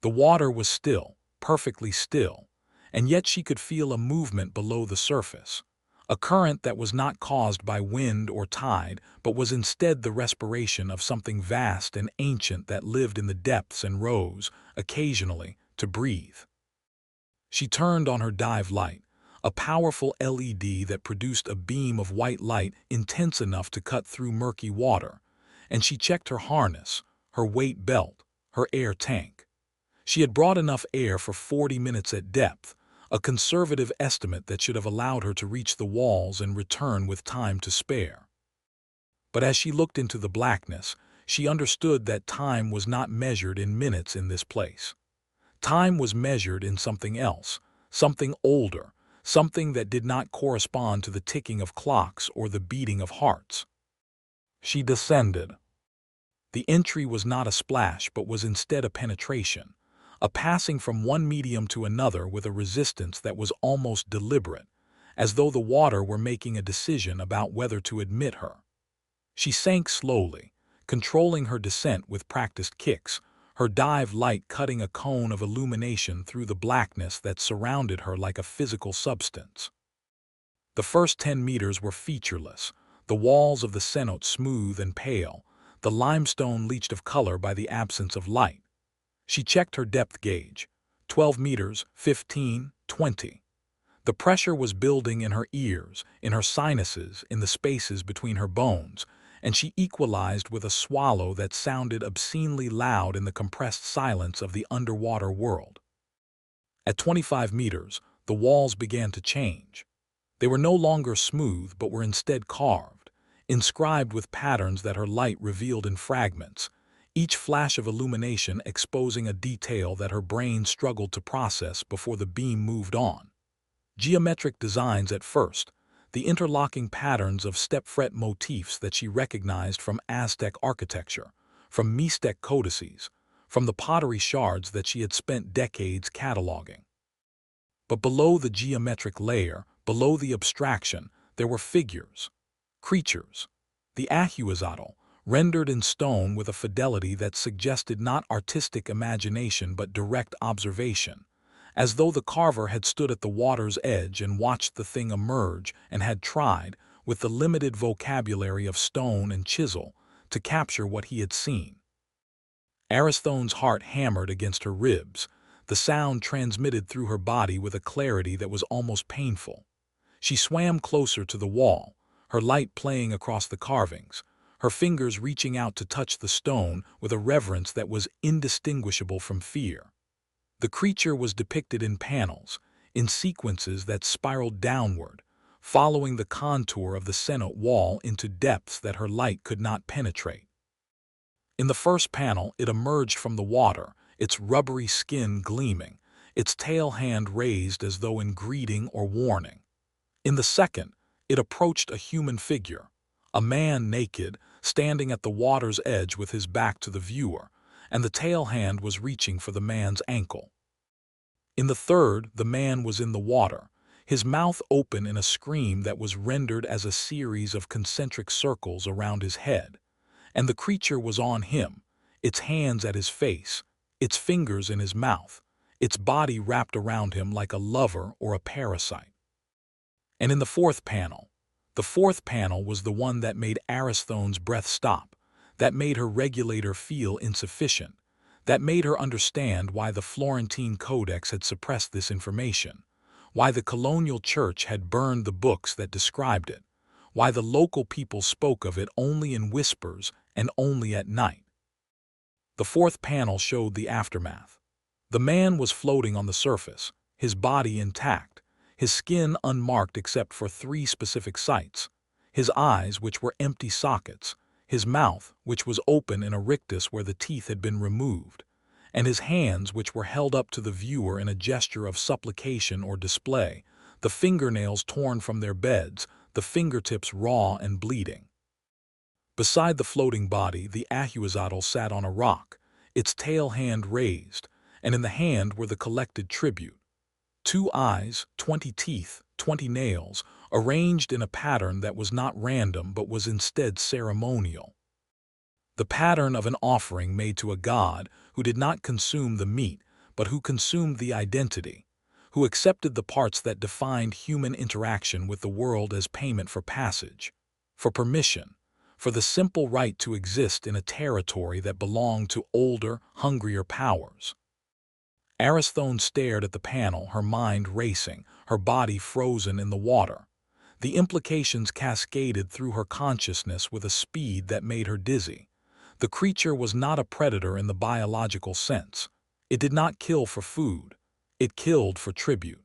The water was still, perfectly still, and yet she could feel a movement below the surface, a current that was not caused by wind or tide, but was instead the respiration of something vast and ancient that lived in the depths and rose, occasionally, to breathe. She turned on her dive light, a powerful LED that produced a beam of white light intense enough to cut through murky water, and she checked her harness, her weight belt, her air tank. She had brought enough air for 40 minutes at depth, a conservative estimate that should have allowed her to reach the walls and return with time to spare. But as she looked into the blackness, she understood that time was not measured in minutes in this place. Time was measured in something else, something older, something that did not correspond to the ticking of clocks or the beating of hearts. She descended. The entry was not a splash but was instead a penetration, a passing from one medium to another with a resistance that was almost deliberate, as though the water were making a decision about whether to admit her. She sank slowly, controlling her descent with practiced kicks, her dive light cutting a cone of illumination through the blackness that surrounded her like a physical substance. The first 10 meters were featureless, the walls of the cenote smooth and pale, the limestone leached of color by the absence of light. She checked her depth gauge. 12 meters, 15, 20. The pressure was building in her ears, in her sinuses, in the spaces between her bones, and she equalized with a swallow that sounded obscenely loud in the compressed silence of the underwater world. At 25 meters, the walls began to change. They were no longer smooth but were instead carved, inscribed with patterns that her light revealed in fragments, each flash of illumination exposing a detail that her brain struggled to process before the beam moved on. Geometric designs at first, the interlocking patterns of step-fret motifs that she recognized from Aztec architecture, from Mixtec codices, from the pottery shards that she had spent decades cataloging. But below the geometric layer, below the abstraction, there were figures, creatures. The Ahuizotl, rendered in stone with a fidelity that suggested not artistic imagination but direct observation, as though the carver had stood at the water's edge and watched the thing emerge and had tried, with the limited vocabulary of stone and chisel, to capture what he had seen. Aristhone's heart hammered against her ribs, the sound transmitted through her body with a clarity that was almost painful. She swam closer to the wall, her light playing across the carvings, her fingers reaching out to touch the stone with a reverence that was indistinguishable from fear. The creature was depicted in panels, in sequences that spiraled downward, following the contour of the cenote wall into depths that her light could not penetrate. In the first panel, it emerged from the water, its rubbery skin gleaming, its tail hand raised as though in greeting or warning. In the second, it approached a human figure, a man naked, standing at the water's edge with his back to the viewer, and the tail hand was reaching for the man's ankle. In the third, the man was in the water, his mouth open in a scream that was rendered as a series of concentric circles around his head, and the creature was on him, its hands at his face, its fingers in his mouth, its body wrapped around him like a lover or a parasite. And in the fourth panel was the one that made Aristhone's breath stop, that made her regulator feel insufficient, that made her understand why the Florentine Codex had suppressed this information, why the colonial church had burned the books that described it, why the local people spoke of it only in whispers and only at night. The fourth panel showed the aftermath. The man was floating on the surface, his body intact, his skin unmarked except for 3 specific sites, his eyes which were empty sockets, his mouth which was open in a rictus where the teeth had been removed, and his hands which were held up to the viewer in a gesture of supplication or display, the fingernails torn from their beds, the fingertips raw and bleeding. Beside the floating body, the Ahuizotl sat on a rock, its tail hand raised, and in the hand were the collected tribute. 2 eyes, 20 teeth, 20 nails, arranged in a pattern that was not random but was instead ceremonial. The pattern of an offering made to a god who did not consume the meat but who consumed the identity, who accepted the parts that defined human interaction with the world as payment for passage, for permission, for the simple right to exist in a territory that belonged to older, hungrier powers. Aristhone stared at the panel, her mind racing, her body frozen in the water. The implications cascaded through her consciousness with a speed that made her dizzy. The creature was not a predator in the biological sense. It did not kill for food. It killed for tribute.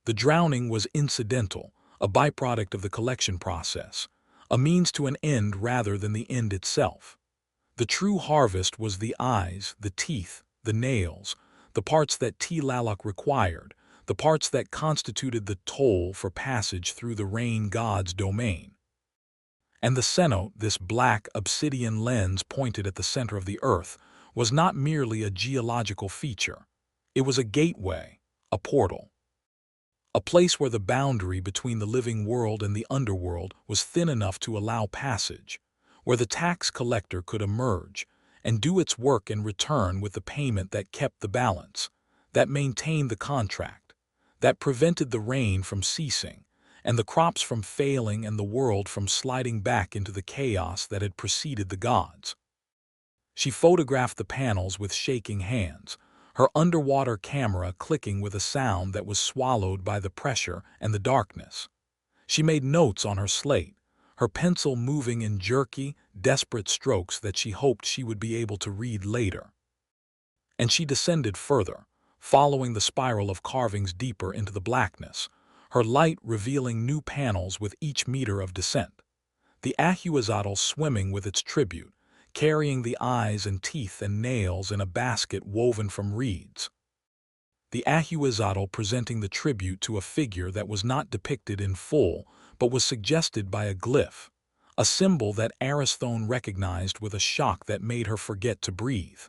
The drowning was incidental, a byproduct of the collection process, a means to an end rather than the end itself. The true harvest was the eyes, the teeth, the nails, the parts that Tlaloc required, the parts that constituted the toll for passage through the rain god's domain. And the cenote, this black obsidian lens pointed at the center of the earth, was not merely a geological feature. It was a gateway, a portal. A place where the boundary between the living world and the underworld was thin enough to allow passage, where the tax collector could emerge and do its work in return with the payment that kept the balance, that maintained the contract, that prevented the rain from ceasing, and the crops from failing and the world from sliding back into the chaos that had preceded the gods. She photographed the panels with shaking hands, her underwater camera clicking with a sound that was swallowed by the pressure and the darkness. She made notes on her slate, her pencil moving in jerky, desperate strokes that she hoped she would be able to read later. And she descended further, following the spiral of carvings deeper into the blackness, her light revealing new panels with each meter of descent. The Ahuizotl swimming with its tribute, carrying the eyes and teeth and nails in a basket woven from reeds. The Ahuizotl presenting the tribute to a figure that was not depicted in full, but was suggested by a glyph, a symbol that Aristhone recognized with a shock that made her forget to breathe.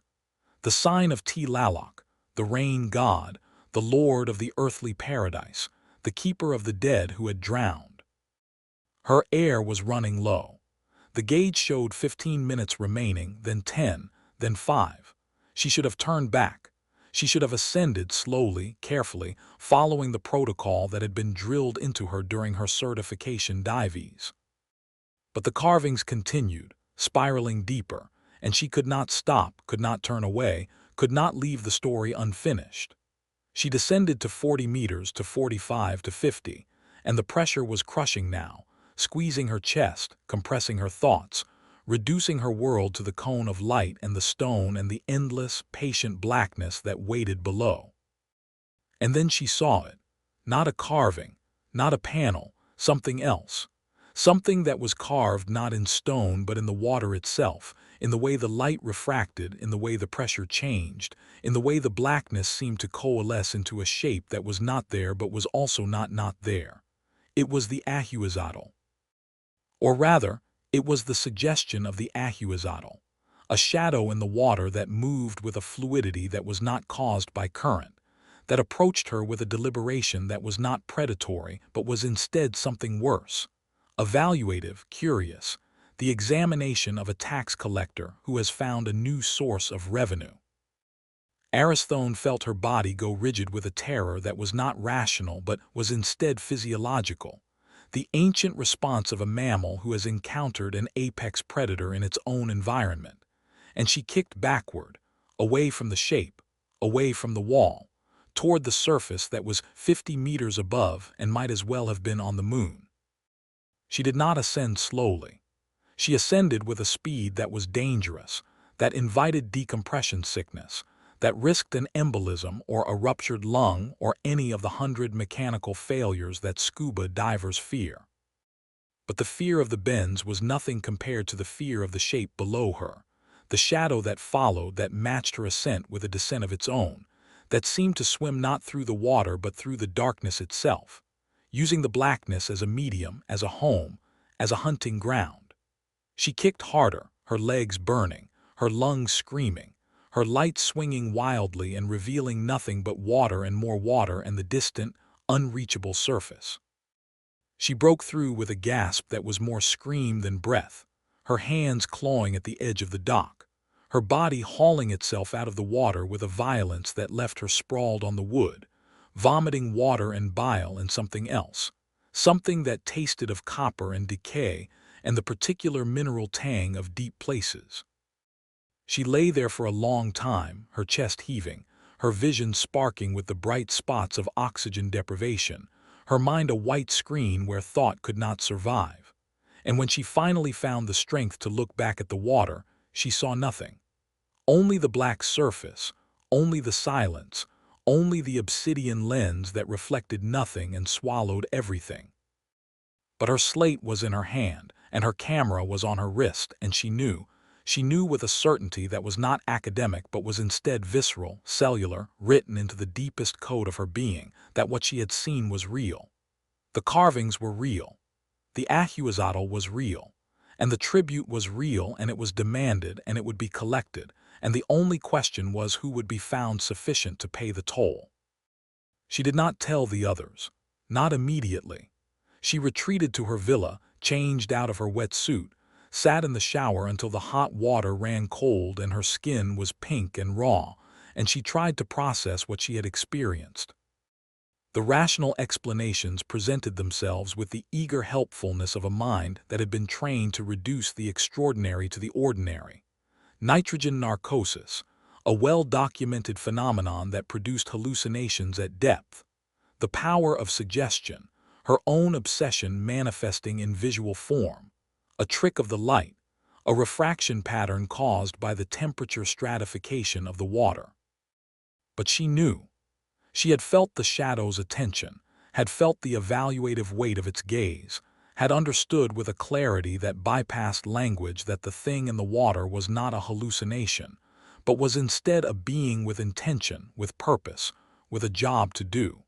The sign of Tlaloc, the rain god, the lord of the earthly paradise, the keeper of the dead who had drowned. Her air was running low. The gauge showed 15 minutes remaining, then 10, then 5. She should have turned back. She should have ascended slowly, carefully, following the protocol that had been drilled into her during her certification dives. But the carvings continued, spiraling deeper, and she could not stop, could not turn away, could not leave the story unfinished. She descended to 40 meters, to 45, to 50, and the pressure was crushing now, squeezing her chest, compressing her thoughts, reducing her world to the cone of light and the stone and the endless, patient blackness that waited below. And then she saw it. Not a carving, not a panel, something else. Something that was carved not in stone but in the water itself, in the way the light refracted, in the way the pressure changed, in the way the blackness seemed to coalesce into a shape that was not there but was also not there. It was the Ahuizotl. Or rather, it was the suggestion of the Ahuizotl, a shadow in the water that moved with a fluidity that was not caused by current, that approached her with a deliberation that was not predatory but was instead something worse, evaluative, curious, the examination of a tax collector who has found a new source of revenue. Aristhone felt her body go rigid with a terror that was not rational but was instead physiological, the ancient response of a mammal who has encountered an apex predator in its own environment, and she kicked backward, away from the shape, away from the wall, toward the surface that was 50 meters above and might as well have been on the moon. She did not ascend slowly. She ascended with a speed that was dangerous, that invited decompression sickness, that risked an embolism or a ruptured lung or any of the 100 mechanical failures that scuba divers fear. But the fear of the bends was nothing compared to the fear of the shape below her, the shadow that followed that matched her ascent with a descent of its own, that seemed to swim not through the water but through the darkness itself, using the blackness as a medium, as a home, as a hunting ground. She kicked harder, her legs burning, her lungs screaming, her light swinging wildly and revealing nothing but water and more water and the distant, unreachable surface. She broke through with a gasp that was more scream than breath, her hands clawing at the edge of the dock, her body hauling itself out of the water with a violence that left her sprawled on the wood, vomiting water and bile and something else, something that tasted of copper and decay and the particular mineral tang of deep places. She lay there for a long time, her chest heaving, her vision sparking with the bright spots of oxygen deprivation, her mind a white screen where thought could not survive. And when she finally found the strength to look back at the water, she saw nothing. Only the black surface, only the silence, only the obsidian lens that reflected nothing and swallowed everything. But her slate was in her hand, and her camera was on her wrist, and she knew with a certainty that was not academic but was instead visceral, cellular, written into the deepest code of her being, that what she had seen was real. The carvings were real. The Ahuizotl was real. And the tribute was real, and it was demanded, and it would be collected, and the only question was who would be found sufficient to pay the toll. She did not tell the others. Not immediately. She retreated to her villa, changed out of her wet suit, sat in the shower until the hot water ran cold and her skin was pink and raw, and she tried to process what she had experienced. The rational explanations presented themselves with the eager helpfulness of a mind that had been trained to reduce the extraordinary to the ordinary. Nitrogen narcosis, a well-documented phenomenon that produced hallucinations at depth. The power of suggestion, her own obsession manifesting in visual form. A trick of the light, a refraction pattern caused by the temperature stratification of the water. But she knew. She had felt the shadow's attention, had felt the evaluative weight of its gaze, had understood with a clarity that bypassed language that the thing in the water was not a hallucination, but was instead a being with intention, with purpose, with a job to do.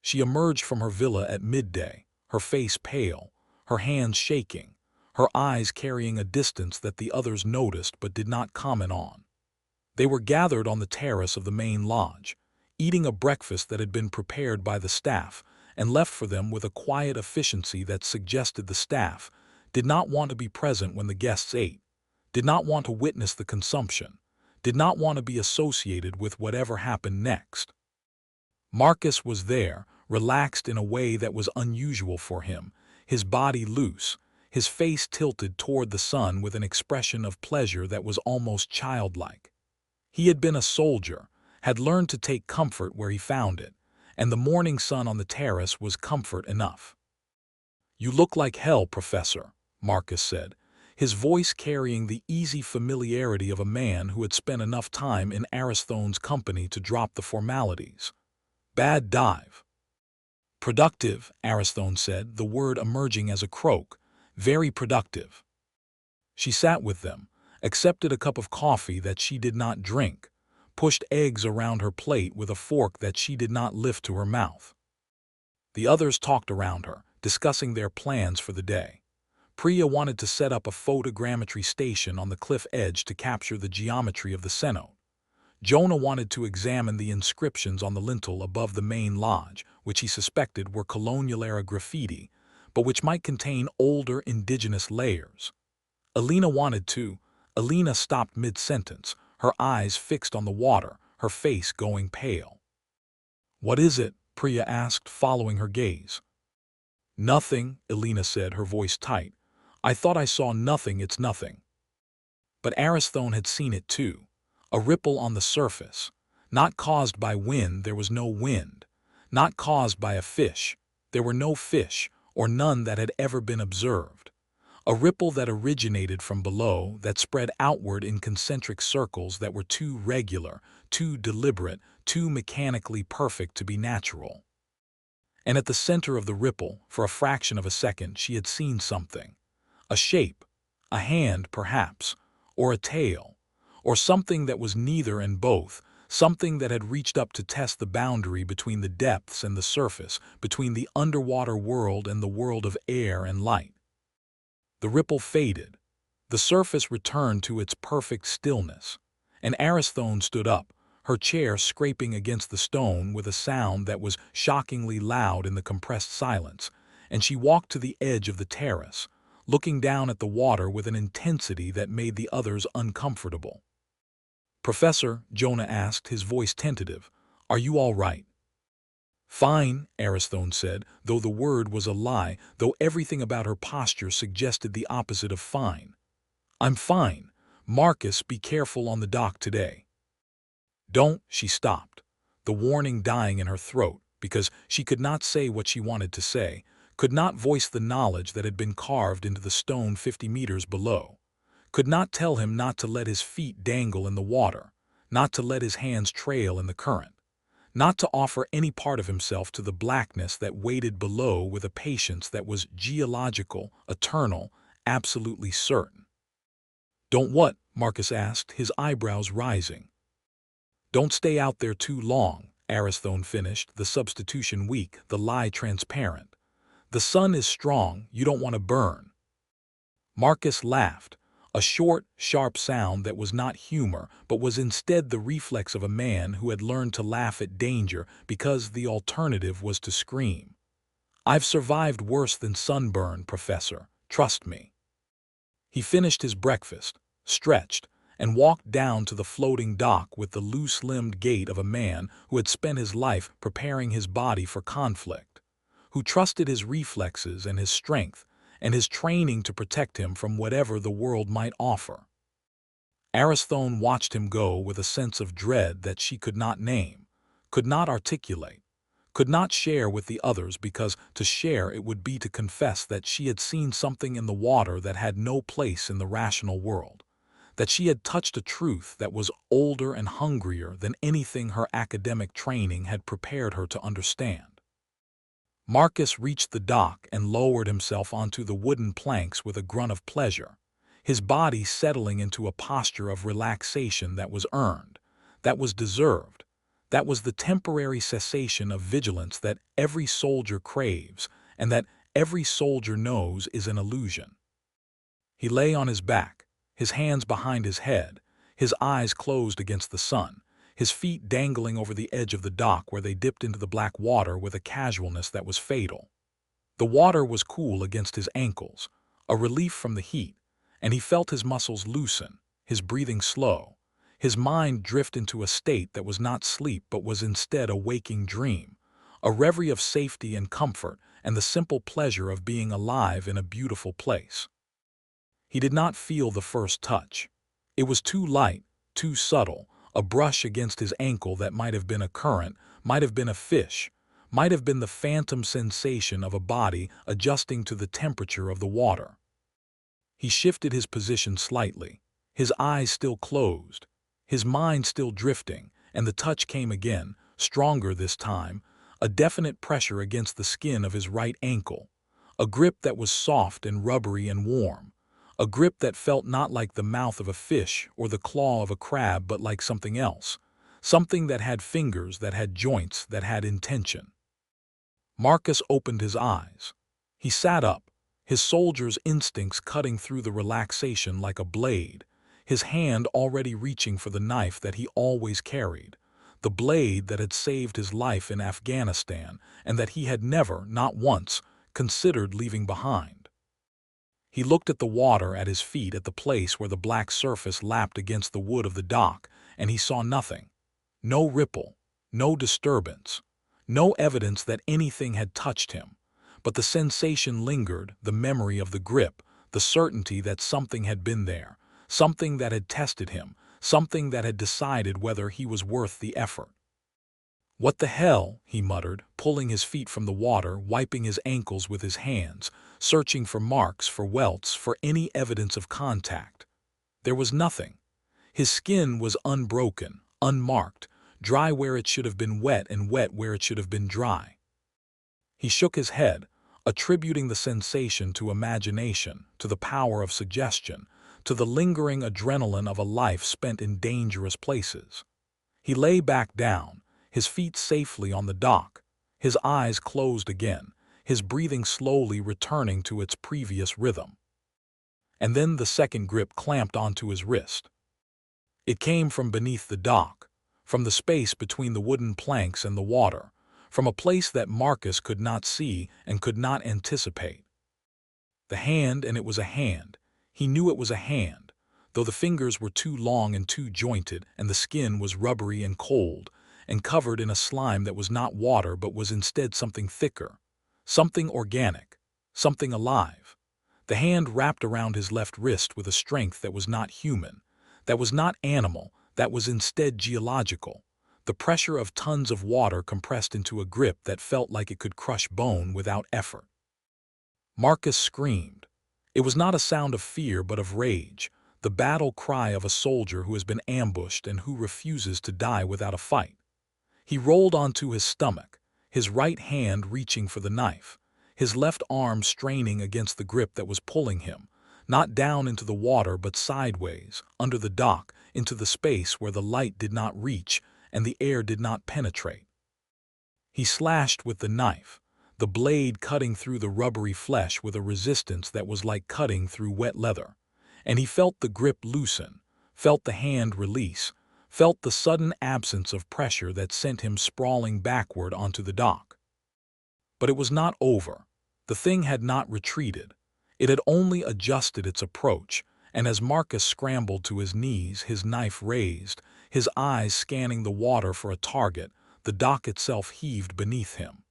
She emerged from her villa at midday, her face pale, her hands shaking, her eyes carrying a distance that the others noticed but did not comment on. They were gathered on the terrace of the main lodge, eating a breakfast that had been prepared by the staff and left for them with a quiet efficiency that suggested the staff did not want to be present when the guests ate, did not want to witness the consumption, did not want to be associated with whatever happened next. Marcus was there, relaxed in a way that was unusual for him, his body loose, his face tilted toward the sun with an expression of pleasure that was almost childlike. He had been a soldier, had learned to take comfort where he found it, and the morning sun on the terrace was comfort enough. "You look like hell, Professor," Marcus said, his voice carrying the easy familiarity of a man who had spent enough time in Aristhone's company to drop the formalities. "Bad dive." "Productive," Aristhone said, the word emerging as a croak. "Very productive." She sat with them, accepted a cup of coffee that she did not drink, pushed eggs around her plate with a fork that she did not lift to her mouth. The others talked around her, discussing their plans for the day. Priya wanted to set up a photogrammetry station on the cliff edge to capture the geometry of the cenote. Jonah wanted to examine the inscriptions on the lintel above the main lodge, which he suspected were colonial-era graffiti, but which might contain older indigenous layers. Alina stopped mid-sentence, her eyes fixed on the water, her face going pale. "What is it?" Priya asked, following her gaze. "Nothing," Alina said, her voice tight. "I thought I saw nothing, it's nothing." But Aristhone had seen it too. A ripple on the surface. Not caused by wind, there was no wind. Not caused by a fish, there were no fish, or none that had ever been observed. A ripple that originated from below, that spread outward in concentric circles that were too regular, too deliberate, too mechanically perfect to be natural. And at the center of the ripple, for a fraction of a second, she had seen something. A shape, a hand perhaps, or a tail, or something that was neither and both, something that had reached up to test the boundary between the depths and the surface, between the underwater world and the world of air and light. The ripple faded. The surface returned to its perfect stillness, and Aristhone stood up, her chair scraping against the stone with a sound that was shockingly loud in the compressed silence, and she walked to the edge of the terrace, looking down at the water with an intensity that made the others uncomfortable. "Professor," Jonah asked, his voice tentative, "are you all right?" "Fine," Aristhone said, though the word was a lie, though everything about her posture suggested the opposite of fine. "I'm fine. Marcus, be careful on the dock today." "Don't," she stopped, the warning dying in her throat, because she could not say what she wanted to say, could not voice the knowledge that had been carved into the stone 50 meters below, could not tell him not to let his feet dangle in the water, not to let his hands trail in the current, not to offer any part of himself to the blackness that waited below with a patience that was geological, eternal, absolutely certain. "Don't what?" Marcus asked, his eyebrows rising. "Don't stay out there too long," Aristhone finished, the substitution weak, the lie transparent. "The sun is strong, you don't want to burn." Marcus laughed, a short, sharp sound that was not humor but was instead the reflex of a man who had learned to laugh at danger because the alternative was to scream. "I've survived worse than sunburn, Professor, trust me." He finished his breakfast, stretched, and walked down to the floating dock with the loose-limbed gait of a man who had spent his life preparing his body for conflict, who trusted his reflexes and his strength and his training to protect him from whatever the world might offer. Aristhone watched him go with a sense of dread that she could not name, could not articulate, could not share with the others because to share it would be to confess that she had seen something in the water that had no place in the rational world, that she had touched a truth that was older and hungrier than anything her academic training had prepared her to understand. Marcus reached the dock and lowered himself onto the wooden planks with a grunt of pleasure, his body settling into a posture of relaxation that was earned, that was deserved, that was the temporary cessation of vigilance that every soldier craves and that every soldier knows is an illusion. He lay on his back, his hands behind his head, his eyes closed against the sun, his feet dangling over the edge of the dock where they dipped into the black water with a casualness that was fatal. The water was cool against his ankles, a relief from the heat, and he felt his muscles loosen, his breathing slow, his mind drift into a state that was not sleep but was instead a waking dream, a reverie of safety and comfort and the simple pleasure of being alive in a beautiful place. He did not feel the first touch. It was too light, too subtle, a brush against his ankle that might have been a current, might have been a fish, might have been the phantom sensation of a body adjusting to the temperature of the water. He shifted his position slightly, his eyes still closed, his mind still drifting, and the touch came again, stronger this time, a definite pressure against the skin of his right ankle, a grip that was soft and rubbery and warm, a grip that felt not like the mouth of a fish or the claw of a crab but like something else, something that had fingers, that had joints, that had intention. Marcus opened his eyes. He sat up, his soldier's instincts cutting through the relaxation like a blade, his hand already reaching for the knife that he always carried, the blade that had saved his life in Afghanistan and that he had never, not once, considered leaving behind. He looked at the water at his feet, at the place where the black surface lapped against the wood of the dock, and he saw nothing. No ripple, no disturbance, no evidence that anything had touched him. But the sensation lingered, the memory of the grip, the certainty that something had been there, something that had tested him, something that had decided whether he was worth the effort. "What the hell?" he muttered, pulling his feet from the water, wiping his ankles with his hands, searching for marks, for welts, for any evidence of contact. There was nothing. His skin was unbroken, unmarked, dry where it should have been wet and wet where it should have been dry. He shook his head, attributing the sensation to imagination, to the power of suggestion, to the lingering adrenaline of a life spent in dangerous places. He lay back down, his feet safely on the dock, his eyes closed again, his breathing slowly returning to its previous rhythm. And then the second grip clamped onto his wrist. It came from beneath the dock, from the space between the wooden planks and the water, from a place that Marcus could not see and could not anticipate. The hand, and it was a hand. He knew it was a hand, though the fingers were too long and too jointed, and the skin was rubbery and cold, and covered in a slime that was not water but was instead something thicker, something organic, something alive. The hand wrapped around his left wrist with a strength that was not human, that was not animal, that was instead geological. The pressure of tons of water compressed into a grip that felt like it could crush bone without effort. Marcus screamed. It was not a sound of fear but of rage, the battle cry of a soldier who has been ambushed and who refuses to die without a fight. He rolled onto his stomach, his right hand reaching for the knife, his left arm straining against the grip that was pulling him, not down into the water but sideways, under the dock, into the space where the light did not reach and the air did not penetrate. He slashed with the knife, the blade cutting through the rubbery flesh with a resistance that was like cutting through wet leather, and he felt the grip loosen, felt the hand release, felt the sudden absence of pressure that sent him sprawling backward onto the dock. But it was not over. The thing had not retreated. It had only adjusted its approach, and as Marcus scrambled to his knees, his knife raised, his eyes scanning the water for a target, the dock itself heaved beneath him.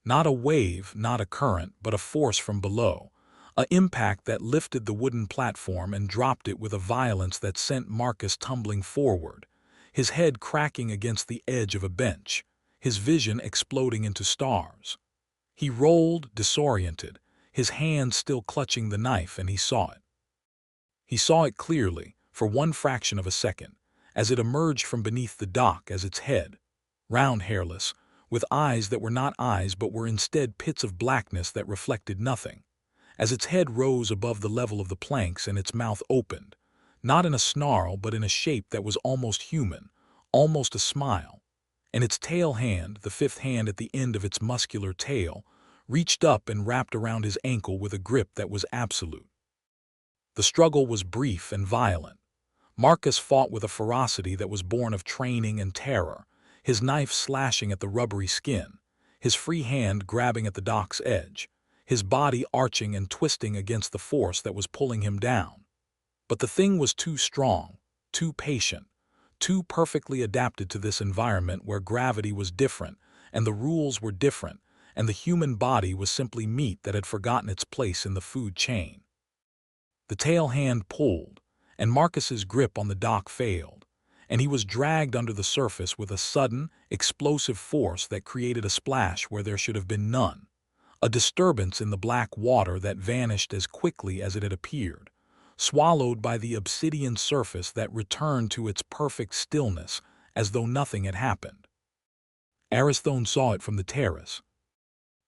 Not a wave, not a current, but a force from below, an impact that lifted the wooden platform and dropped it with a violence that sent Marcus tumbling forward, his head cracking against the edge of a bench, his vision exploding into stars. He rolled, disoriented, his hand still clutching the knife, and he saw it. He saw it clearly, for one fraction of a second, as it emerged from beneath the dock as its head, round, hairless, with eyes that were not eyes but were instead pits of blackness that reflected nothing, as its head rose above the level of the planks and its mouth opened, not in a snarl but in a shape that was almost human, almost a smile, and its tail hand, the fifth hand at the end of its muscular tail, reached up and wrapped around his ankle with a grip that was absolute. The struggle was brief and violent. Marcus fought with a ferocity that was born of training and terror, his knife slashing at the rubbery skin, his free hand grabbing at the dock's edge, his body arching and twisting against the force that was pulling him down. But the thing was too strong, too patient, too perfectly adapted to this environment where gravity was different and the rules were different, and the human body was simply meat that had forgotten its place in the food chain. The tail hand pulled, and Marcus's grip on the dock failed, and he was dragged under the surface with a sudden, explosive force that created a splash where there should have been none, a disturbance in the black water that vanished as quickly as it had appeared, swallowed by the obsidian surface that returned to its perfect stillness as though nothing had happened. Aristhone saw it from the terrace.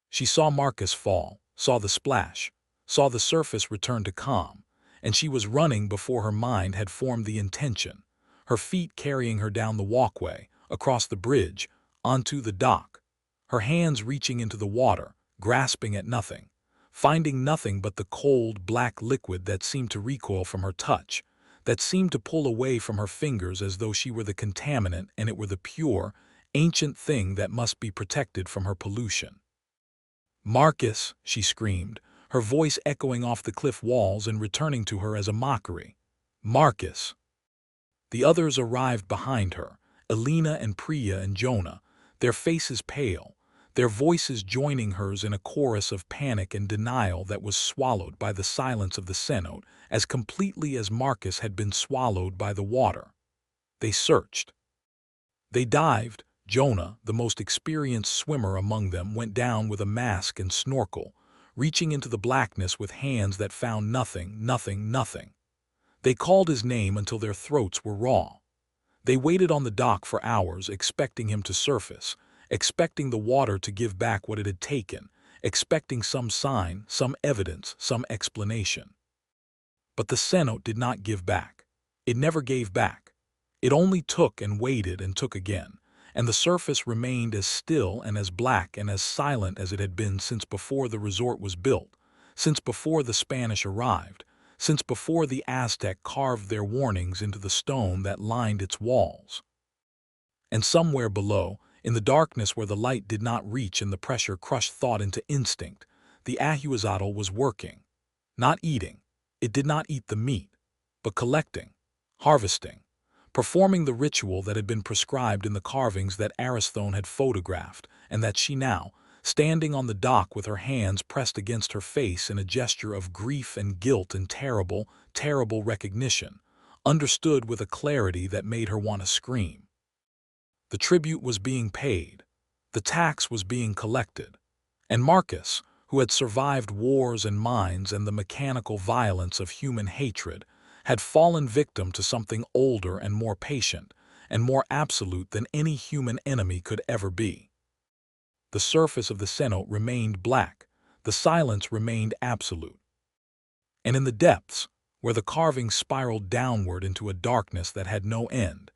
She saw Marcus fall, saw the splash, saw the surface return to calm, and she was running before her mind had formed the intention, her feet carrying her down the walkway, across the bridge, onto the dock, her hands reaching into the water, grasping at nothing, finding nothing but the cold, black liquid that seemed to recoil from her touch, that seemed to pull away from her fingers as though she were the contaminant and it were the pure, ancient thing that must be protected from her pollution. "Marcus!" she screamed, her voice echoing off the cliff walls and returning to her as a mockery. "Marcus!" The others arrived behind her, Elena and Priya and Jonah, their faces pale, their voices joining hers in a chorus of panic and denial that was swallowed by the silence of the cenote as completely as Marcus had been swallowed by the water. They searched. They dived. Jonah, the most experienced swimmer among them, went down with a mask and snorkel, reaching into the blackness with hands that found nothing, nothing, nothing. They called his name until their throats were raw. They waited on the dock for hours, expecting him to surface, expecting the water to give back what it had taken, expecting some sign, some evidence, some explanation. But the cenote did not give back. It never gave back. It only took and waited and took again, and the surface remained as still and as black and as silent as it had been since before the resort was built, since before the Spanish arrived, since before the Aztec carved their warnings into the stone that lined its walls. And somewhere below, in the darkness where the light did not reach and the pressure crushed thought into instinct, the Ahuizotl was working, not eating. It did not eat the meat, but collecting, harvesting, performing the ritual that had been prescribed in the carvings that Aristhone had photographed, and that she now, standing on the dock with her hands pressed against her face in a gesture of grief and guilt and terrible, terrible recognition, understood with a clarity that made her want to scream. The tribute was being paid, the tax was being collected, and Marcus, who had survived wars and mines and the mechanical violence of human hatred, had fallen victim to something older and more patient and more absolute than any human enemy could ever be. The surface of the cenote remained black, the silence remained absolute. And in the depths, where the carving spiraled downward into a darkness that had no end,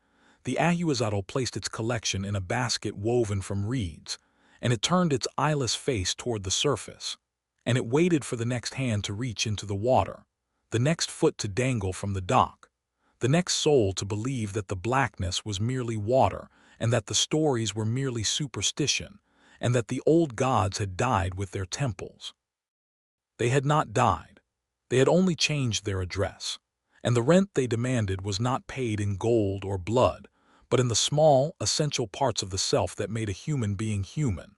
the Ahuizotl placed its collection in a basket woven from reeds, and it turned its eyeless face toward the surface, and it waited for the next hand to reach into the water, the next foot to dangle from the dock, the next soul to believe that the blackness was merely water and that the stories were merely superstition, and that the old gods had died with their temples. They had not died. They had only changed their address, and the rent they demanded was not paid in gold or blood, but in the small, essential parts of the self that made a human being human.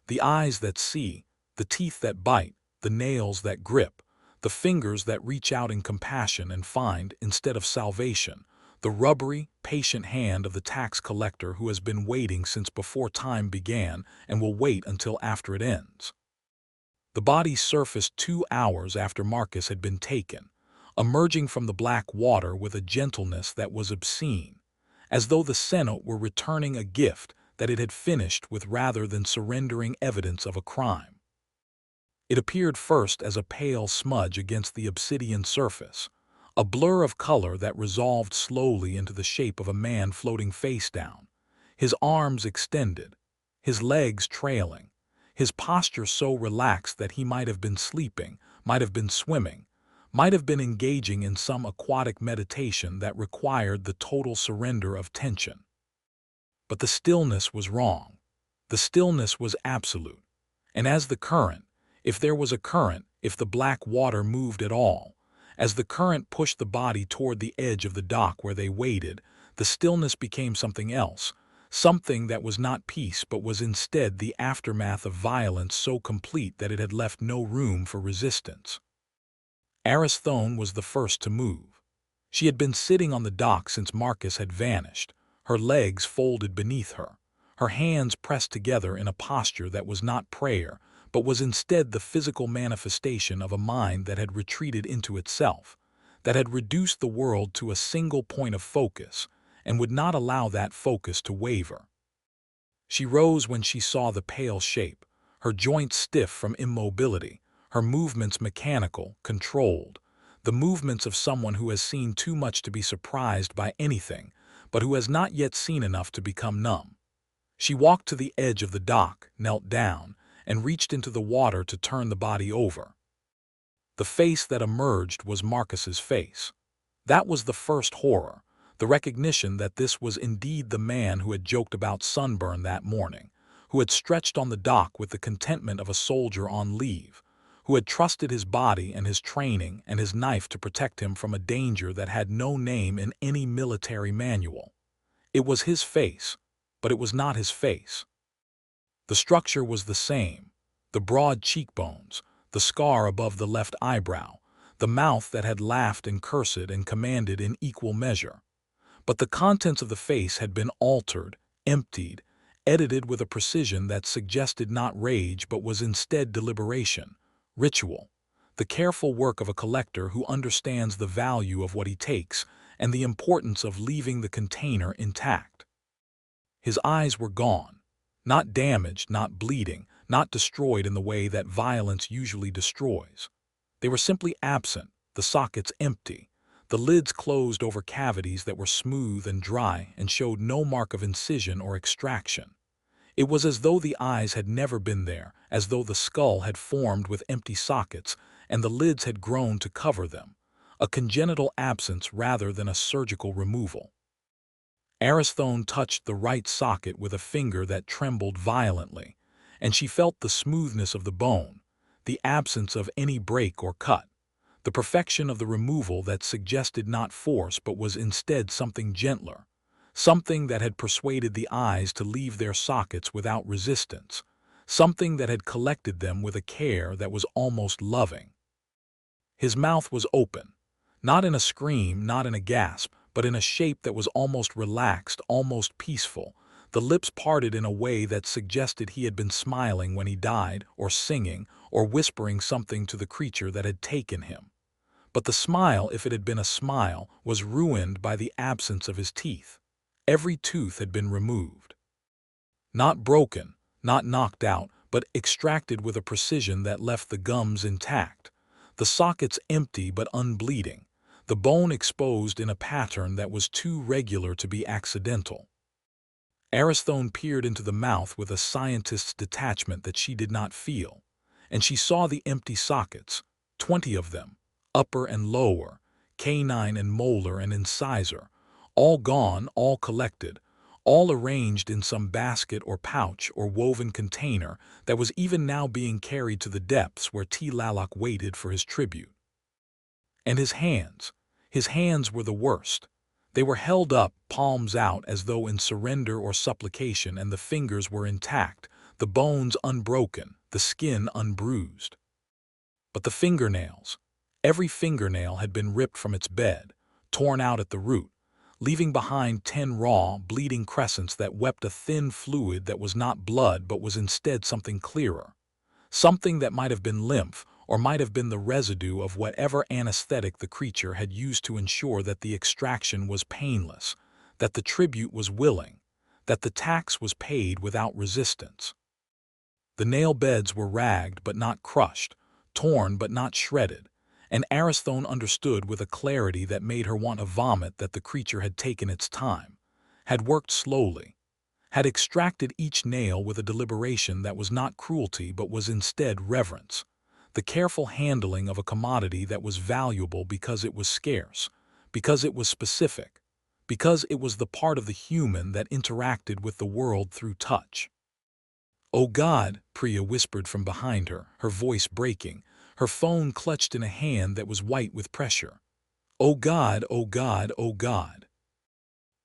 The eyes that see, the teeth that bite, the nails that grip, the fingers that reach out in compassion and find, instead of salvation, the rubbery, patient hand of the tax collector who has been waiting since before time began and will wait until after it ends. The body surfaced 2 hours after Marcus had been taken, emerging from the black water with a gentleness that was obscene, as though the cenote were returning a gift that it had finished with rather than surrendering evidence of a crime. It appeared first as a pale smudge against the obsidian surface, a blur of color that resolved slowly into the shape of a man floating face down, his arms extended, his legs trailing, his posture so relaxed that he might have been sleeping, might have been swimming, might have been engaging in some aquatic meditation that required the total surrender of tension. But the stillness was wrong. The stillness was absolute. And as the current, if there was a current, if the black water moved at all, as the current pushed the body toward the edge of the dock where they waited, the stillness became something else, something that was not peace but was instead the aftermath of violence so complete that it had left no room for resistance. Aristhone was the first to move. She had been sitting on the dock since Marcus had vanished, her legs folded beneath her, her hands pressed together in a posture that was not prayer, but was instead the physical manifestation of a mind that had retreated into itself, that had reduced the world to a single point of focus, and would not allow that focus to waver. She rose when she saw the pale shape, her joints stiff from immobility, her movements mechanical, controlled, the movements of someone who has seen too much to be surprised by anything, but who has not yet seen enough to become numb. She walked to the edge of the dock, knelt down, and reached into the water to turn the body over. The face that emerged was Marcus's face. That was the first horror, the recognition that this was indeed the man who had joked about sunburn that morning, who had stretched on the dock with the contentment of a soldier on leave, who had trusted his body and his training and his knife to protect him from a danger that had no name in any military manual. It was his face, but it was not his face. The structure was the same, the broad cheekbones, the scar above the left eyebrow, the mouth that had laughed and cursed and commanded in equal measure. But the contents of the face had been altered, emptied, edited with a precision that suggested not rage but was instead deliberation, ritual, the careful work of a collector who understands the value of what he takes and the importance of leaving the container intact. His eyes were gone, not damaged, not bleeding, not destroyed in the way that violence usually destroys. They were simply absent, the sockets empty, the lids closed over cavities that were smooth and dry and showed no mark of incision or extraction. It was as though the eyes had never been there, as though the skull had formed with empty sockets and the lids had grown to cover them, a congenital absence rather than a surgical removal. Aristhone touched the right socket with a finger that trembled violently, and she felt the smoothness of the bone, the absence of any break or cut, the perfection of the removal that suggested not force but was instead something gentler, something that had persuaded the eyes to leave their sockets without resistance, something that had collected them with a care that was almost loving. His mouth was open, not in a scream, not in a gasp, but in a shape that was almost relaxed, almost peaceful. The lips parted in a way that suggested he had been smiling when he died, or singing, or whispering something to the creature that had taken him. But the smile, if it had been a smile, was ruined by the absence of his teeth. Every tooth had been removed. Not broken, not knocked out, but extracted with a precision that left the gums intact, the sockets empty but unbleeding, the bone exposed in a pattern that was too regular to be accidental. Aristhone peered into the mouth with a scientist's detachment that she did not feel, and she saw the empty sockets, 20 of them, upper and lower, canine and molar and incisor, all gone, all collected, all arranged in some basket or pouch or woven container that was even now being carried to the depths where Tlaloc waited for his tribute. And his hands were the worst. They were held up, palms out, as though in surrender or supplication, and the fingers were intact, the bones unbroken, the skin unbruised. But the fingernails, every fingernail had been ripped from its bed, torn out at the root, leaving behind 10 raw, bleeding crescents that wept a thin fluid that was not blood but was instead something clearer, something that might have been lymph or might have been the residue of whatever anesthetic the creature had used to ensure that the extraction was painless, that the tribute was willing, that the tax was paid without resistance. The nail beds were ragged but not crushed, torn but not shredded, and Aristhone understood with a clarity that made her want to vomit that the creature had taken its time, had worked slowly, had extracted each nail with a deliberation that was not cruelty but was instead reverence, the careful handling of a commodity that was valuable because it was scarce, because it was specific, because it was the part of the human that interacted with the world through touch. "Oh God," Priya whispered from behind her, her voice breaking, her phone clutched in a hand that was white with pressure. "Oh God, oh God, oh God."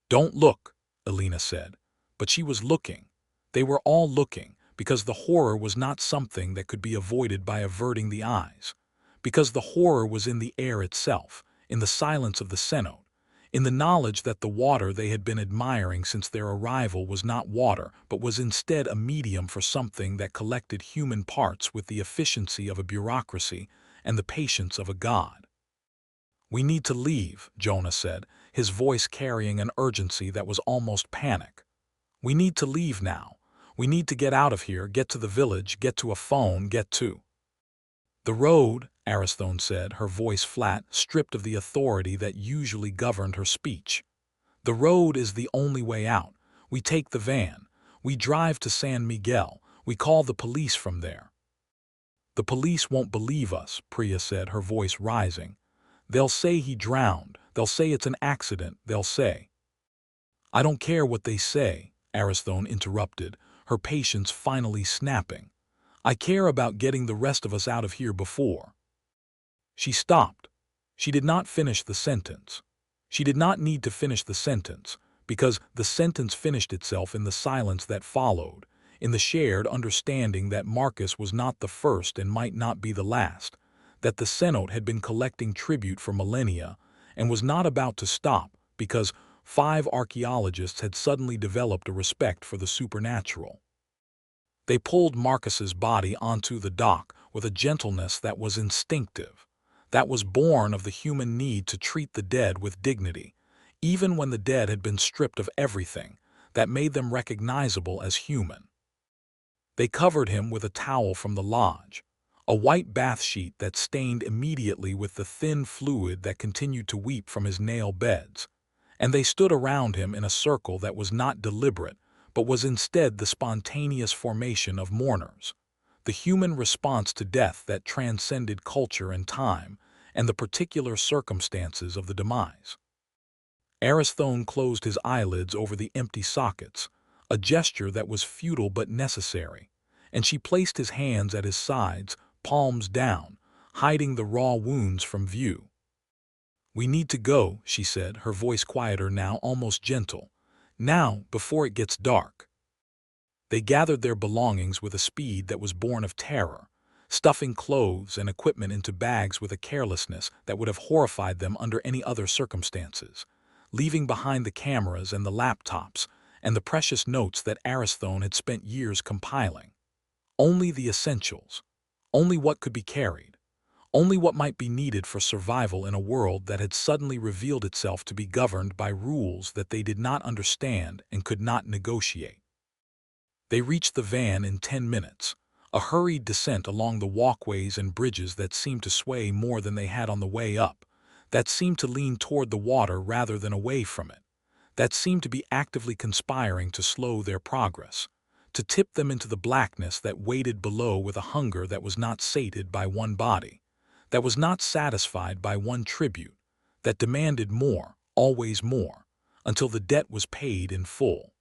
"Don't look," Elena said, but she was looking. They were all looking, because the horror was not something that could be avoided by averting the eyes, because the horror was in the air itself, in the silence of the cenote, in the knowledge that the water they had been admiring since their arrival was not water but was instead a medium for something that collected human parts with the efficiency of a bureaucracy and the patience of a god. "We need to leave," Jonah said, his voice carrying an urgency that was almost panic. "We need to leave now. We need to get out of here, get to the village, get to a phone, get to—" "The road," Aristhone said, her voice flat, stripped of the authority that usually governed her speech. "The road is the only way out. We take the van. We drive to San Miguel. We call the police from there." "The police won't believe us," Priya said, her voice rising. "They'll say he drowned. They'll say it's an accident. They'll say—" "I don't care what they say," Aristhone interrupted, her patience finally snapping. "I care about getting the rest of us out of here before—" She stopped. She did not finish the sentence. She did not need to finish the sentence, because the sentence finished itself in the silence that followed, in the shared understanding that Marcus was not the first and might not be the last, that the cenote had been collecting tribute for millennia and was not about to stop because 5 archaeologists had suddenly developed a respect for the supernatural. They pulled Marcus's body onto the dock with a gentleness that was instinctive, that was born of the human need to treat the dead with dignity, even when the dead had been stripped of everything that made them recognizable as human. They covered him with a towel from the lodge, a white bath sheet that stained immediately with the thin fluid that continued to weep from his nail beds, and they stood around him in a circle that was not deliberate, but was instead the spontaneous formation of mourners, the human response to death that transcended culture and time, and the particular circumstances of the demise. Aristhone closed his eyelids over the empty sockets, a gesture that was futile but necessary, and she placed his hands at his sides, palms down, hiding the raw wounds from view. "We need to go," she said, her voice quieter now, almost gentle. "Now, before it gets dark." They gathered their belongings with a speed that was born of terror, stuffing clothes and equipment into bags with a carelessness that would have horrified them under any other circumstances, leaving behind the cameras and the laptops and the precious notes that Aristhone had spent years compiling. Only the essentials, only what could be carried, only what might be needed for survival in a world that had suddenly revealed itself to be governed by rules that they did not understand and could not negotiate. They reached the van in 10 minutes, a hurried descent along the walkways and bridges that seemed to sway more than they had on the way up, that seemed to lean toward the water rather than away from it, that seemed to be actively conspiring to slow their progress, to tip them into the blackness that waited below with a hunger that was not sated by one body, that was not satisfied by one tribute, that demanded more, always more, until the debt was paid in full.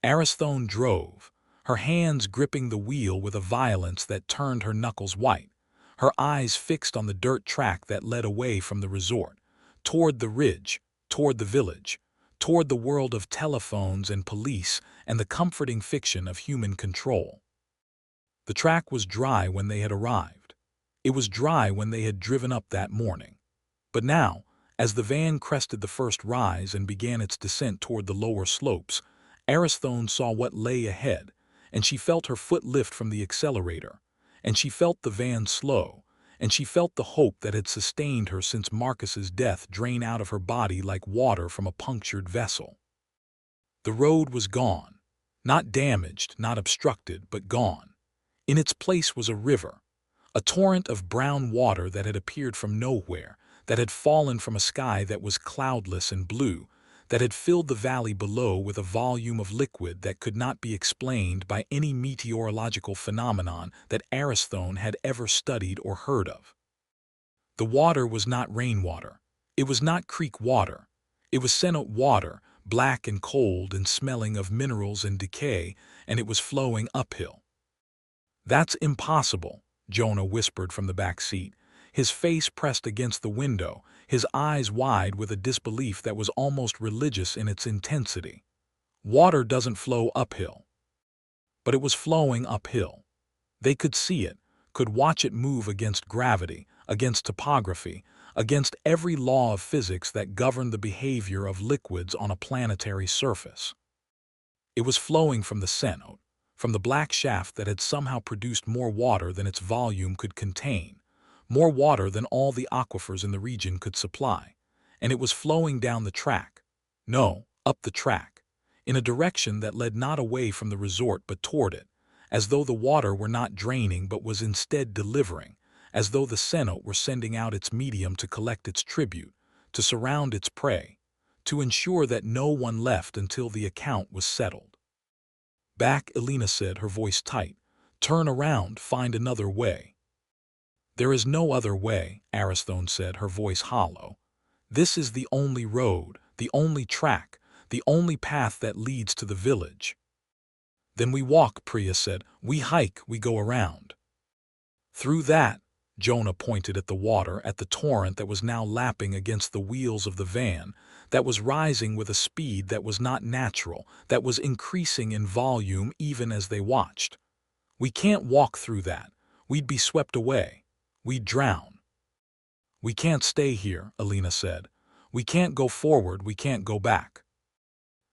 Aristhone drove, her hands gripping the wheel with a violence that turned her knuckles white, her eyes fixed on the dirt track that led away from the resort, toward the ridge, toward the village, toward the world of telephones and police and the comforting fiction of human control. The track was dry when they had arrived. It was dry when they had driven up that morning. But now, as the van crested the first rise and began its descent toward the lower slopes, Aristhone saw what lay ahead, and she felt her foot lift from the accelerator, and she felt the van slow, and she felt the hope that had sustained her since Marcus's death drain out of her body like water from a punctured vessel. The road was gone, not damaged, not obstructed, but gone. In its place was a river, a torrent of brown water that had appeared from nowhere, that had fallen from a sky that was cloudless and blue, that had filled the valley below with a volume of liquid that could not be explained by any meteorological phenomenon that Aristhone had ever studied or heard of. The water was not rainwater. It was not creek water. It was cenote water, black and cold and smelling of minerals and decay, and it was flowing uphill. "That's impossible," Jonah whispered from the back seat, his face pressed against the window, his eyes wide with a disbelief that was almost religious in its intensity. "Water doesn't flow uphill." But it was flowing uphill. They could see it, could watch it move against gravity, against topography, against every law of physics that governed the behavior of liquids on a planetary surface. It was flowing from the cenote, from the black shaft that had somehow produced more water than its volume could contain, more water than all the aquifers in the region could supply, and it was flowing down the track, no, up the track, in a direction that led not away from the resort but toward it, as though the water were not draining but was instead delivering, as though the cenote were sending out its medium to collect its tribute, to surround its prey, to ensure that no one left until the account was settled. "Back," Elena said, her voice tight. "Turn around, find another way." "There is no other way," Aristhone said, her voice hollow. "This is the only road, the only track, the only path that leads to the village." "Then we walk," Priya said. "We hike, we go around." "Through that," Jonah pointed at the water, at the torrent that was now lapping against the wheels of the van, that was rising with a speed that was not natural, that was increasing in volume even as they watched. "We can't walk through that. We'd be swept away. We'd drown." "We can't stay here," Elena said. "We can't go forward, we can't go back."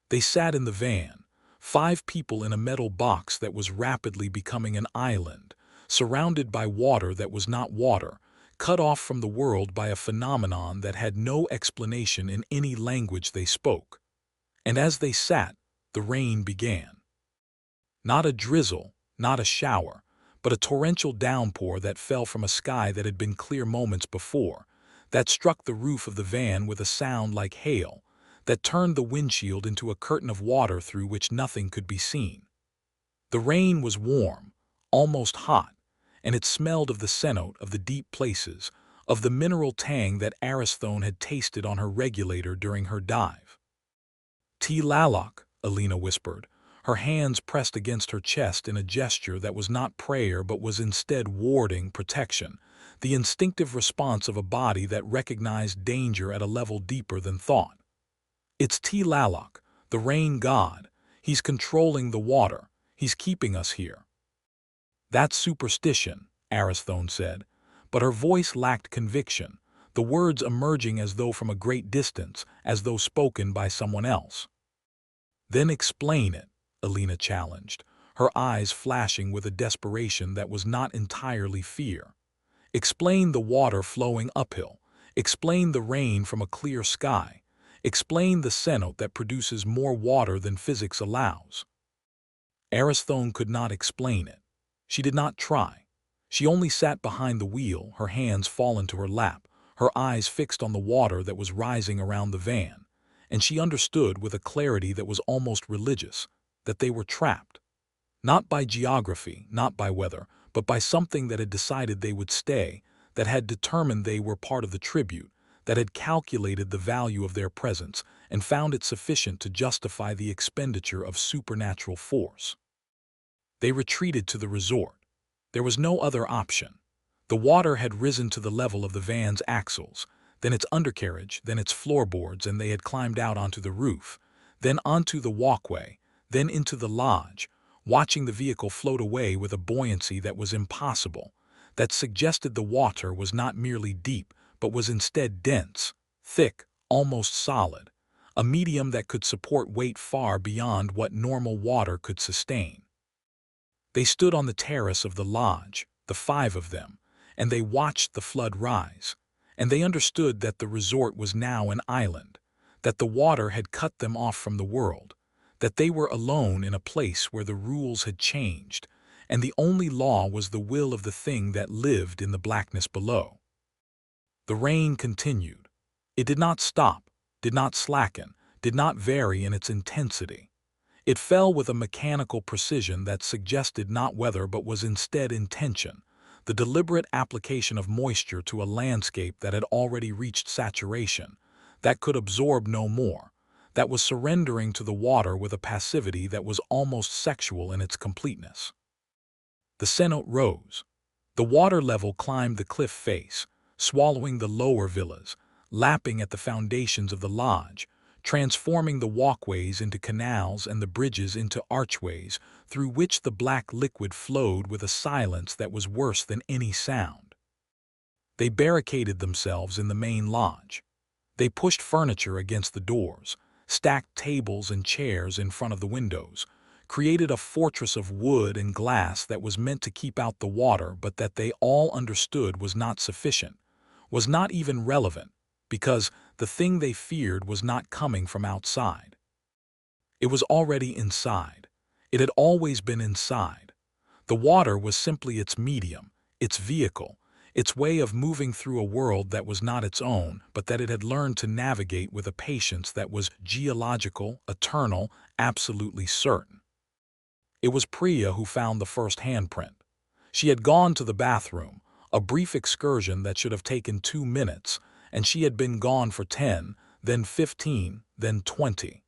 They sat in the van, 5 people in a metal box that was rapidly becoming an island, surrounded by water that was not water, cut off from the world by a phenomenon that had no explanation in any language they spoke. And as they sat, the rain began. Not a drizzle, not a shower, but a torrential downpour that fell from a sky that had been clear moments before, that struck the roof of the van with a sound like hail, that turned the windshield into a curtain of water through which nothing could be seen. The rain was warm, almost hot, and it smelled of the cenote, of the deep places, of the mineral tang that Aristhone had tasted on her regulator during her dive. "Tlaloc," Elena whispered, her hands pressed against her chest in a gesture that was not prayer but was instead warding protection, the instinctive response of a body that recognized danger at a level deeper than thought. It's Tlaloc, the rain god. He's controlling the water. He's keeping us here. That's superstition, Aristhone said, but her voice lacked conviction, the words emerging as though from a great distance, as though spoken by someone else. Then explain it, Alina challenged, her eyes flashing with a desperation that was not entirely fear. Explain the water flowing uphill. Explain the rain from a clear sky. Explain the cenote that produces more water than physics allows. Aristhone could not explain it. She did not try. She only sat behind the wheel, her hands fallen to her lap, her eyes fixed on the water that was rising around the van, and she understood with a clarity that was almost religious that they were trapped. Not by geography, not by weather, but by something that had decided they would stay, that had determined they were part of the tribute, that had calculated the value of their presence and found it sufficient to justify the expenditure of supernatural force. They retreated to the resort. There was no other option. The water had risen to the level of the van's axles, then its undercarriage, then its floorboards, and they had climbed out onto the roof, then onto the walkway, then into the lodge, watching the vehicle float away with a buoyancy that was impossible, that suggested the water was not merely deep, but was instead dense, thick, almost solid, a medium that could support weight far beyond what normal water could sustain. They stood on the terrace of the lodge, the five of them, and they watched the flood rise, and they understood that the resort was now an island, that the water had cut them off from the world, that they were alone in a place where the rules had changed, and the only law was the will of the thing that lived in the blackness below. The rain continued. It did not stop, did not slacken, did not vary in its intensity. It fell with a mechanical precision that suggested not weather but was instead intention, the deliberate application of moisture to a landscape that had already reached saturation, that could absorb no more, that was surrendering to the water with a passivity that was almost sexual in its completeness. The cenote rose. The water level climbed the cliff face, swallowing the lower villas, lapping at the foundations of the lodge, transforming the walkways into canals and the bridges into archways through which the black liquid flowed with a silence that was worse than any sound. They barricaded themselves in the main lodge. They pushed furniture against the doors, stacked tables and chairs in front of the windows, created a fortress of wood and glass that was meant to keep out the water but that they all understood was not sufficient, was not even relevant, because the thing they feared was not coming from outside. It was already inside. It had always been inside. The water was simply its medium, its vehicle, its way of moving through a world that was not its own, but that it had learned to navigate with a patience that was geological, eternal, absolutely certain. It was Priya who found the first handprint. She had gone to the bathroom, a brief excursion that should have taken 2 minutes, and she had been gone for 10, then 15, then 20.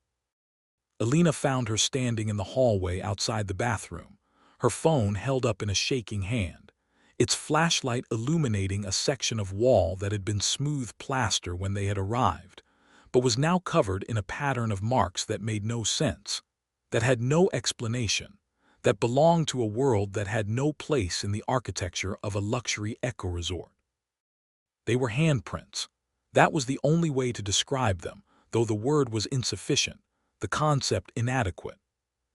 Alina found her standing in the hallway outside the bathroom, her phone held up in a shaking hand, its flashlight illuminating a section of wall that had been smooth plaster when they had arrived, but was now covered in a pattern of marks that made no sense, that had no explanation, that belonged to a world that had no place in the architecture of a luxury eco-resort. They were handprints. That was the only way to describe them, though the word was insufficient, the concept inadequate.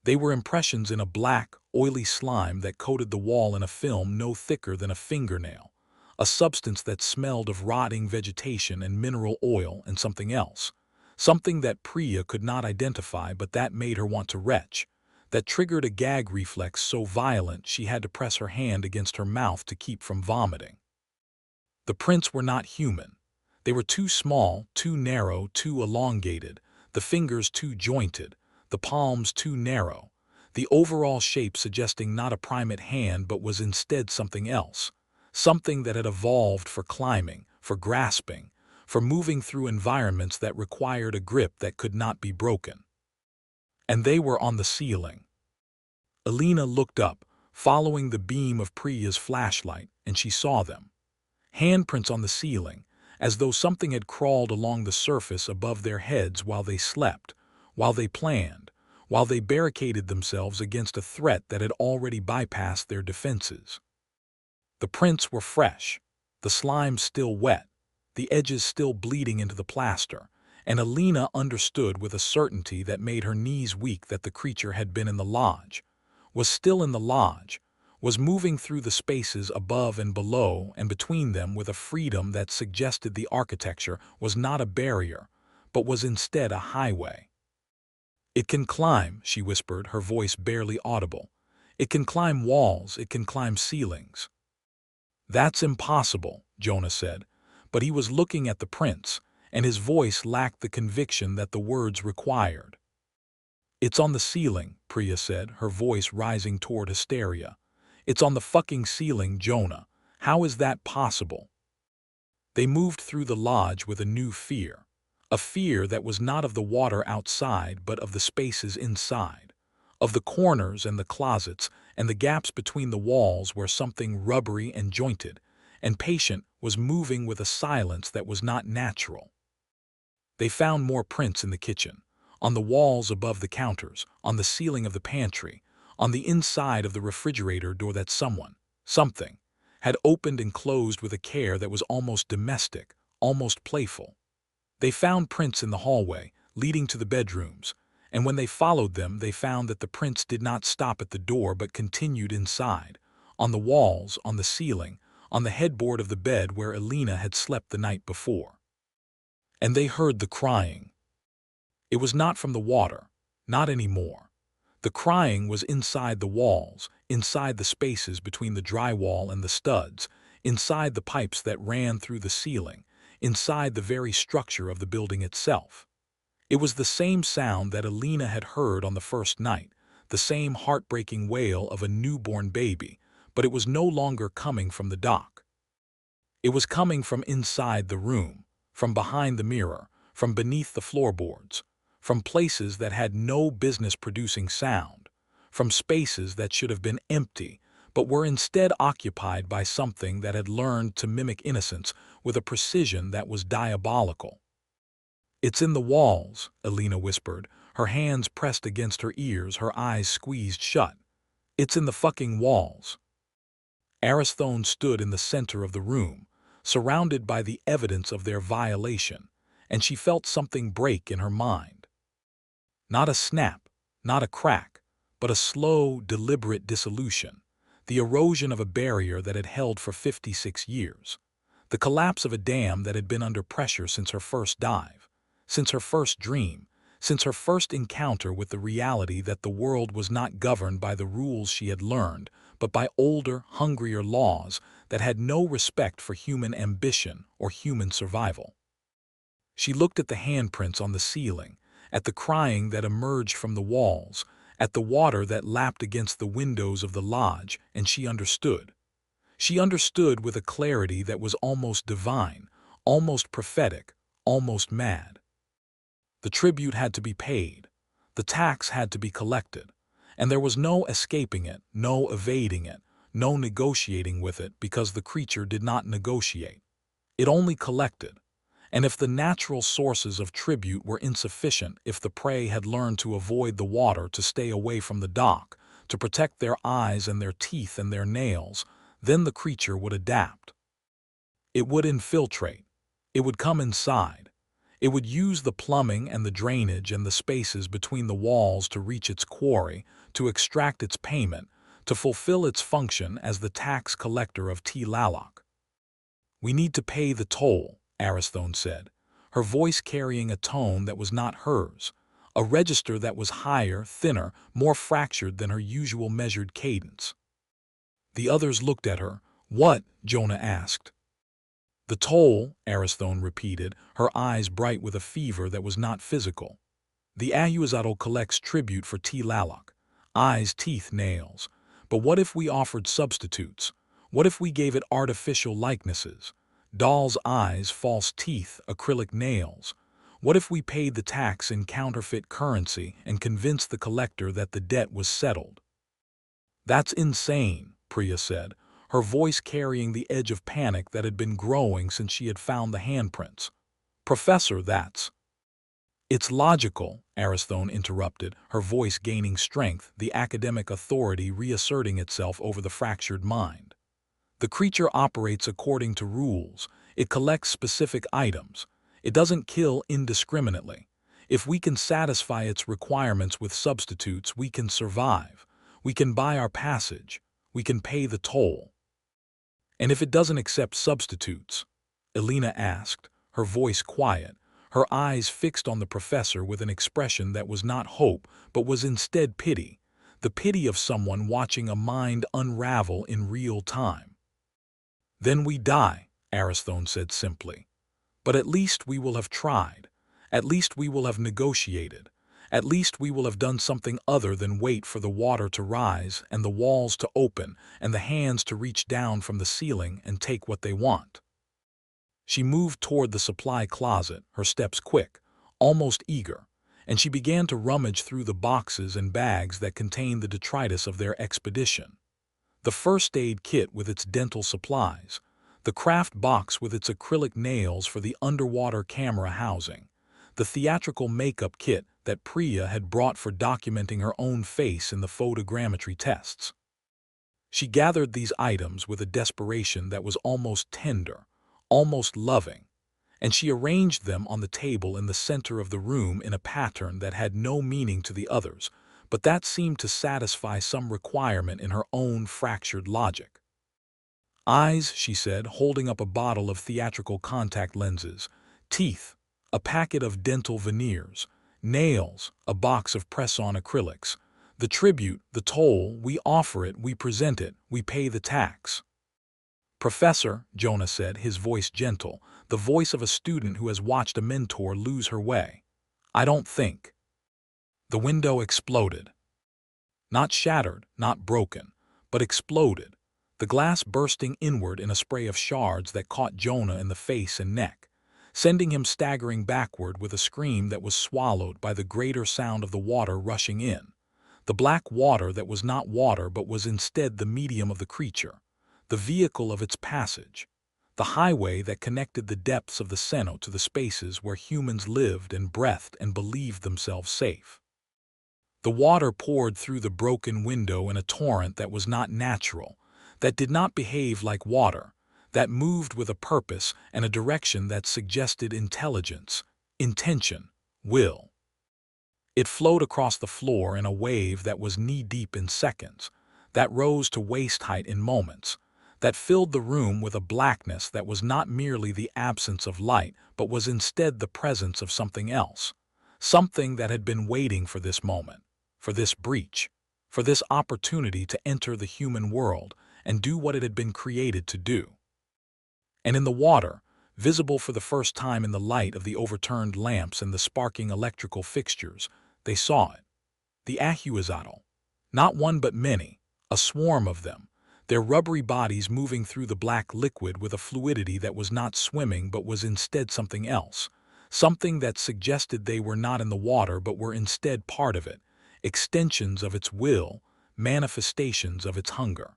They were impressions in a black, oily slime that coated the wall in a film no thicker than a fingernail, a substance that smelled of rotting vegetation and mineral oil and something else, something that Priya could not identify but that made her want to retch, that triggered a gag reflex so violent she had to press her hand against her mouth to keep from vomiting. The prints were not human. They were too small, too narrow, too elongated, the fingers too jointed, the palms too narrow, the overall shape suggesting not a primate hand but was instead something else, something that had evolved for climbing, for grasping, for moving through environments that required a grip that could not be broken. And they were on the ceiling. Alina looked up, following the beam of Priya's flashlight, and she saw them. handprints on the ceiling, as though something had crawled along the surface above their heads while they slept, while they planned, while they barricaded themselves against a threat that had already bypassed their defenses. The prints were fresh, the slime still wet, the edges still bleeding into the plaster, and Alina understood with a certainty that made her knees weak that the creature had been in the lodge, was still in the lodge, was moving through the spaces above and below and between them with a freedom that suggested the architecture was not a barrier, but was instead a highway. "It can climb," she whispered, her voice barely audible. "It can climb walls, it can climb ceilings." "That's impossible," Jonah said, but he was looking at the prints, and his voice lacked the conviction that the words required. "It's on the ceiling," Priya said, her voice rising toward hysteria. "It's on the fucking ceiling, Jonah. How is that possible?" They moved through the lodge with a new fear, a fear that was not of the water outside but of the spaces inside, of the corners and the closets and the gaps between the walls where something rubbery and jointed and patient was moving with a silence that was not natural. They found more prints in the kitchen, on the walls above the counters, on the ceiling of the pantry, on the inside of the refrigerator door that something, had opened and closed with a care that was almost domestic, almost playful. They found prints in the hallway, leading to the bedrooms, and when they followed them they found that the prints did not stop at the door but continued inside, on the walls, on the ceiling, on the headboard of the bed where Alina had slept the night before. And they heard the crying. It was not from the water, not anymore. The crying was inside the walls, inside the spaces between the drywall and the studs, inside the pipes that ran through the ceiling, inside the very structure of the building itself. It was the same sound that Alina had heard on the first night, the same heartbreaking wail of a newborn baby, but it was no longer coming from the dock. It was coming from inside the room, from behind the mirror, from beneath the floorboards, from places that had no business producing sound, from spaces that should have been empty, but were instead occupied by something that had learned to mimic innocence with a precision that was diabolical. "It's in the walls," Alina whispered, her hands pressed against her ears, her eyes squeezed shut. "It's in the fucking walls." Aristhone stood in the center of the room, surrounded by the evidence of their violation, and she felt something break in her mind. Not a snap, not a crack, but a slow, deliberate dissolution, the erosion of a barrier that had held for 56 years, the collapse of a dam that had been under pressure since her first dive, since her first dream, since her first encounter with the reality that the world was not governed by the rules she had learned, but by older, hungrier laws that had no respect for human ambition or human survival. She looked at the handprints on the ceiling, at the crying that emerged from the walls, at the water that lapped against the windows of the lodge, and she understood. She understood with a clarity that was almost divine, almost prophetic, almost mad. The tribute had to be paid, the tax had to be collected, and there was no escaping it, no evading it, no negotiating with it because the creature did not negotiate. It only collected. And if the natural sources of tribute were insufficient, if the prey had learned to avoid the water, to stay away from the dock, to protect their eyes and their teeth and their nails, then the creature would adapt. It would infiltrate. It would come inside. It would use the plumbing and the drainage and the spaces between the walls to reach its quarry, to extract its payment, to fulfill its function as the tax collector of Tlaloc. "We need to pay the toll," Aristhone said, her voice carrying a tone that was not hers, a register that was higher, thinner, more fractured than her usual measured cadence. The others looked at her. "What?" Jonah asked. "The toll," Aristhone repeated, her eyes bright with a fever that was not physical. "The Ahuizotl collects tribute for Tlaloc, eyes, teeth, nails. But what if we offered substitutes? What if we gave it artificial likenesses? Doll's eyes, false teeth, acrylic nails. What if we paid the tax in counterfeit currency and convinced the collector that the debt was settled?" "That's insane," Priya said, her voice carrying the edge of panic that had been growing since she had found the handprints. "Professor, that's—" "It's logical," Aristhone interrupted, her voice gaining strength, the academic authority reasserting itself over the fractured mind. "The creature operates according to rules. It collects specific items. It doesn't kill indiscriminately. If we can satisfy its requirements with substitutes, we can survive. We can buy our passage. We can pay the toll." "And if it doesn't accept substitutes?" Elena asked, her voice quiet, her eyes fixed on the professor with an expression that was not hope but was instead pity, the pity of someone watching a mind unravel in real time. "Then we die," Aristhone said simply. "But at least we will have tried. At least we will have negotiated. At least we will have done something other than wait for the water to rise and the walls to open and the hands to reach down from the ceiling and take what they want." She moved toward the supply closet, her steps quick, almost eager, and she began to rummage through the boxes and bags that contained the detritus of their expedition. The first aid kit with its dental supplies, the craft box with its acrylic nails for the underwater camera housing, the theatrical makeup kit that Priya had brought for documenting her own face in the photogrammetry tests. She gathered these items with a desperation that was almost tender, almost loving, and she arranged them on the table in the center of the room in a pattern that had no meaning to the others, but that seemed to satisfy some requirement in her own fractured logic. "Eyes," she said, holding up a bottle of theatrical contact lenses, "teeth, a packet of dental veneers, nails, a box of press-on acrylics, the tribute, the toll, we offer it, we present it, we pay the tax." "Professor," Jonah said, his voice gentle, the voice of a student who has watched a mentor lose her way, "I don't think—" The window exploded. Not shattered, not broken, but exploded, the glass bursting inward in a spray of shards that caught Jonah in the face and neck, sending him staggering backward with a scream that was swallowed by the greater sound of the water rushing in, the black water that was not water but was instead the medium of the creature, the vehicle of its passage, the highway that connected the depths of the cenote to the spaces where humans lived and breathed and believed themselves safe. The water poured through the broken window in a torrent that was not natural, that did not behave like water, that moved with a purpose and a direction that suggested intelligence, intention, will. It flowed across the floor in a wave that was knee-deep in seconds, that rose to waist height in moments, that filled the room with a blackness that was not merely the absence of light but was instead the presence of something else, something that had been waiting for this moment, for this breach, for this opportunity to enter the human world and do what it had been created to do. And in the water, visible for the first time in the light of the overturned lamps and the sparking electrical fixtures, they saw it. The Ahuizotl. Not one but many, a swarm of them, their rubbery bodies moving through the black liquid with a fluidity that was not swimming but was instead something else, something that suggested they were not in the water but were instead part of it, extensions of its will, manifestations of its hunger.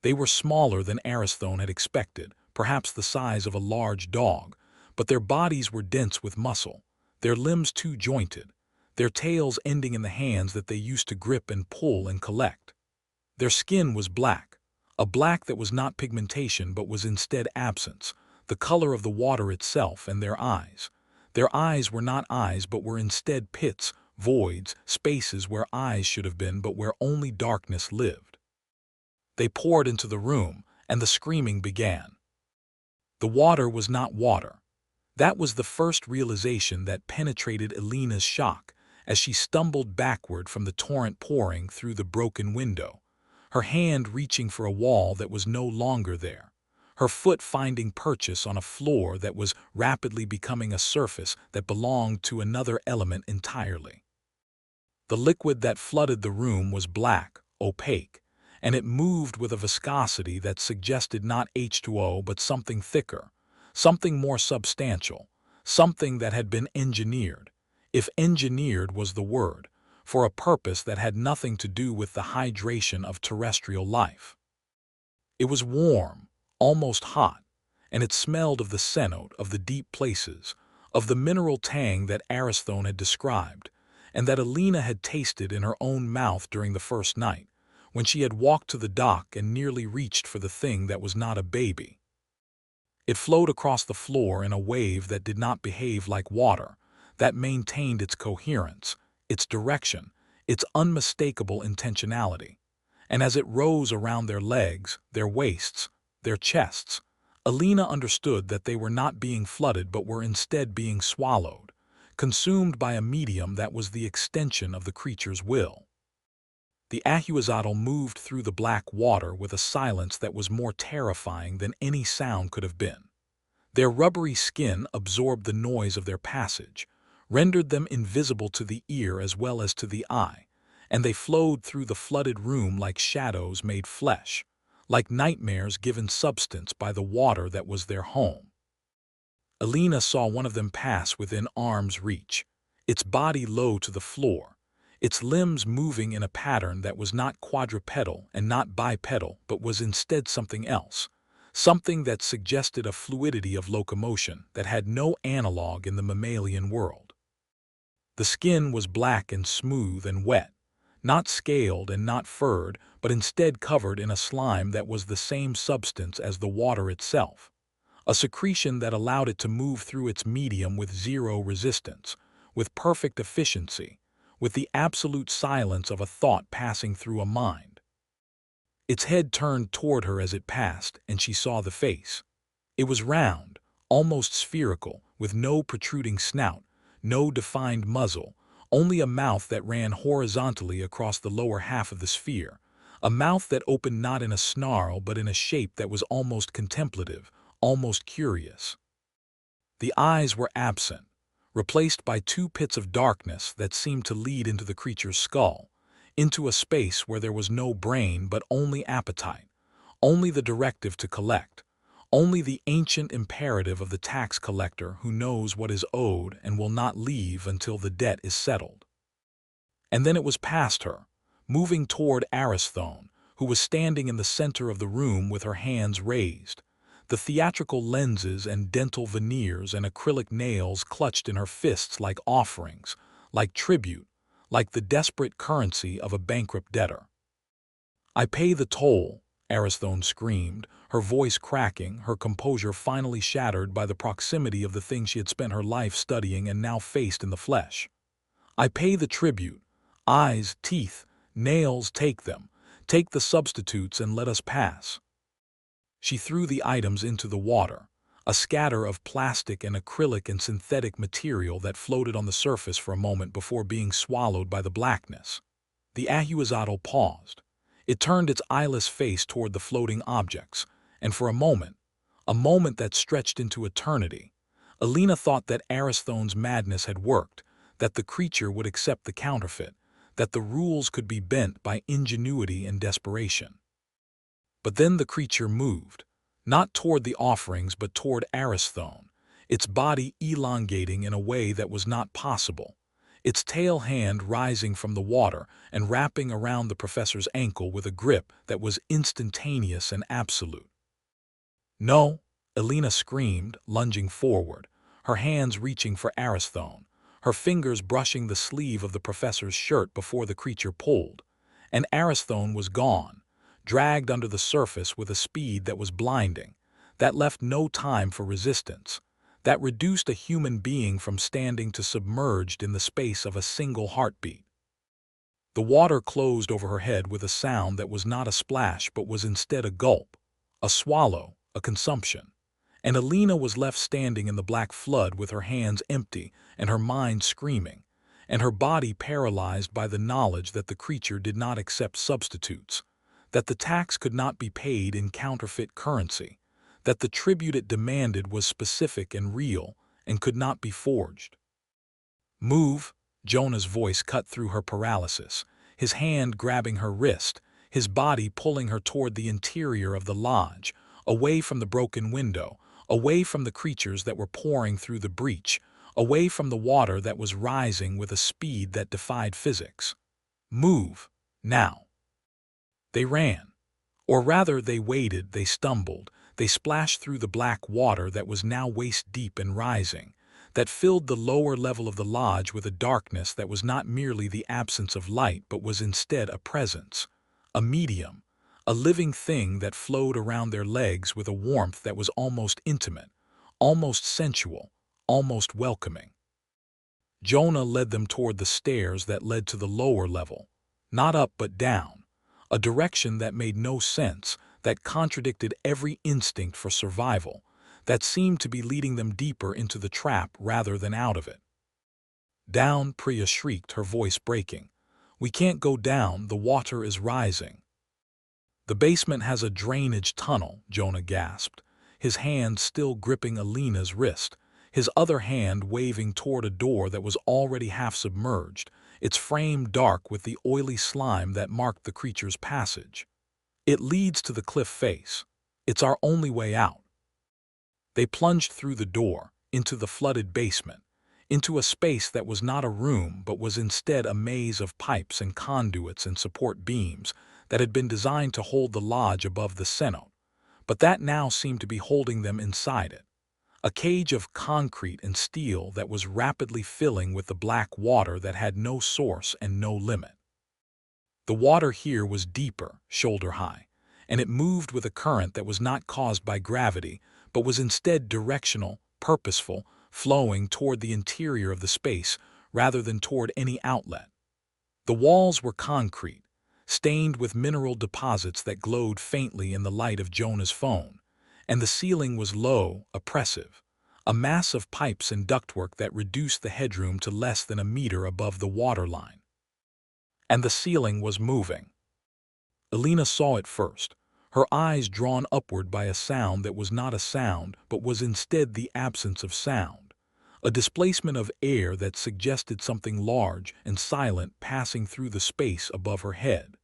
They were smaller than Aristhone had expected, perhaps the size of a large dog, but their bodies were dense with muscle, their limbs too jointed, their tails ending in the hands that they used to grip and pull and collect. Their skin was black, a black that was not pigmentation but was instead absence, the color of the water itself, and their eyes. Their eyes were not eyes but were instead pits, voids, spaces where eyes should have been but where only darkness lived. They poured into the room, and the screaming began. The water was not water. That was the first realization that penetrated Elena's shock as she stumbled backward from the torrent pouring through the broken window, her hand reaching for a wall that was no longer there, her foot finding purchase on a floor that was rapidly becoming a surface that belonged to another element entirely. The liquid that flooded the room was black, opaque, and it moved with a viscosity that suggested not H2O but something thicker, something more substantial, something that had been engineered, if engineered was the word, for a purpose that had nothing to do with the hydration of terrestrial life. It was warm, almost hot, and it smelled of the cenote, of the deep places, of the mineral tang that Aristhone had described, and that Alina had tasted in her own mouth during the first night, when she had walked to the dock and nearly reached for the thing that was not a baby. It flowed across the floor in a wave that did not behave like water, that maintained its coherence, its direction, its unmistakable intentionality. And as it rose around their legs, their waists, their chests, Alina understood that they were not being flooded but were instead being swallowed, consumed by a medium that was the extension of the creature's will. The Ahuizotl moved through the black water with a silence that was more terrifying than any sound could have been. Their rubbery skin absorbed the noise of their passage, rendered them invisible to the ear as well as to the eye, and they flowed through the flooded room like shadows made flesh, like nightmares given substance by the water that was their home. Alina saw one of them pass within arm's reach, its body low to the floor, its limbs moving in a pattern that was not quadrupedal and not bipedal but was instead something else, something that suggested a fluidity of locomotion that had no analog in the mammalian world. The skin was black and smooth and wet, not scaled and not furred, but instead covered in a slime that was the same substance as the water itself, a secretion that allowed it to move through its medium with zero resistance, with perfect efficiency, with the absolute silence of a thought passing through a mind. Its head turned toward her as it passed, and she saw the face. It was round, almost spherical, with no protruding snout, no defined muzzle, only a mouth that ran horizontally across the lower half of the sphere, a mouth that opened not in a snarl but in a shape that was almost contemplative, almost curious. The eyes were absent, replaced by two pits of darkness that seemed to lead into the creature's skull, into a space where there was no brain but only appetite, only the directive to collect, only the ancient imperative of the tax collector who knows what is owed and will not leave until the debt is settled. And then it was past her, moving toward Aristhone, who was standing in the center of the room with her hands raised, the theatrical lenses and dental veneers and acrylic nails clutched in her fists like offerings, like tribute, like the desperate currency of a bankrupt debtor. "I pay the toll," Aristhone screamed, her voice cracking, her composure finally shattered by the proximity of the thing she had spent her life studying and now faced in the flesh. "I pay the tribute. Eyes, teeth, nails, take them. Take the substitutes and let us pass." She threw the items into the water, a scatter of plastic and acrylic and synthetic material that floated on the surface for a moment before being swallowed by the blackness. The Ahuizotl paused. It turned its eyeless face toward the floating objects, and for a moment that stretched into eternity, Alina thought that Aristhone's madness had worked, that the creature would accept the counterfeit, that the rules could be bent by ingenuity and desperation. But then the creature moved, not toward the offerings but toward Aristhone, its body elongating in a way that was not possible, its tail hand rising from the water and wrapping around the professor's ankle with a grip that was instantaneous and absolute. "No," Alina screamed, lunging forward, her hands reaching for Aristhone, her fingers brushing the sleeve of the professor's shirt before the creature pulled, and Aristhone was gone, dragged under the surface with a speed that was blinding, that left no time for resistance, that reduced a human being from standing to submerged in the space of a single heartbeat. The water closed over her head with a sound that was not a splash but was instead a gulp, a swallow, a consumption, and Alina was left standing in the black flood with her hands empty and her mind screaming, and her body paralyzed by the knowledge that the creature did not accept substitutes, that the tax could not be paid in counterfeit currency, that the tribute it demanded was specific and real and could not be forged. "Move," Jonah's voice cut through her paralysis, his hand grabbing her wrist, his body pulling her toward the interior of the lodge, away from the broken window, away from the creatures that were pouring through the breach, away from the water that was rising with a speed that defied physics. "Move, now." They ran. Or rather, they waded, they stumbled, they splashed through the black water that was now waist-deep and rising, that filled the lower level of the lodge with a darkness that was not merely the absence of light but was instead a presence, a medium, a living thing that flowed around their legs with a warmth that was almost intimate, almost sensual, almost welcoming. Jonah led them toward the stairs that led to the lower level, not up but down, a direction that made no sense, that contradicted every instinct for survival, that seemed to be leading them deeper into the trap rather than out of it. "Down," Priya shrieked, her voice breaking. "We can't go down, the water is rising." "The basement has a drainage tunnel," Jonah gasped, his hand still gripping Alina's wrist, his other hand waving toward a door that was already half submerged, its frame dark with the oily slime that marked the creature's passage. "It leads to the cliff face. It's our only way out." They plunged through the door, into the flooded basement, into a space that was not a room but was instead a maze of pipes and conduits and support beams that had been designed to hold the lodge above the cenote, but that now seemed to be holding them inside it. A cage of concrete and steel that was rapidly filling with the black water that had no source and no limit. The water here was deeper, shoulder-high, and it moved with a current that was not caused by gravity, but was instead directional, purposeful, flowing toward the interior of the space rather than toward any outlet. The walls were concrete, stained with mineral deposits that glowed faintly in the light of Jonah's phone, and the ceiling was low, oppressive, a mass of pipes and ductwork that reduced the headroom to less than a meter above the waterline. And the ceiling was moving. Alina saw it first, her eyes drawn upward by a sound that was not a sound but was instead the absence of sound, a displacement of air that suggested something large and silent passing through the space above her head.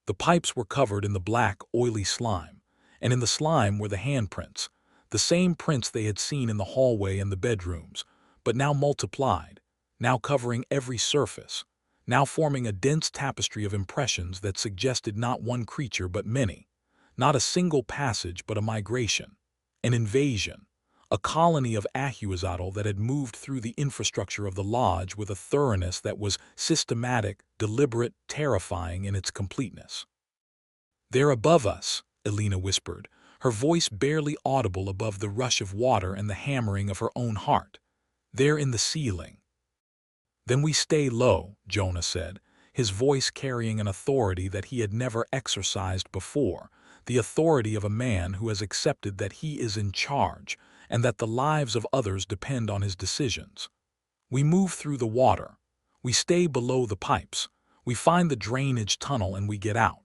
The pipes were covered in the black, oily slime, and in the slime were the handprints, the same prints they had seen in the hallway and the bedrooms, but now multiplied, now covering every surface, now forming a dense tapestry of impressions that suggested not one creature but many, not a single passage but a migration, an invasion, a colony of Ahuizotl that had moved through the infrastructure of the lodge with a thoroughness that was systematic, deliberate, terrifying in its completeness. "They're above us," Alina whispered, her voice barely audible above the rush of water and the hammering of her own heart. "They're in the ceiling." "Then we stay low," Jonah said, his voice carrying an authority that he had never exercised before, the authority of a man who has accepted that he is in charge and that the lives of others depend on his decisions. "We move through the water. We stay below the pipes. We find the drainage tunnel and we get out."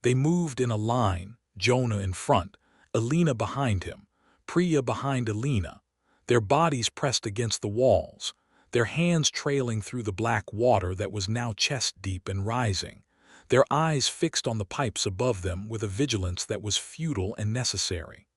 They moved in a line, Jonah in front, Alina behind him, Priya behind Alina, their bodies pressed against the walls, their hands trailing through the black water that was now chest-deep and rising, their eyes fixed on the pipes above them with a vigilance that was futile and necessary.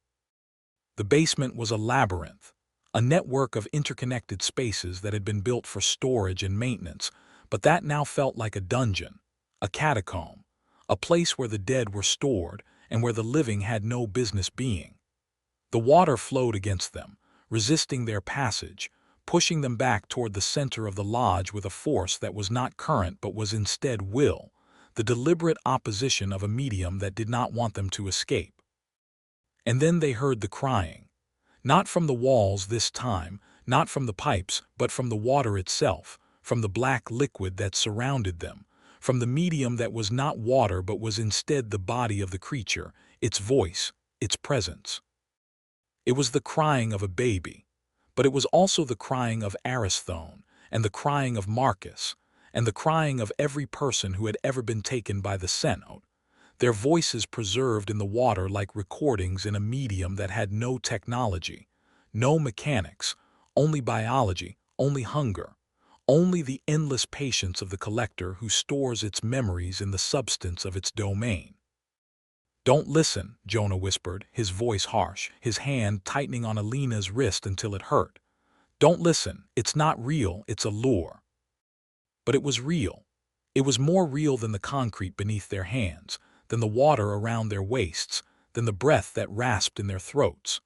The basement was a labyrinth, a network of interconnected spaces that had been built for storage and maintenance, but that now felt like a dungeon, a catacomb, a place where the dead were stored and where the living had no business being. The water flowed against them, resisting their passage, pushing them back toward the center of the lodge with a force that was not current but was instead will, the deliberate opposition of a medium that did not want them to escape. And then they heard the crying, not from the walls this time, not from the pipes, but from the water itself, from the black liquid that surrounded them, from the medium that was not water but was instead the body of the creature, its voice, its presence. It was the crying of a baby, but it was also the crying of Aristhone, and the crying of Marcus, and the crying of every person who had ever been taken by the cenote, their voices preserved in the water like recordings in a medium that had no technology, no mechanics, only biology, only hunger, only the endless patience of the collector who stores its memories in the substance of its domain. "Don't listen," Jonah whispered, his voice harsh, his hand tightening on Alina's wrist until it hurt. "Don't listen, it's not real, it's a lure." But it was real. It was more real than the concrete beneath their hands, then the water around their waists, then the breath that rasped in their throats.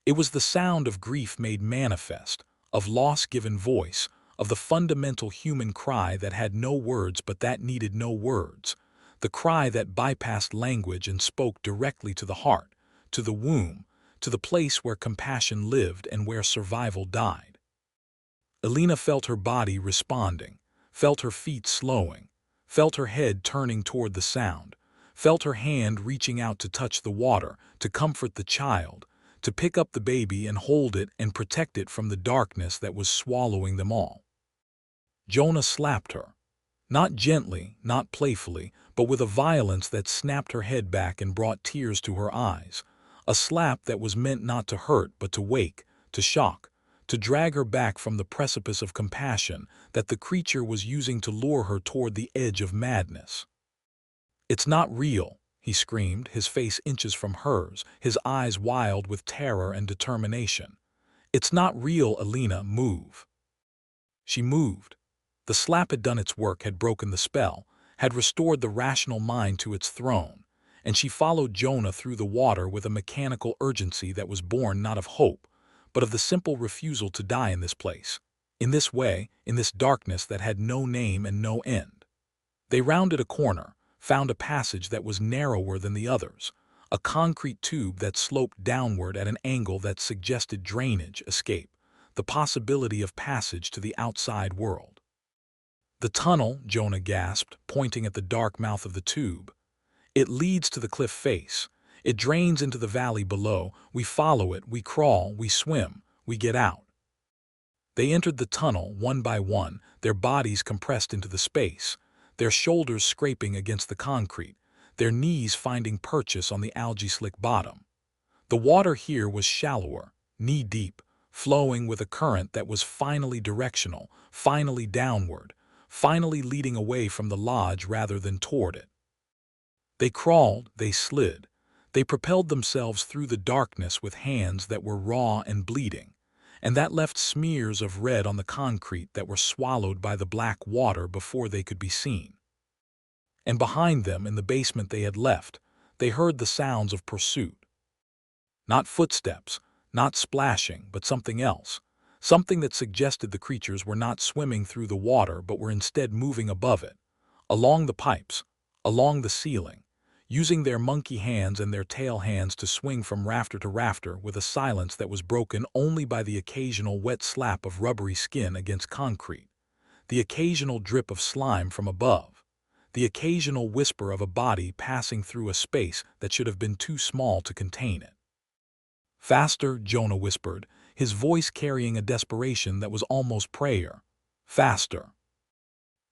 It was the sound of grief made manifest, of loss given voice, of the fundamental human cry that had no words but that needed no words, the cry that bypassed language and spoke directly to the heart, to the womb, to the place where compassion lived and where survival died. Elena felt her body responding, felt her feet slowing, felt her head turning toward the sound, felt her hand reaching out to touch the water, to comfort the child, to pick up the baby and hold it and protect it from the darkness that was swallowing them all. Jonah slapped her. Not gently, not playfully, but with a violence that snapped her head back and brought tears to her eyes. A slap that was meant not to hurt but to wake, to shock, to drag her back from the precipice of compassion that the creature was using to lure her toward the edge of madness. "It's not real," he screamed, his face inches from hers, his eyes wild with terror and determination. "It's not real, Elena, move." She moved. The slap had done its work, had broken the spell, had restored the rational mind to its throne, and she followed Jonah through the water with a mechanical urgency that was born not of hope, but of the simple refusal to die in this place, in this way, in this darkness that had no name and no end. They rounded a corner, found a passage that was narrower than the others, a concrete tube that sloped downward at an angle that suggested drainage, escape, the possibility of passage to the outside world. "The tunnel," Jonah gasped, pointing at the dark mouth of the tube. "It leads to the cliff face. It drains into the valley below. We follow it, we crawl, we swim, we get out." They entered the tunnel one by one, their bodies compressed into the space, their shoulders scraping against the concrete, their knees finding purchase on the algae-slick bottom. The water here was shallower, knee-deep, flowing with a current that was finally directional, finally downward, finally leading away from the lodge rather than toward it. They crawled, they slid, they propelled themselves through the darkness with hands that were raw and bleeding, and that left smears of red on the concrete that were swallowed by the black water before they could be seen. And behind them, in the basement they had left, they heard the sounds of pursuit. Not footsteps, not splashing, but something else. Something that suggested the creatures were not swimming through the water but were instead moving above it, along the pipes, along the ceiling, using their monkey hands and their tail hands to swing from rafter to rafter with a silence that was broken only by the occasional wet slap of rubbery skin against concrete, the occasional drip of slime from above, the occasional whisper of a body passing through a space that should have been too small to contain it. "Faster," Jonah whispered, his voice carrying a desperation that was almost prayer. "Faster."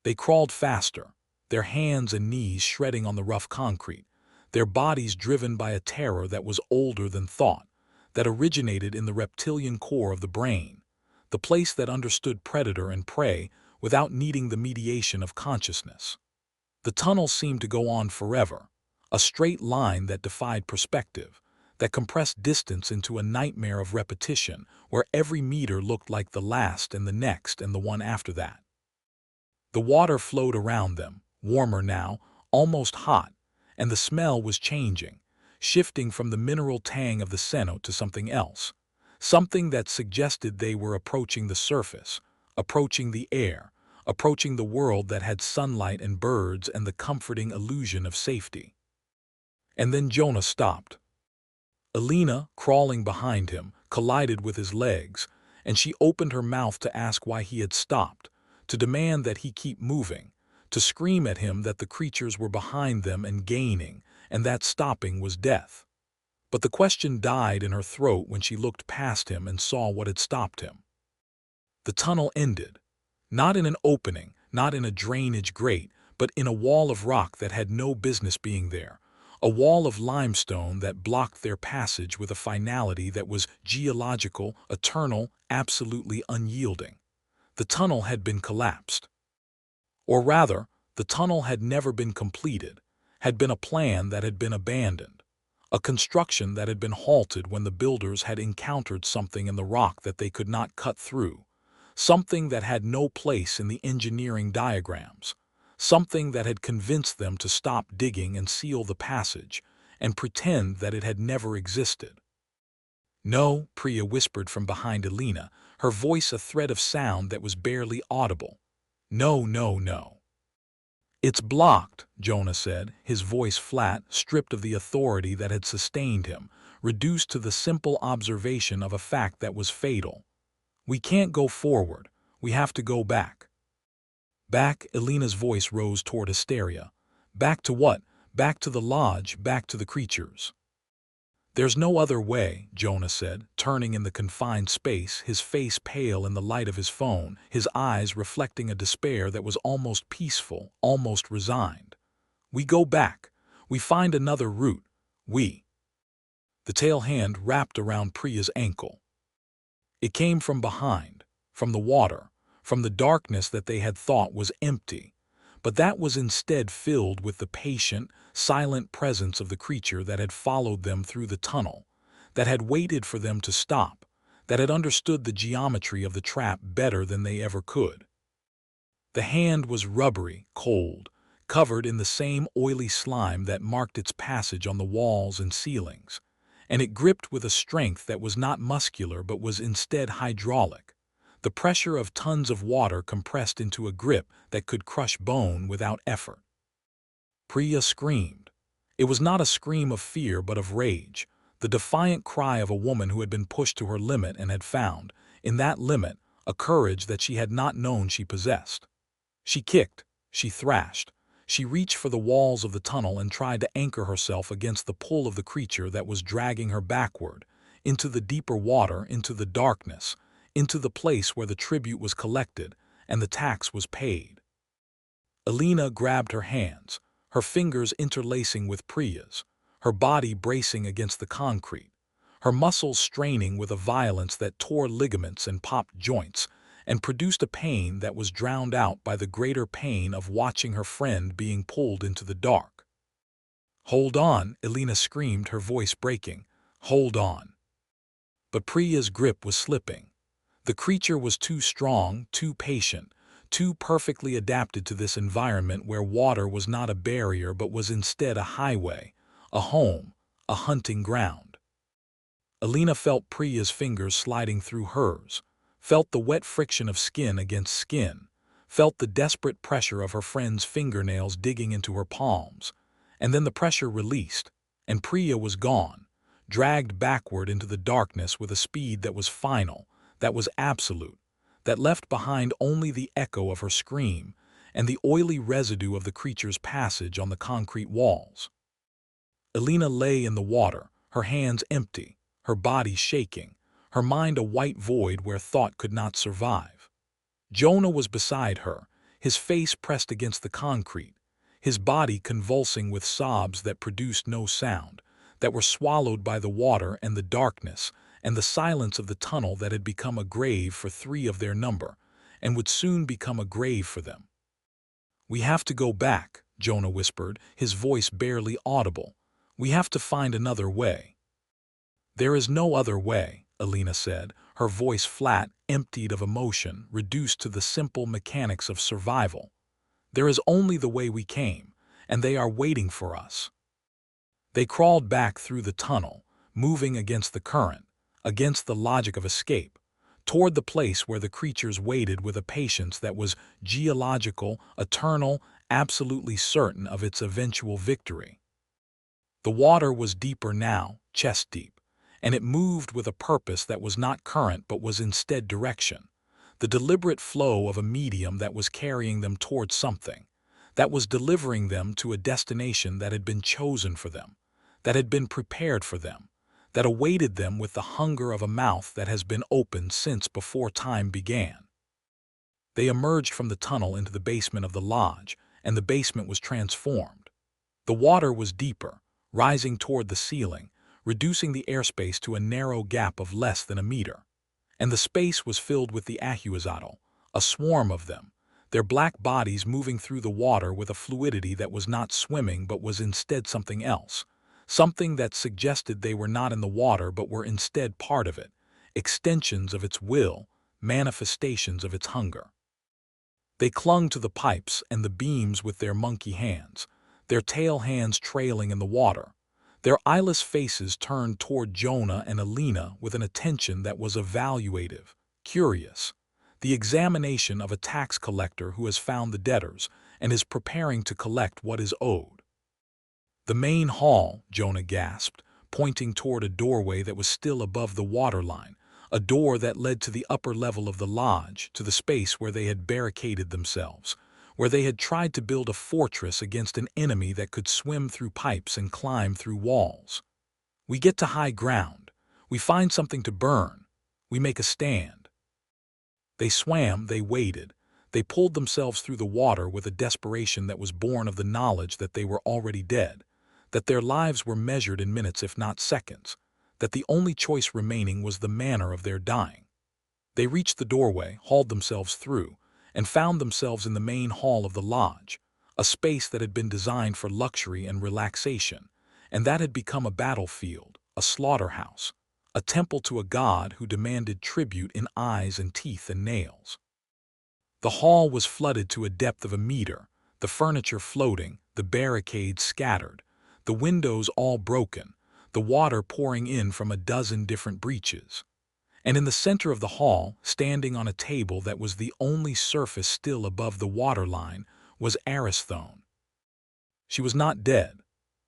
They crawled faster, their hands and knees shredding on the rough concrete, their bodies driven by a terror that was older than thought, that originated in the reptilian core of the brain, the place that understood predator and prey without needing the mediation of consciousness. The tunnel seemed to go on forever, a straight line that defied perspective, that compressed distance into a nightmare of repetition where every meter looked like the last and the next and the one after that. The water flowed around them, warmer now, almost hot, and the smell was changing, shifting from the mineral tang of the cenote to something else, something that suggested they were approaching the surface, approaching the air, approaching the world that had sunlight and birds and the comforting illusion of safety. And then Jonah stopped. Elena, crawling behind him, collided with his legs, and she opened her mouth to ask why he had stopped, to demand that he keep moving, to scream at him that the creatures were behind them and gaining, and that stopping was death. But the question died in her throat when she looked past him and saw what had stopped him. The tunnel ended, not in an opening, not in a drainage grate, but in a wall of rock that had no business being there, a wall of limestone that blocked their passage with a finality that was geological, eternal, absolutely unyielding. The tunnel had been collapsed. Or rather, the tunnel had never been completed, had been a plan that had been abandoned, a construction that had been halted when the builders had encountered something in the rock that they could not cut through, something that had no place in the engineering diagrams, something that had convinced them to stop digging and seal the passage, and pretend that it had never existed. "No," Priya whispered from behind Elena, her voice a thread of sound that was barely audible. "No, no, no." "It's blocked," Jonah said, his voice flat, stripped of the authority that had sustained him, reduced to the simple observation of a fact that was fatal. "We can't go forward. We have to go back." "Back?" Elena's voice rose toward hysteria. "Back to what? Back to the lodge, back to the creatures." "There's no other way," Jonah said, turning in the confined space, his face pale in the light of his phone, his eyes reflecting a despair that was almost peaceful, almost resigned. "We go back. We find another route. We—" The tail hand wrapped around Priya's ankle. It came from behind, from the water, from the darkness that they had thought was empty, but that was instead filled with the patient, silent presence of the creature that had followed them through the tunnel, that had waited for them to stop, that had understood the geometry of the trap better than they ever could. The hand was rubbery, cold, covered in the same oily slime that marked its passage on the walls and ceilings, and it gripped with a strength that was not muscular but was instead hydraulic, the pressure of tons of water compressed into a grip that could crush bone without effort. Priya screamed. It was not a scream of fear but of rage, the defiant cry of a woman who had been pushed to her limit and had found, in that limit, a courage that she had not known she possessed. She kicked, she thrashed, she reached for the walls of the tunnel and tried to anchor herself against the pull of the creature that was dragging her backward, into the deeper water, into the darkness, into the place where the tribute was collected and the tax was paid. Elena grabbed her hands, her fingers interlacing with Priya's, her body bracing against the concrete, her muscles straining with a violence that tore ligaments and popped joints, and produced a pain that was drowned out by the greater pain of watching her friend being pulled into the dark. "Hold on," Elena screamed, her voice breaking. "Hold on." But Priya's grip was slipping. The creature was too strong, too patient, too perfectly adapted to this environment where water was not a barrier but was instead a highway, a home, a hunting ground. Elena felt Priya's fingers sliding through hers, felt the wet friction of skin against skin, felt the desperate pressure of her friend's fingernails digging into her palms, and then the pressure released, and Priya was gone, dragged backward into the darkness with a speed that was final, that was absolute, that left behind only the echo of her scream and the oily residue of the creature's passage on the concrete walls. Elena lay in the water, her hands empty, her body shaking, her mind a white void where thought could not survive. Jonah was beside her, his face pressed against the concrete, his body convulsing with sobs that produced no sound, that were swallowed by the water and the darkness and the silence of the tunnel that had become a grave for 3 of their number, and would soon become a grave for them. "We have to go back," Jonah whispered, his voice barely audible. "We have to find another way." "There is no other way," Elena said, her voice flat, emptied of emotion, reduced to the simple mechanics of survival. "There is only the way we came, and they are waiting for us." They crawled back through the tunnel, moving against the current, against the logic of escape, toward the place where the creatures waited with a patience that was geological, eternal, absolutely certain of its eventual victory. The water was deeper now, chest deep, and it moved with a purpose that was not current but was instead direction, the deliberate flow of a medium that was carrying them towards something, that was delivering them to a destination that had been chosen for them, that had been prepared for them, that awaited them with the hunger of a mouth that has been opened since before time began. They emerged from the tunnel into the basement of the lodge, and the basement was transformed. The water was deeper, rising toward the ceiling, reducing the airspace to a narrow gap of less than a meter. And the space was filled with the Ahuizotl, a swarm of them, their black bodies moving through the water with a fluidity that was not swimming but was instead something else, something that suggested they were not in the water but were instead part of it, extensions of its will, manifestations of its hunger. They clung to the pipes and the beams with their monkey hands, their tail hands trailing in the water, their eyeless faces turned toward Jonah and Alina with an attention that was evaluative, curious, the examination of a tax collector who has found the debtors and is preparing to collect what is owed. "The main hall," Jonah gasped, pointing toward a doorway that was still above the waterline, a door that led to the upper level of the lodge, to the space where they had barricaded themselves, where they had tried to build a fortress against an enemy that could swim through pipes and climb through walls. "We get to high ground. We find something to burn. We make a stand." They swam, they waded. They pulled themselves through the water with a desperation that was born of the knowledge that they were already dead, that their lives were measured in minutes if not seconds, that the only choice remaining was the manner of their dying. They reached the doorway, hauled themselves through, and found themselves in the main hall of the lodge, a space that had been designed for luxury and relaxation, and that had become a battlefield, a slaughterhouse, a temple to a god who demanded tribute in eyes and teeth and nails. The hall was flooded to a depth of a meter, the furniture floating, the barricades scattered, the windows all broken, the water pouring in from a dozen different breaches. And in the center of the hall, standing on a table that was the only surface still above the waterline, was Aristhone. She was not dead.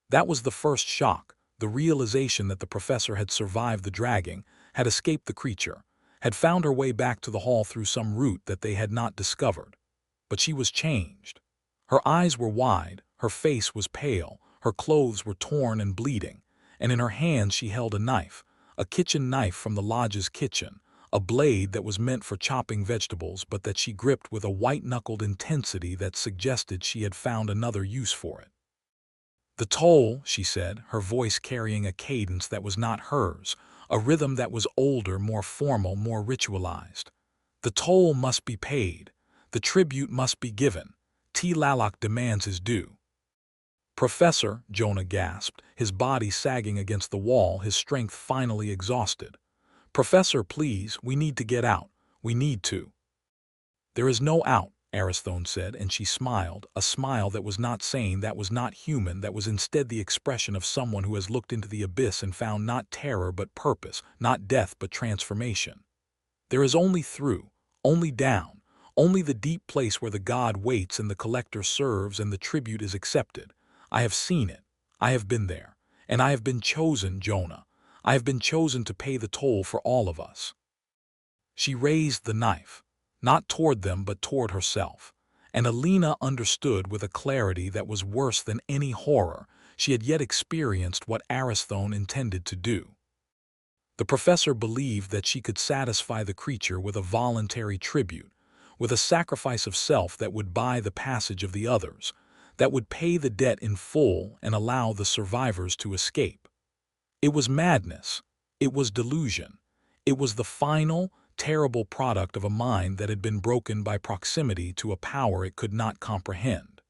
That was the first shock, the realization that the professor had survived the dragging, had escaped the creature, had found her way back to the hall through some route that they had not discovered. But she was changed. Her eyes were wide, her face was pale, her clothes were torn and bleeding, and in her hands she held a knife, a kitchen knife from the lodge's kitchen, a blade that was meant for chopping vegetables but that she gripped with a white-knuckled intensity that suggested she had found another use for it. "The toll," she said, her voice carrying a cadence that was not hers, a rhythm that was older, more formal, more ritualized. "The toll must be paid. The tribute must be given. Tlaloc demands his due." "Professor," Jonah gasped, his body sagging against the wall, his strength finally exhausted. "Professor, please, we need to get out. We need to." "There is no out," Aristhone said, and she smiled, a smile that was not sane, that was not human, that was instead the expression of someone who has looked into the abyss and found not terror but purpose, not death but transformation. "There is only through, only down, only the deep place where the god waits and the collector serves and the tribute is accepted. I have seen it. I have been there. And I have been chosen, Jonah. I have been chosen to pay the toll for all of us." She raised the knife, not toward them but toward herself, and Alina understood with a clarity that was worse than any horror she had yet experienced what Aristhone intended to do. The professor believed that she could satisfy the creature with a voluntary tribute, with a sacrifice of self that would buy the passage of the others, that would pay the debt in full and allow the survivors to escape. It was madness. It was delusion. It was the final, terrible product of a mind that had been broken by proximity to a power it could not comprehend.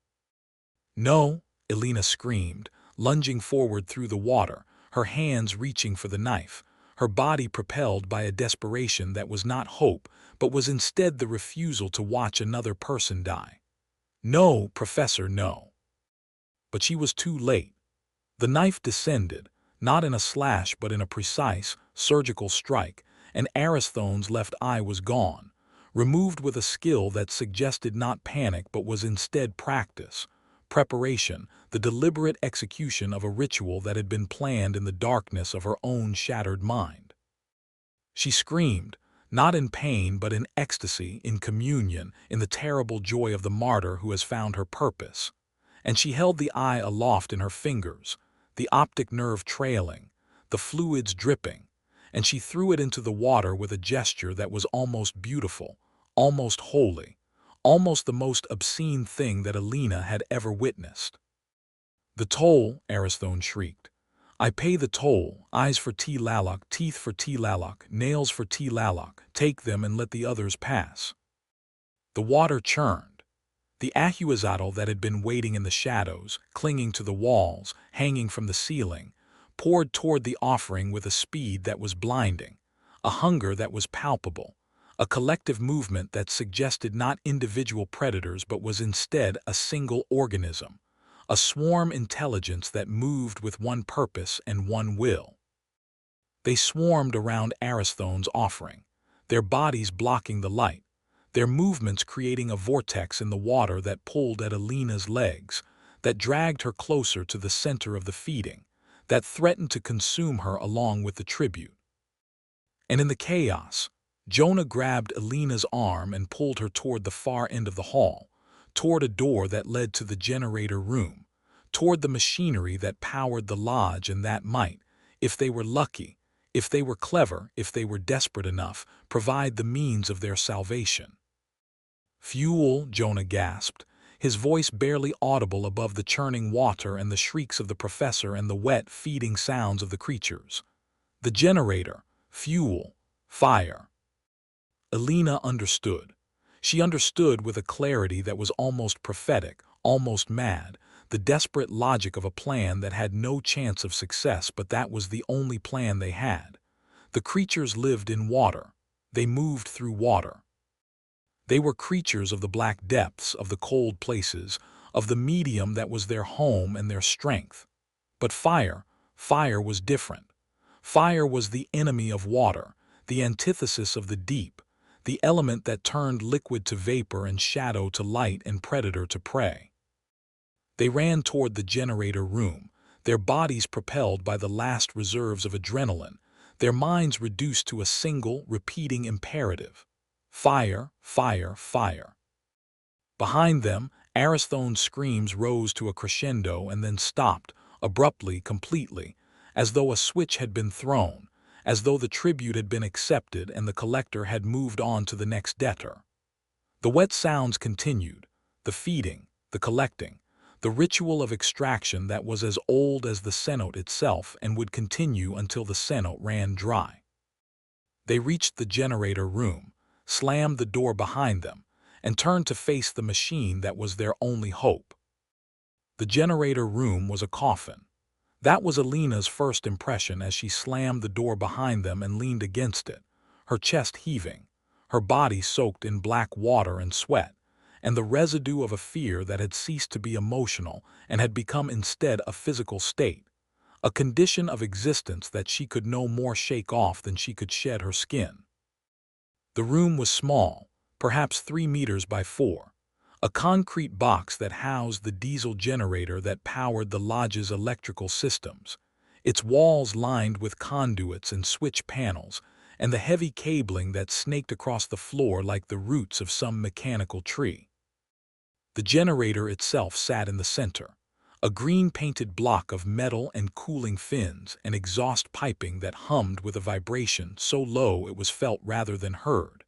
"No," Alina screamed, lunging forward through the water, her hands reaching for the knife, her body propelled by a desperation that was not hope but was instead the refusal to watch another person die. "No, Professor, no." But she was too late. The knife descended, not in a slash but in a precise, surgical strike, and Aristhone's left eye was gone, removed with a skill that suggested not panic but was instead practice, preparation, the deliberate execution of a ritual that had been planned in the darkness of her own shattered mind. She screamed, not in pain but in ecstasy, in communion, in the terrible joy of the martyr who has found her purpose. And she held the eye aloft in her fingers, the optic nerve trailing, the fluids dripping, and she threw it into the water with a gesture that was almost beautiful, almost holy, almost the most obscene thing that Alina had ever witnessed. "The toll," Aristhone shrieked. "I pay the toll, eyes for Tlaloc, teeth for Tlaloc, nails for Tlaloc, take them and let the others pass." The water churned. The Ahuizotl that had been waiting in the shadows, clinging to the walls, hanging from the ceiling, poured toward the offering with a speed that was blinding, a hunger that was palpable, a collective movement that suggested not individual predators but was instead a single organism, a swarm intelligence that moved with one purpose and one will. They swarmed around Aristhone's offering, their bodies blocking the light, their movements creating a vortex in the water that pulled at Alina's legs, that dragged her closer to the center of the feeding, that threatened to consume her along with the tribute. And in the chaos, Jonah grabbed Alina's arm and pulled her toward the far end of the hall, toward a door that led to the generator room, toward the machinery that powered the lodge and that might, if they were lucky, if they were clever, if they were desperate enough, provide the means of their salvation. "Fuel," Jonah gasped, his voice barely audible above the churning water and the shrieks of the professor and the wet, feeding sounds of the creatures. "The generator, fuel, fire." Alina understood. She understood with a clarity that was almost prophetic, almost mad, the desperate logic of a plan that had no chance of success, but that was the only plan they had. The creatures lived in water. They moved through water. They were creatures of the black depths, of the cold places, of the medium that was their home and their strength. But fire was different. Fire was the enemy of water, the antithesis of the deep, the element that turned liquid to vapor and shadow to light and predator to prey. They ran toward the generator room, their bodies propelled by the last reserves of adrenaline, their minds reduced to a single, repeating imperative. Fire, fire, fire. Behind them, Aristhon's screams rose to a crescendo and then stopped, abruptly, completely, as though a switch had been thrown, as though the tribute had been accepted and the collector had moved on to the next debtor. The wet sounds continued, the feeding, the collecting, the ritual of extraction that was as old as the cenote itself and would continue until the cenote ran dry. They reached the generator room, slammed the door behind them, and turned to face the machine that was their only hope. The generator room was a coffin. That was Alina's first impression as she slammed the door behind them and leaned against it, her chest heaving, her body soaked in black water and sweat, and the residue of a fear that had ceased to be emotional and had become instead a physical state, a condition of existence that she could no more shake off than she could shed her skin. The room was small, perhaps 3 meters by 4, a concrete box that housed the diesel generator that powered the lodge's electrical systems, its walls lined with conduits and switch panels, and the heavy cabling that snaked across the floor like the roots of some mechanical tree. The generator itself sat in the center, a green-painted block of metal and cooling fins and exhaust piping that hummed with a vibration so low it was felt rather than heard,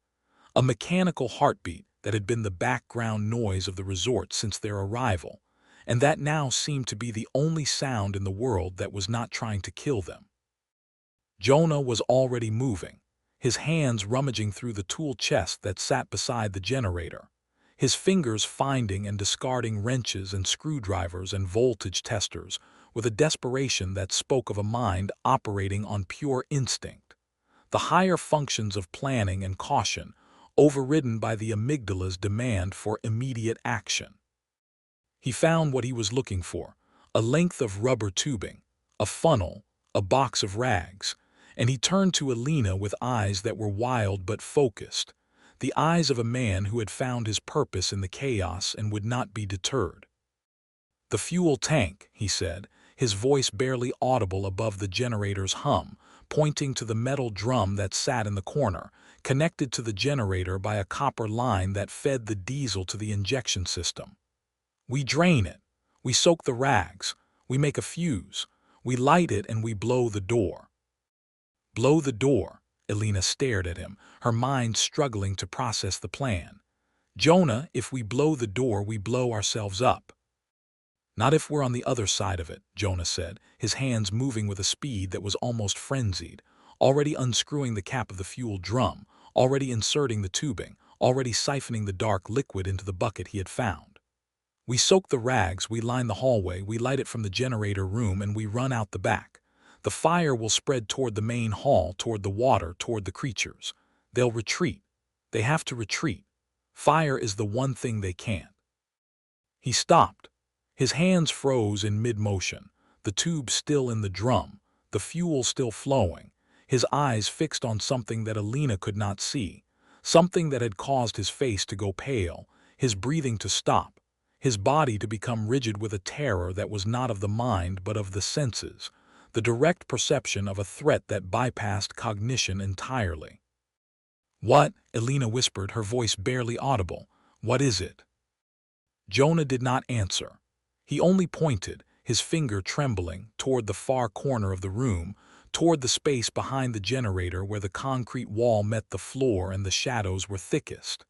a mechanical heartbeat that had been the background noise of the resort since their arrival, and that now seemed to be the only sound in the world that was not trying to kill them. Jonah was already moving, his hands rummaging through the tool chest that sat beside the generator, his fingers finding and discarding wrenches and screwdrivers and voltage testers with a desperation that spoke of a mind operating on pure instinct, the higher functions of planning and caution overridden by the amygdala's demand for immediate action. He found what he was looking for, a length of rubber tubing, a funnel, a box of rags, and he turned to Alina with eyes that were wild but focused, the eyes of a man who had found his purpose in the chaos and would not be deterred. "The fuel tank," he said, his voice barely audible above the generator's hum, pointing to the metal drum that sat in the corner, connected to the generator by a copper line that fed the diesel to the injection system. "We drain it, we soak the rags, we make a fuse, we light it and we blow the door." "Blow the door?" Alina stared at him, her mind struggling to process the plan. "Jonah, if we blow the door, we blow ourselves up." "Not if we're on the other side of it," Jonah said, his hands moving with a speed that was almost frenzied, already unscrewing the cap of the fuel drum, already inserting the tubing, already siphoning the dark liquid into the bucket he had found. "We soak the rags, we line the hallway, we light it from the generator room, and we run out the back. The fire will spread toward the main hall, toward the water, toward the creatures. They'll retreat. They have to retreat. Fire is the one thing they can't. He stopped. His hands froze in mid-motion, the tube still in the drum, the fuel still flowing, his eyes fixed on something that Alina could not see, something that had caused his face to go pale, his breathing to stop, his body to become rigid with a terror that was not of the mind but of the senses, the direct perception of a threat that bypassed cognition entirely. "What?" Alina whispered, her voice barely audible. "What is it?" Jonah did not answer. He only pointed, his finger trembling, toward the far corner of the room, toward the space behind the generator where the concrete wall met the floor and the shadows were thickest.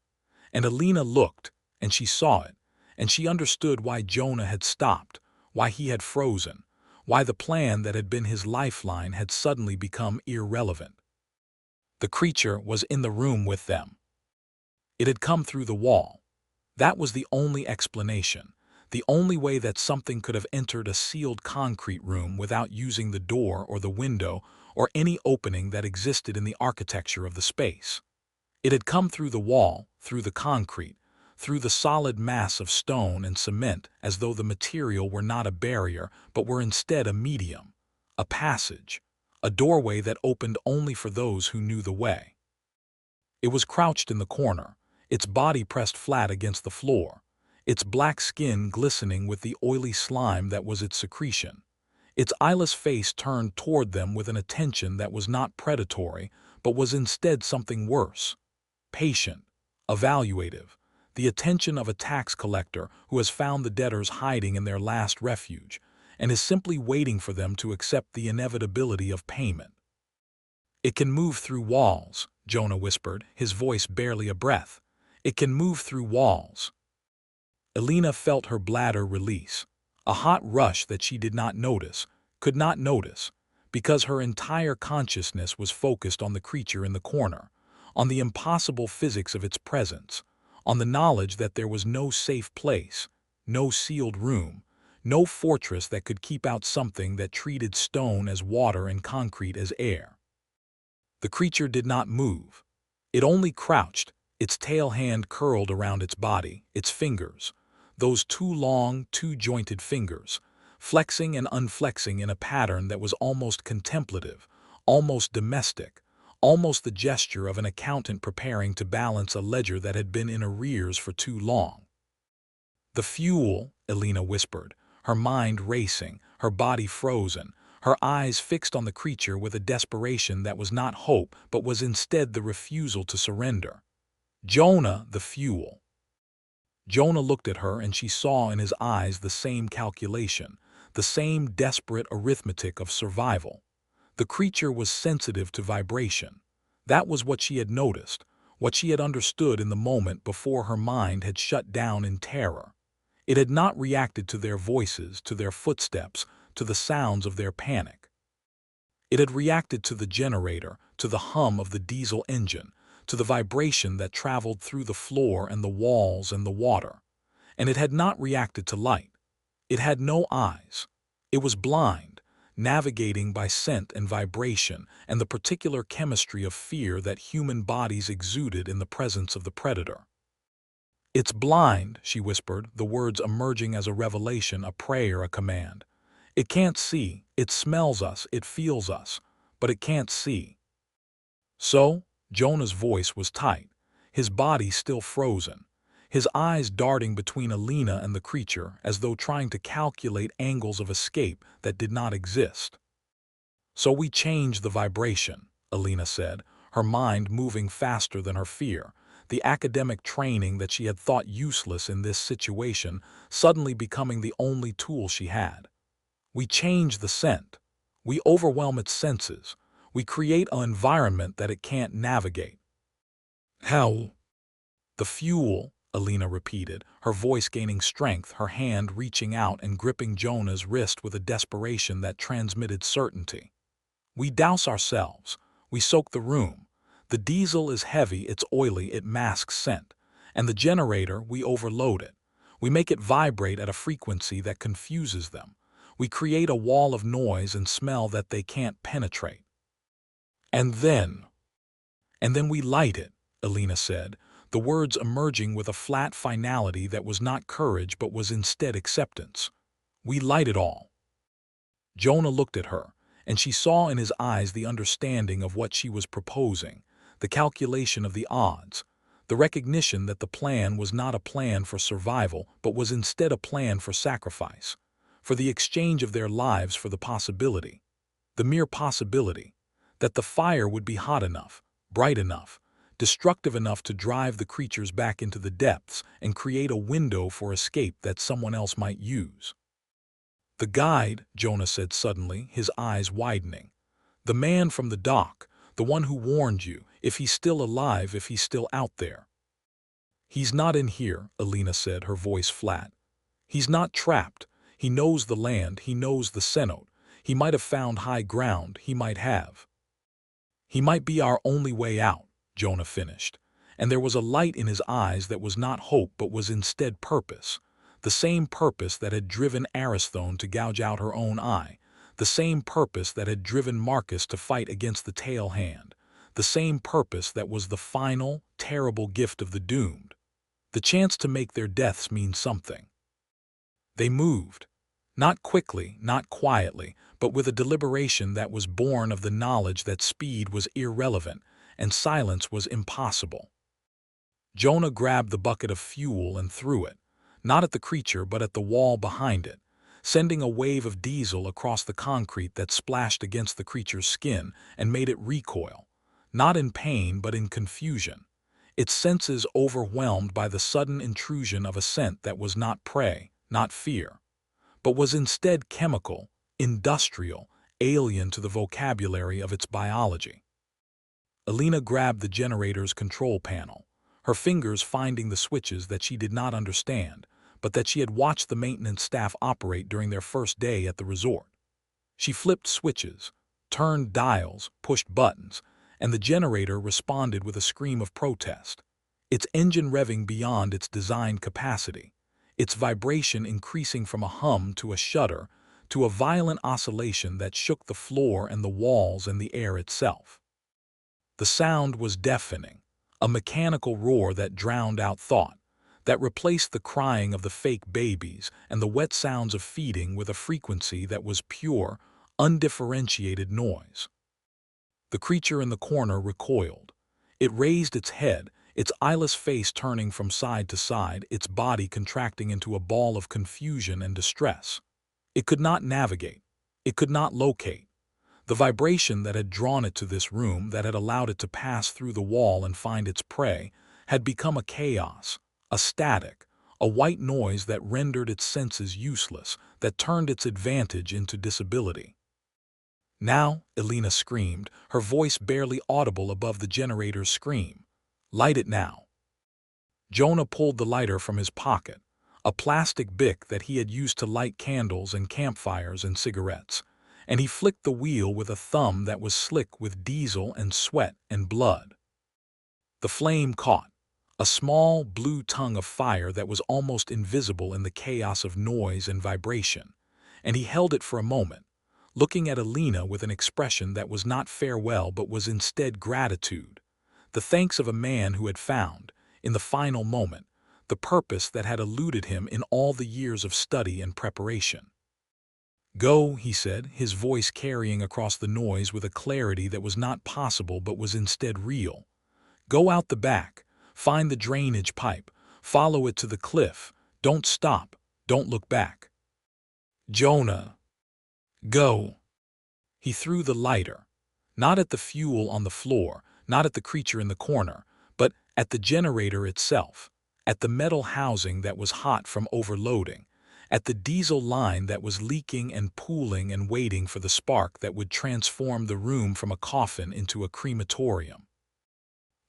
And Alina looked, and she saw it, and she understood why Jonah had stopped, why he had frozen, why the plan that had been his lifeline had suddenly become irrelevant. The creature was in the room with them. It had come through the wall. That was the only explanation, the only way that something could have entered a sealed concrete room without using the door or the window or any opening that existed in the architecture of the space. It had come through the wall, through the concrete, through the solid mass of stone and cement, as though the material were not a barrier but were instead a medium, a passage, a doorway that opened only for those who knew the way. It was crouched in the corner, its body pressed flat against the floor, its black skin glistening with the oily slime that was its secretion, its eyeless face turned toward them with an attention that was not predatory but was instead something worse, patient, evaluative, the attention of a tax collector who has found the debtors hiding in their last refuge and is simply waiting for them to accept the inevitability of payment. "It can move through walls," Jonah whispered, his voice barely a breath. "It can move through walls." Alina felt her bladder release, a hot rush that she did not notice, could not notice, because her entire consciousness was focused on the creature in the corner, on the impossible physics of its presence, on the knowledge that there was no safe place, no sealed room, no fortress that could keep out something that treated stone as water and concrete as air. The creature did not move. It only crouched, its tail hand curled around its body, its fingers, those two long, two-jointed fingers, flexing and unflexing in a pattern that was almost contemplative, almost domestic, almost the gesture of an accountant preparing to balance a ledger that had been in arrears for too long. "The fuel," Alina whispered, her mind racing, her body frozen, her eyes fixed on the creature with a desperation that was not hope but was instead the refusal to surrender. "Jonah, the fuel." Jonah looked at her and she saw in his eyes the same calculation, the same desperate arithmetic of survival. The creature was sensitive to vibration. That was what she had noticed, what she had understood in the moment before her mind had shut down in terror. It had not reacted to their voices, to their footsteps, to the sounds of their panic. It had reacted to the generator, to the hum of the diesel engine, to the vibration that traveled through the floor and the walls and the water. And it had not reacted to light. It had no eyes. It was blind, navigating by scent and vibration and the particular chemistry of fear that human bodies exuded in the presence of the predator. "It's blind," she whispered, the words emerging as a revelation, a prayer, a command. "It can't see, it smells us, it feels us, but it can't see." "So?" Jonah's voice was tight, his body still frozen, his eyes darting between Alina and the creature as though trying to calculate angles of escape that did not exist. "So we change the vibration," Alina said, her mind moving faster than her fear, the academic training that she had thought useless in this situation suddenly becoming the only tool she had. "We change the scent. We overwhelm its senses. We create an environment that it can't navigate." "How?" "The fuel," Alina repeated, her voice gaining strength, her hand reaching out and gripping Jonah's wrist with a desperation that transmitted certainty. "We douse ourselves. We soak the room. The diesel is heavy, it's oily, it masks scent. And the generator, we overload it. We make it vibrate at a frequency that confuses them. We create a wall of noise and smell that they can't penetrate. And then we light it," Elena said, the words emerging with a flat finality that was not courage but was instead acceptance. "We light it all." Jonah looked at her, and she saw in his eyes the understanding of what she was proposing, the calculation of the odds, the recognition that the plan was not a plan for survival but was instead a plan for sacrifice, for the exchange of their lives for the possibility, the mere possibility, that the fire would be hot enough, bright enough, destructive enough to drive the creatures back into the depths and create a window for escape that someone else might use. "The guide," Jonah said suddenly, his eyes widening. "The man from the dock, the one who warned you, if he's still alive, if he's still out there." "He's not in here," Elena said, her voice flat. "He's not trapped. He knows the land, he knows the cenote. He might have found high ground, he might have. He might be our only way out," Jonah finished, and there was a light in his eyes that was not hope but was instead purpose. The same purpose that had driven Aristhone to gouge out her own eye, the same purpose that had driven Marcus to fight against the tail hand, the same purpose that was the final, terrible gift of the doomed, the chance to make their deaths mean something. They moved, not quickly, not quietly, but with a deliberation that was born of the knowledge that speed was irrelevant and silence was impossible. Jonah grabbed the bucket of fuel and threw it, not at the creature but at the wall behind it, sending a wave of diesel across the concrete that splashed against the creature's skin and made it recoil, not in pain but in confusion, its senses overwhelmed by the sudden intrusion of a scent that was not prey, not fear, but was instead chemical, industrial, alien to the vocabulary of its biology. Elena grabbed the generator's control panel, her fingers finding the switches that she did not understand, but that she had watched the maintenance staff operate during their first day at the resort. She flipped switches, turned dials, pushed buttons, and the generator responded with a scream of protest, its engine revving beyond its designed capacity, its vibration increasing from a hum to a shudder to a violent oscillation that shook the floor and the walls and the air itself. The sound was deafening, a mechanical roar that drowned out thought, that replaced the crying of the fake babies and the wet sounds of feeding with a frequency that was pure, undifferentiated noise. The creature in the corner recoiled. It raised its head, its eyeless face turning from side to side, its body contracting into a ball of confusion and distress. It could not navigate. It could not locate. The vibration that had drawn it to this room, that had allowed it to pass through the wall and find its prey, had become a chaos, a static, a white noise that rendered its senses useless, that turned its advantage into disability. "Now," Elena screamed, her voice barely audible above the generator's scream. "Light it now." Jonah pulled the lighter from his pocket, a plastic bic that he had used to light candles and campfires and cigarettes, and he flicked the wheel with a thumb that was slick with diesel and sweat and blood. The flame caught, a small blue tongue of fire that was almost invisible in the chaos of noise and vibration, and he held it for a moment, looking at Elena with an expression that was not farewell but was instead gratitude, the thanks of a man who had found, in the final moment, the purpose that had eluded him in all the years of study and preparation. "Go," he said, his voice carrying across the noise with a clarity that was not possible but was instead real. "Go out the back, find the drainage pipe, follow it to the cliff, don't stop, don't look back." "Jonah, go." He threw the lighter, not at the fuel on the floor, not at the creature in the corner, but at the generator itself, at the metal housing that was hot from overloading, at the diesel line that was leaking and pooling and waiting for the spark that would transform the room from a coffin into a crematorium.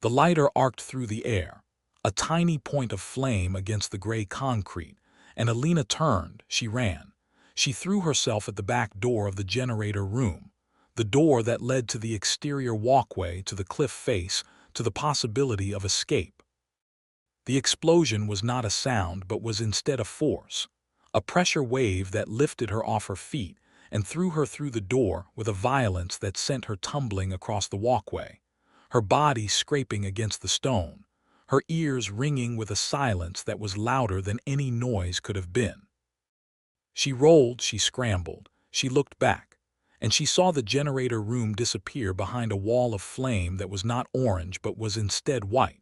The lighter arced through the air, a tiny point of flame against the gray concrete, and Elena turned, she ran. She threw herself at the back door of the generator room, the door that led to the exterior walkway, to the cliff face, to the possibility of escape. The explosion was not a sound but was instead a force, a pressure wave that lifted her off her feet and threw her through the door with a violence that sent her tumbling across the walkway, her body scraping against the stone, her ears ringing with a silence that was louder than any noise could have been. She rolled, she scrambled, she looked back, and she saw the generator room disappear behind a wall of flame that was not orange but was instead white,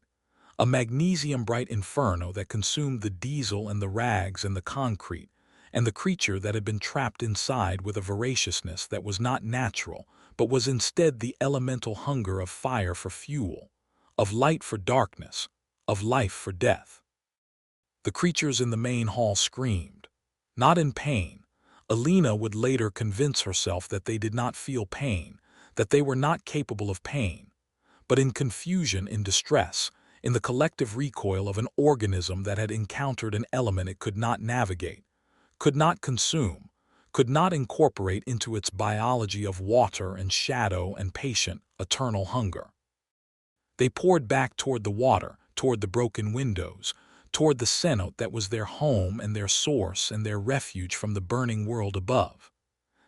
a magnesium-bright inferno that consumed the diesel and the rags and the concrete, and the creature that had been trapped inside with a voraciousness that was not natural, but was instead the elemental hunger of fire for fuel, of light for darkness, of life for death. The creatures in the main hall screamed, not in pain. Alina would later convince herself that they did not feel pain, that they were not capable of pain, but in confusion, in distress, in the collective recoil of an organism that had encountered an element it could not navigate, could not consume, could not incorporate into its biology of water and shadow and patient, eternal hunger. They poured back toward the water, toward the broken windows, toward the cenote that was their home and their source and their refuge from the burning world above.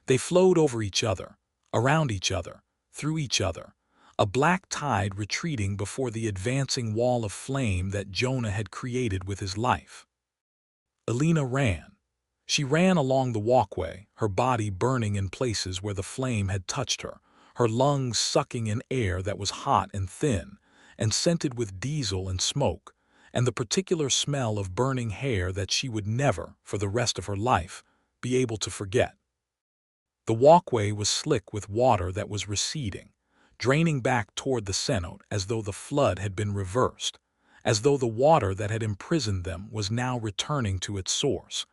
They flowed over each other, around each other, through each other, a black tide retreating before the advancing wall of flame that Jonah had created with his life. Alina ran. She ran along the walkway, her body burning in places where the flame had touched her, her lungs sucking in air that was hot and thin, and scented with diesel and smoke, and the particular smell of burning hair that she would never, for the rest of her life, be able to forget. The walkway was slick with water that was receding, draining back toward the cenote as though the flood had been reversed, as though the water that had imprisoned them was now returning to its source,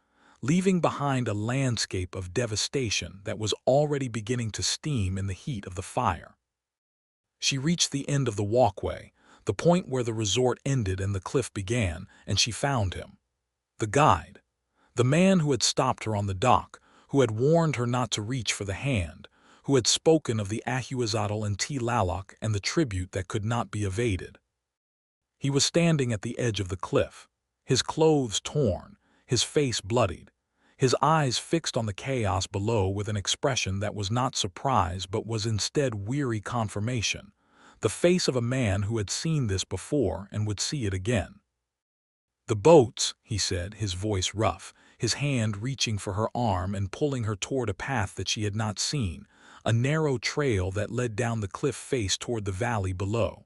leaving behind a landscape of devastation that was already beginning to steam in the heat of the fire. She reached the end of the walkway, the point where the resort ended and the cliff began, and she found him. The guide. The man who had stopped her on the dock, who had warned her not to reach for the hand, who had spoken of the Ahuizotl and Tlaloc and the tribute that could not be evaded. He was standing at the edge of the cliff, his clothes torn, his face bloodied, his eyes fixed on the chaos below with an expression that was not surprise but was instead weary confirmation, the face of a man who had seen this before and would see it again. "The boats," he said, his voice rough, his hand reaching for her arm and pulling her toward a path that she had not seen, a narrow trail that led down the cliff face toward the valley below.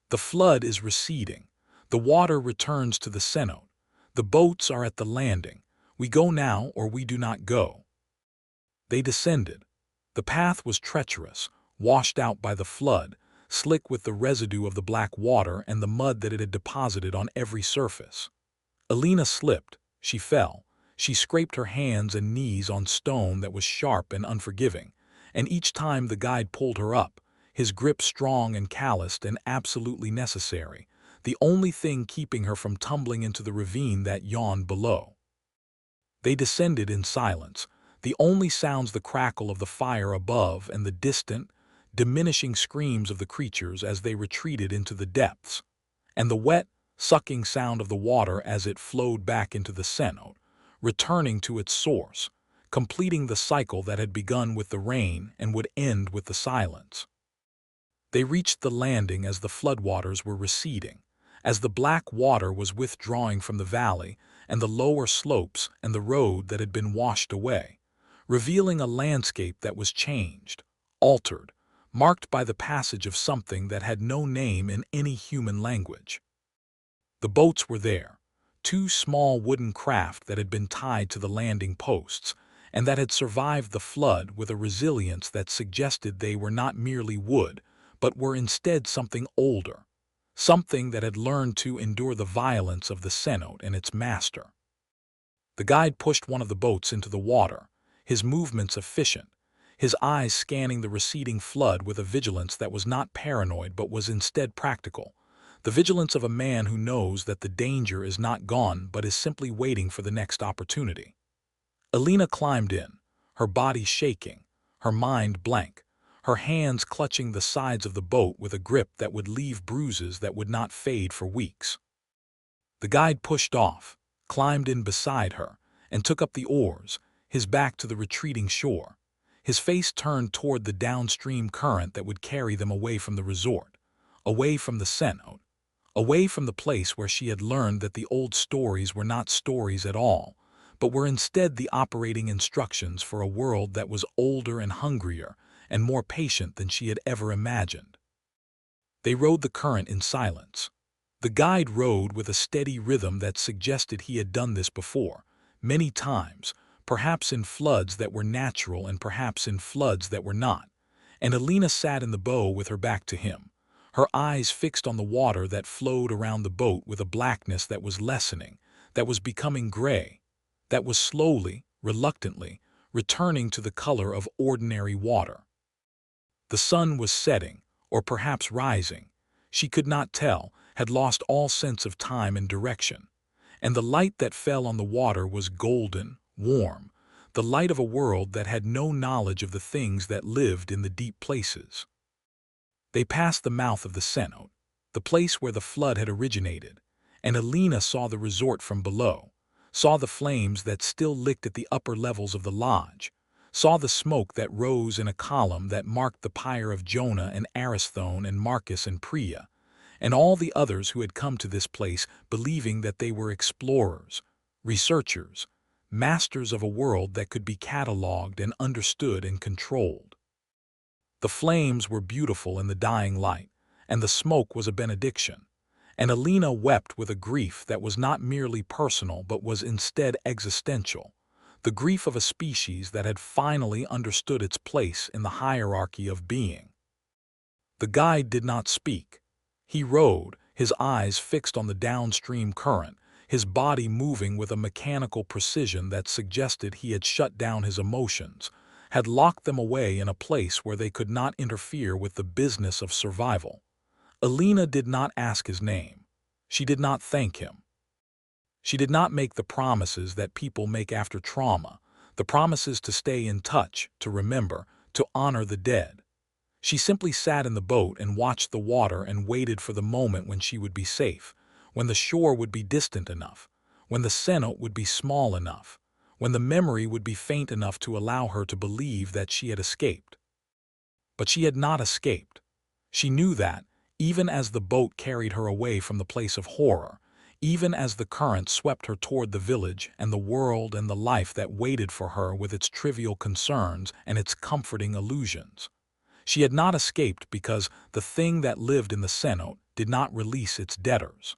"The flood is receding. The water returns to the cenote. The boats are at the landing. We go now or we do not go." They descended. The path was treacherous, washed out by the flood, slick with the residue of the black water and the mud that it had deposited on every surface. Alina slipped. She fell. She scraped her hands and knees on stone that was sharp and unforgiving, and each time the guide pulled her up, his grip strong and calloused and absolutely necessary, the only thing keeping her from tumbling into the ravine that yawned below. They descended in silence, the only sounds the crackle of the fire above and the distant, diminishing screams of the creatures as they retreated into the depths, and the wet, sucking sound of the water as it flowed back into the cenote, returning to its source, completing the cycle that had begun with the rain and would end with the silence. They reached the landing as the floodwaters were receding, as the black water was withdrawing from the valley and the lower slopes and the road that had been washed away, revealing a landscape that was changed, altered, marked by the passage of something that had no name in any human language. The boats were there, two small wooden craft that had been tied to the landing posts, and that had survived the flood with a resilience that suggested they were not merely wood, but were instead something older, something that had learned to endure the violence of the cenote and its master. The guide pushed one of the boats into the water, his movements efficient, his eyes scanning the receding flood with a vigilance that was not paranoid but was instead practical, the vigilance of a man who knows that the danger is not gone but is simply waiting for the next opportunity. Alina climbed in, her body shaking, her mind blank, her hands clutching the sides of the boat with a grip that would leave bruises that would not fade for weeks. The guide pushed off, climbed in beside her, and took up the oars, his back to the retreating shore, his face turned toward the downstream current that would carry them away from the resort, away from the cenote, away from the place where she had learned that the old stories were not stories at all, but were instead the operating instructions for a world that was older and hungrier and more patient than she had ever imagined. They rode the current in silence. The guide rode with a steady rhythm that suggested he had done this before, many times, perhaps in floods that were natural and perhaps in floods that were not, and Alina sat in the bow with her back to him, her eyes fixed on the water that flowed around the boat with a blackness that was lessening, that was becoming gray, that was slowly, reluctantly, returning to the color of ordinary water. The sun was setting, or perhaps rising. She could not tell, had lost all sense of time and direction. And the light that fell on the water was golden, warm, the light of a world that had no knowledge of the things that lived in the deep places. They passed the mouth of the cenote, the place where the flood had originated, and Alina saw the resort from below, saw the flames that still licked at the upper levels of the lodge, saw the smoke that rose in a column that marked the pyre of Jonah and Aristhone and Marcus and Priya, and all the others who had come to this place believing that they were explorers, researchers, masters of a world that could be catalogued and understood and controlled. The flames were beautiful in the dying light, and the smoke was a benediction, and Alina wept with a grief that was not merely personal but was instead existential, the grief of a species that had finally understood its place in the hierarchy of being. The guide did not speak. He rowed, his eyes fixed on the downstream current, his body moving with a mechanical precision that suggested he had shut down his emotions, had locked them away in a place where they could not interfere with the business of survival. Alina did not ask his name. She did not thank him. She did not make the promises that people make after trauma, the promises to stay in touch, to remember, to honor the dead. She simply sat in the boat and watched the water and waited for the moment when she would be safe, when the shore would be distant enough, when the cenote would be small enough, when the memory would be faint enough to allow her to believe that she had escaped. But she had not escaped. She knew that, even as the boat carried her away from the place of horror, even as the current swept her toward the village and the world and the life that waited for her with its trivial concerns and its comforting illusions, she had not escaped because the thing that lived in the cenote did not release its debtors.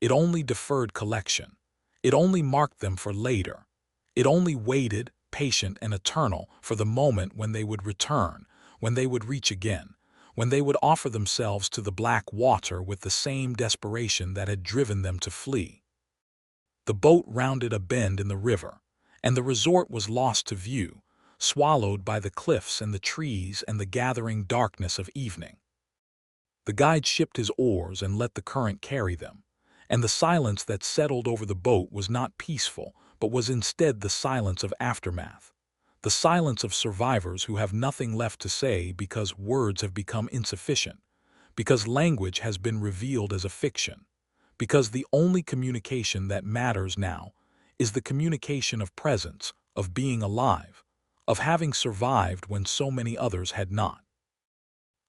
It only deferred collection. It only marked them for later. It only waited, patient and eternal, for the moment when they would return, when they would reach again, when they would offer themselves to the black water with the same desperation that had driven them to flee. The boat rounded a bend in the river, and the resort was lost to view, swallowed by the cliffs and the trees and the gathering darkness of evening. The guide shipped his oars and let the current carry them, and the silence that settled over the boat was not peaceful, but was instead the silence of aftermath, the silence of survivors who have nothing left to say because words have become insufficient, because language has been revealed as a fiction, because the only communication that matters now is the communication of presence, of being alive, of having survived when so many others had not.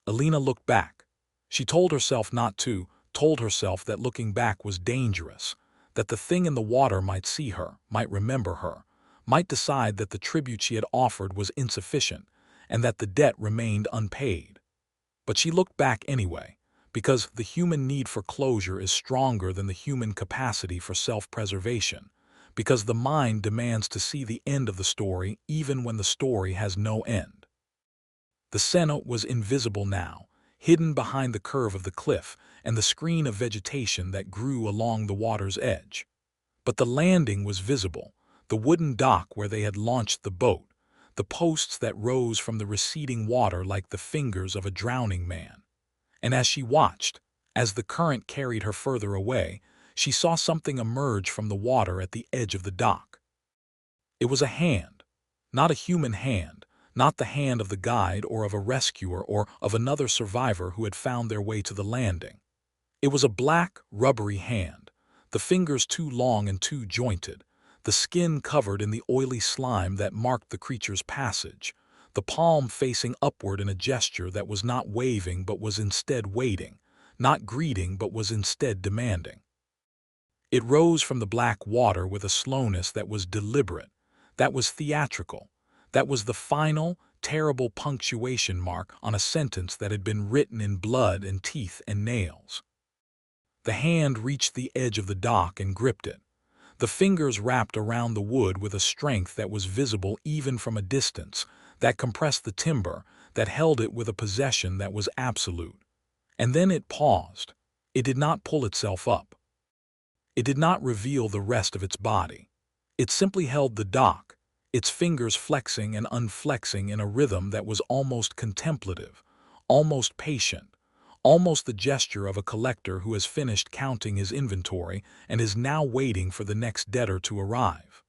Alina looked back. She told herself not to, told herself that looking back was dangerous, that the thing in the water might see her, might remember her, might decide that the tribute she had offered was insufficient, and that the debt remained unpaid. But she looked back anyway, because the human need for closure is stronger than the human capacity for self-preservation, because the mind demands to see the end of the story even when the story has no end. The cenote was invisible now, hidden behind the curve of the cliff and the screen of vegetation that grew along the water's edge. But the landing was visible, the wooden dock where they had launched the boat, the posts that rose from the receding water like the fingers of a drowning man. And as she watched, as the current carried her further away, she saw something emerge from the water at the edge of the dock. It was a hand, not a human hand, not the hand of the guide or of a rescuer or of another survivor who had found their way to the landing. It was a black, rubbery hand, the fingers too long and too jointed, the skin covered in the oily slime that marked the creature's passage, the palm facing upward in a gesture that was not waving but was instead waiting, not greeting but was instead demanding. It rose from the black water with a slowness that was deliberate, that was theatrical, that was the final, terrible punctuation mark on a sentence that had been written in blood and teeth and nails. The hand reached the edge of the dock and gripped it. The fingers wrapped around the wood with a strength that was visible even from a distance, that compressed the timber, that held it with a possession that was absolute. And then it paused. It did not pull itself up. It did not reveal the rest of its body. It simply held the dock, its fingers flexing and unflexing in a rhythm that was almost contemplative, almost patient, almost the gesture of a collector who has finished counting his inventory and is now waiting for the next debtor to arrive.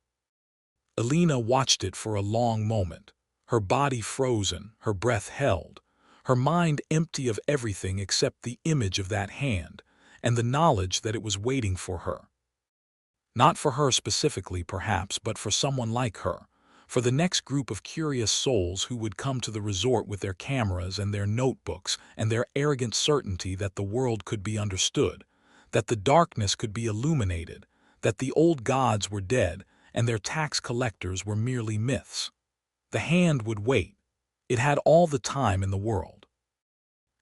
Alina watched it for a long moment, her body frozen, her breath held, her mind empty of everything except the image of that hand and the knowledge that it was waiting for her. Not for her specifically, perhaps, but for someone like her, for the next group of curious souls who would come to the resort with their cameras and their notebooks and their arrogant certainty that the world could be understood, that the darkness could be illuminated, that the old gods were dead and their tax collectors were merely myths. The hand would wait. It had all the time in the world.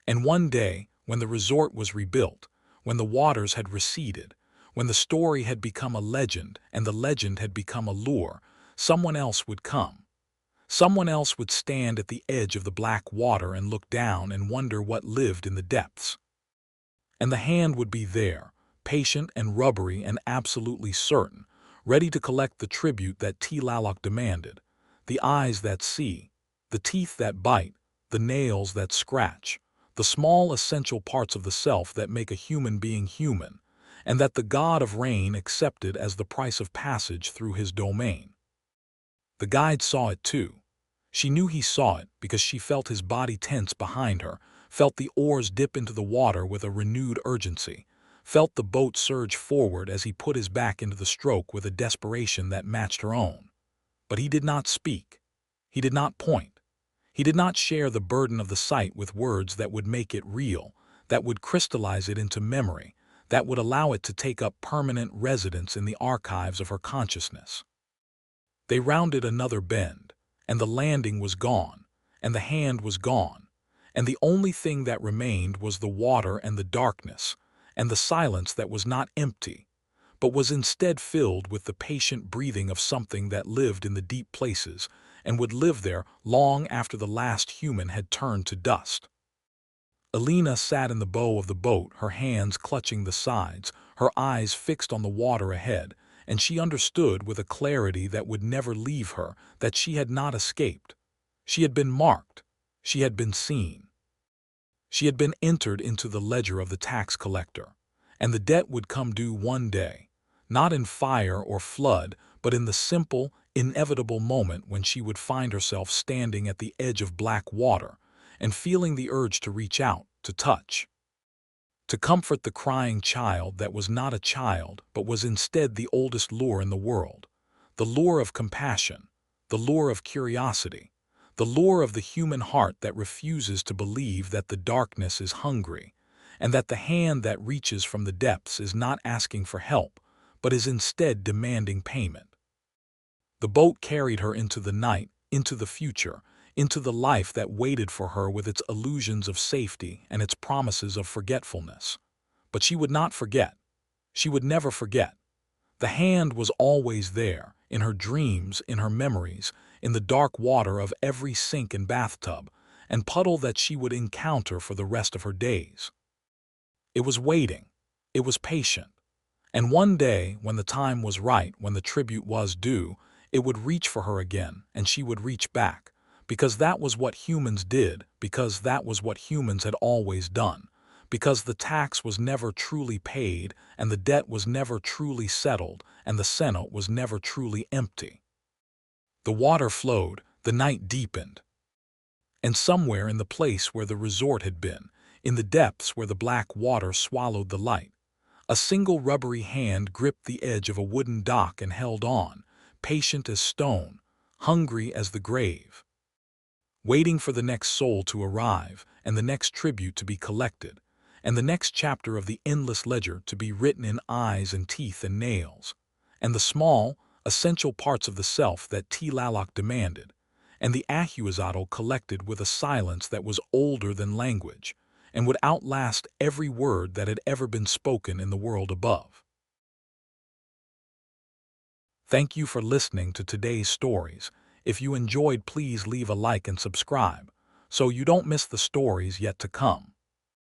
And one day, when the resort was rebuilt, when the waters had receded, when the story had become a legend and the legend had become a lure, someone else would come. Someone else would stand at the edge of the black water and look down and wonder what lived in the depths. And the hand would be there, patient and rubbery and absolutely certain, ready to collect the tribute that Tlaloc demanded, the eyes that see, the teeth that bite, the nails that scratch, the small essential parts of the self that make a human being human, and that the god of rain accepted as the price of passage through his domain. The guide saw it too. She knew he saw it because she felt his body tense behind her, felt the oars dip into the water with a renewed urgency, felt the boat surge forward as he put his back into the stroke with a desperation that matched her own. But he did not speak. He did not point. He did not share the burden of the sight with words that would make it real, that would crystallize it into memory, that would allow it to take up permanent residence in the archives of her consciousness. They rounded another bend, and the landing was gone, and the hand was gone, and the only thing that remained was the water and the darkness, and the silence that was not empty, but was instead filled with the patient breathing of something that lived in the deep places and would live there long after the last human had turned to dust. Alina sat in the bow of the boat, her hands clutching the sides, her eyes fixed on the water ahead, and she understood with a clarity that would never leave her that she had not escaped. She had been marked. She had been seen. She had been entered into the ledger of the tax collector, and the debt would come due one day, not in fire or flood, but in the simple, inevitable moment when she would find herself standing at the edge of black water and feeling the urge to reach out, to touch, to comfort the crying child that was not a child but was instead the oldest lure in the world, the lure of compassion, the lure of curiosity, the lure of the human heart that refuses to believe that the darkness is hungry, and that the hand that reaches from the depths is not asking for help, but is instead demanding payment. The boat carried her into the night, into the future, into the life that waited for her with its illusions of safety and its promises of forgetfulness. But she would not forget. She would never forget. The hand was always there, in her dreams, in her memories, in the dark water of every sink and bathtub, and puddle that she would encounter for the rest of her days. It was waiting. It was patient. And one day, when the time was right, when the tribute was due, it would reach for her again, and she would reach back, because that was what humans did, because that was what humans had always done, because the tax was never truly paid, and the debt was never truly settled, and the cenote was never truly empty. The water flowed, the night deepened. And somewhere in the place where the resort had been, in the depths where the black water swallowed the light, a single rubbery hand gripped the edge of a wooden dock and held on, patient as stone, hungry as the grave. waiting for the next soul to arrive and the next tribute to be collected, and the next chapter of the endless ledger to be written in eyes and teeth and nails, and the small, essential parts of the self that Tlaloc demanded, and the Ahuizotl collected with a silence that was older than language, and would outlast every word that had ever been spoken in the world above. Thank you for listening to today's stories. If you enjoyed, please leave a like and subscribe, so you don't miss the stories yet to come.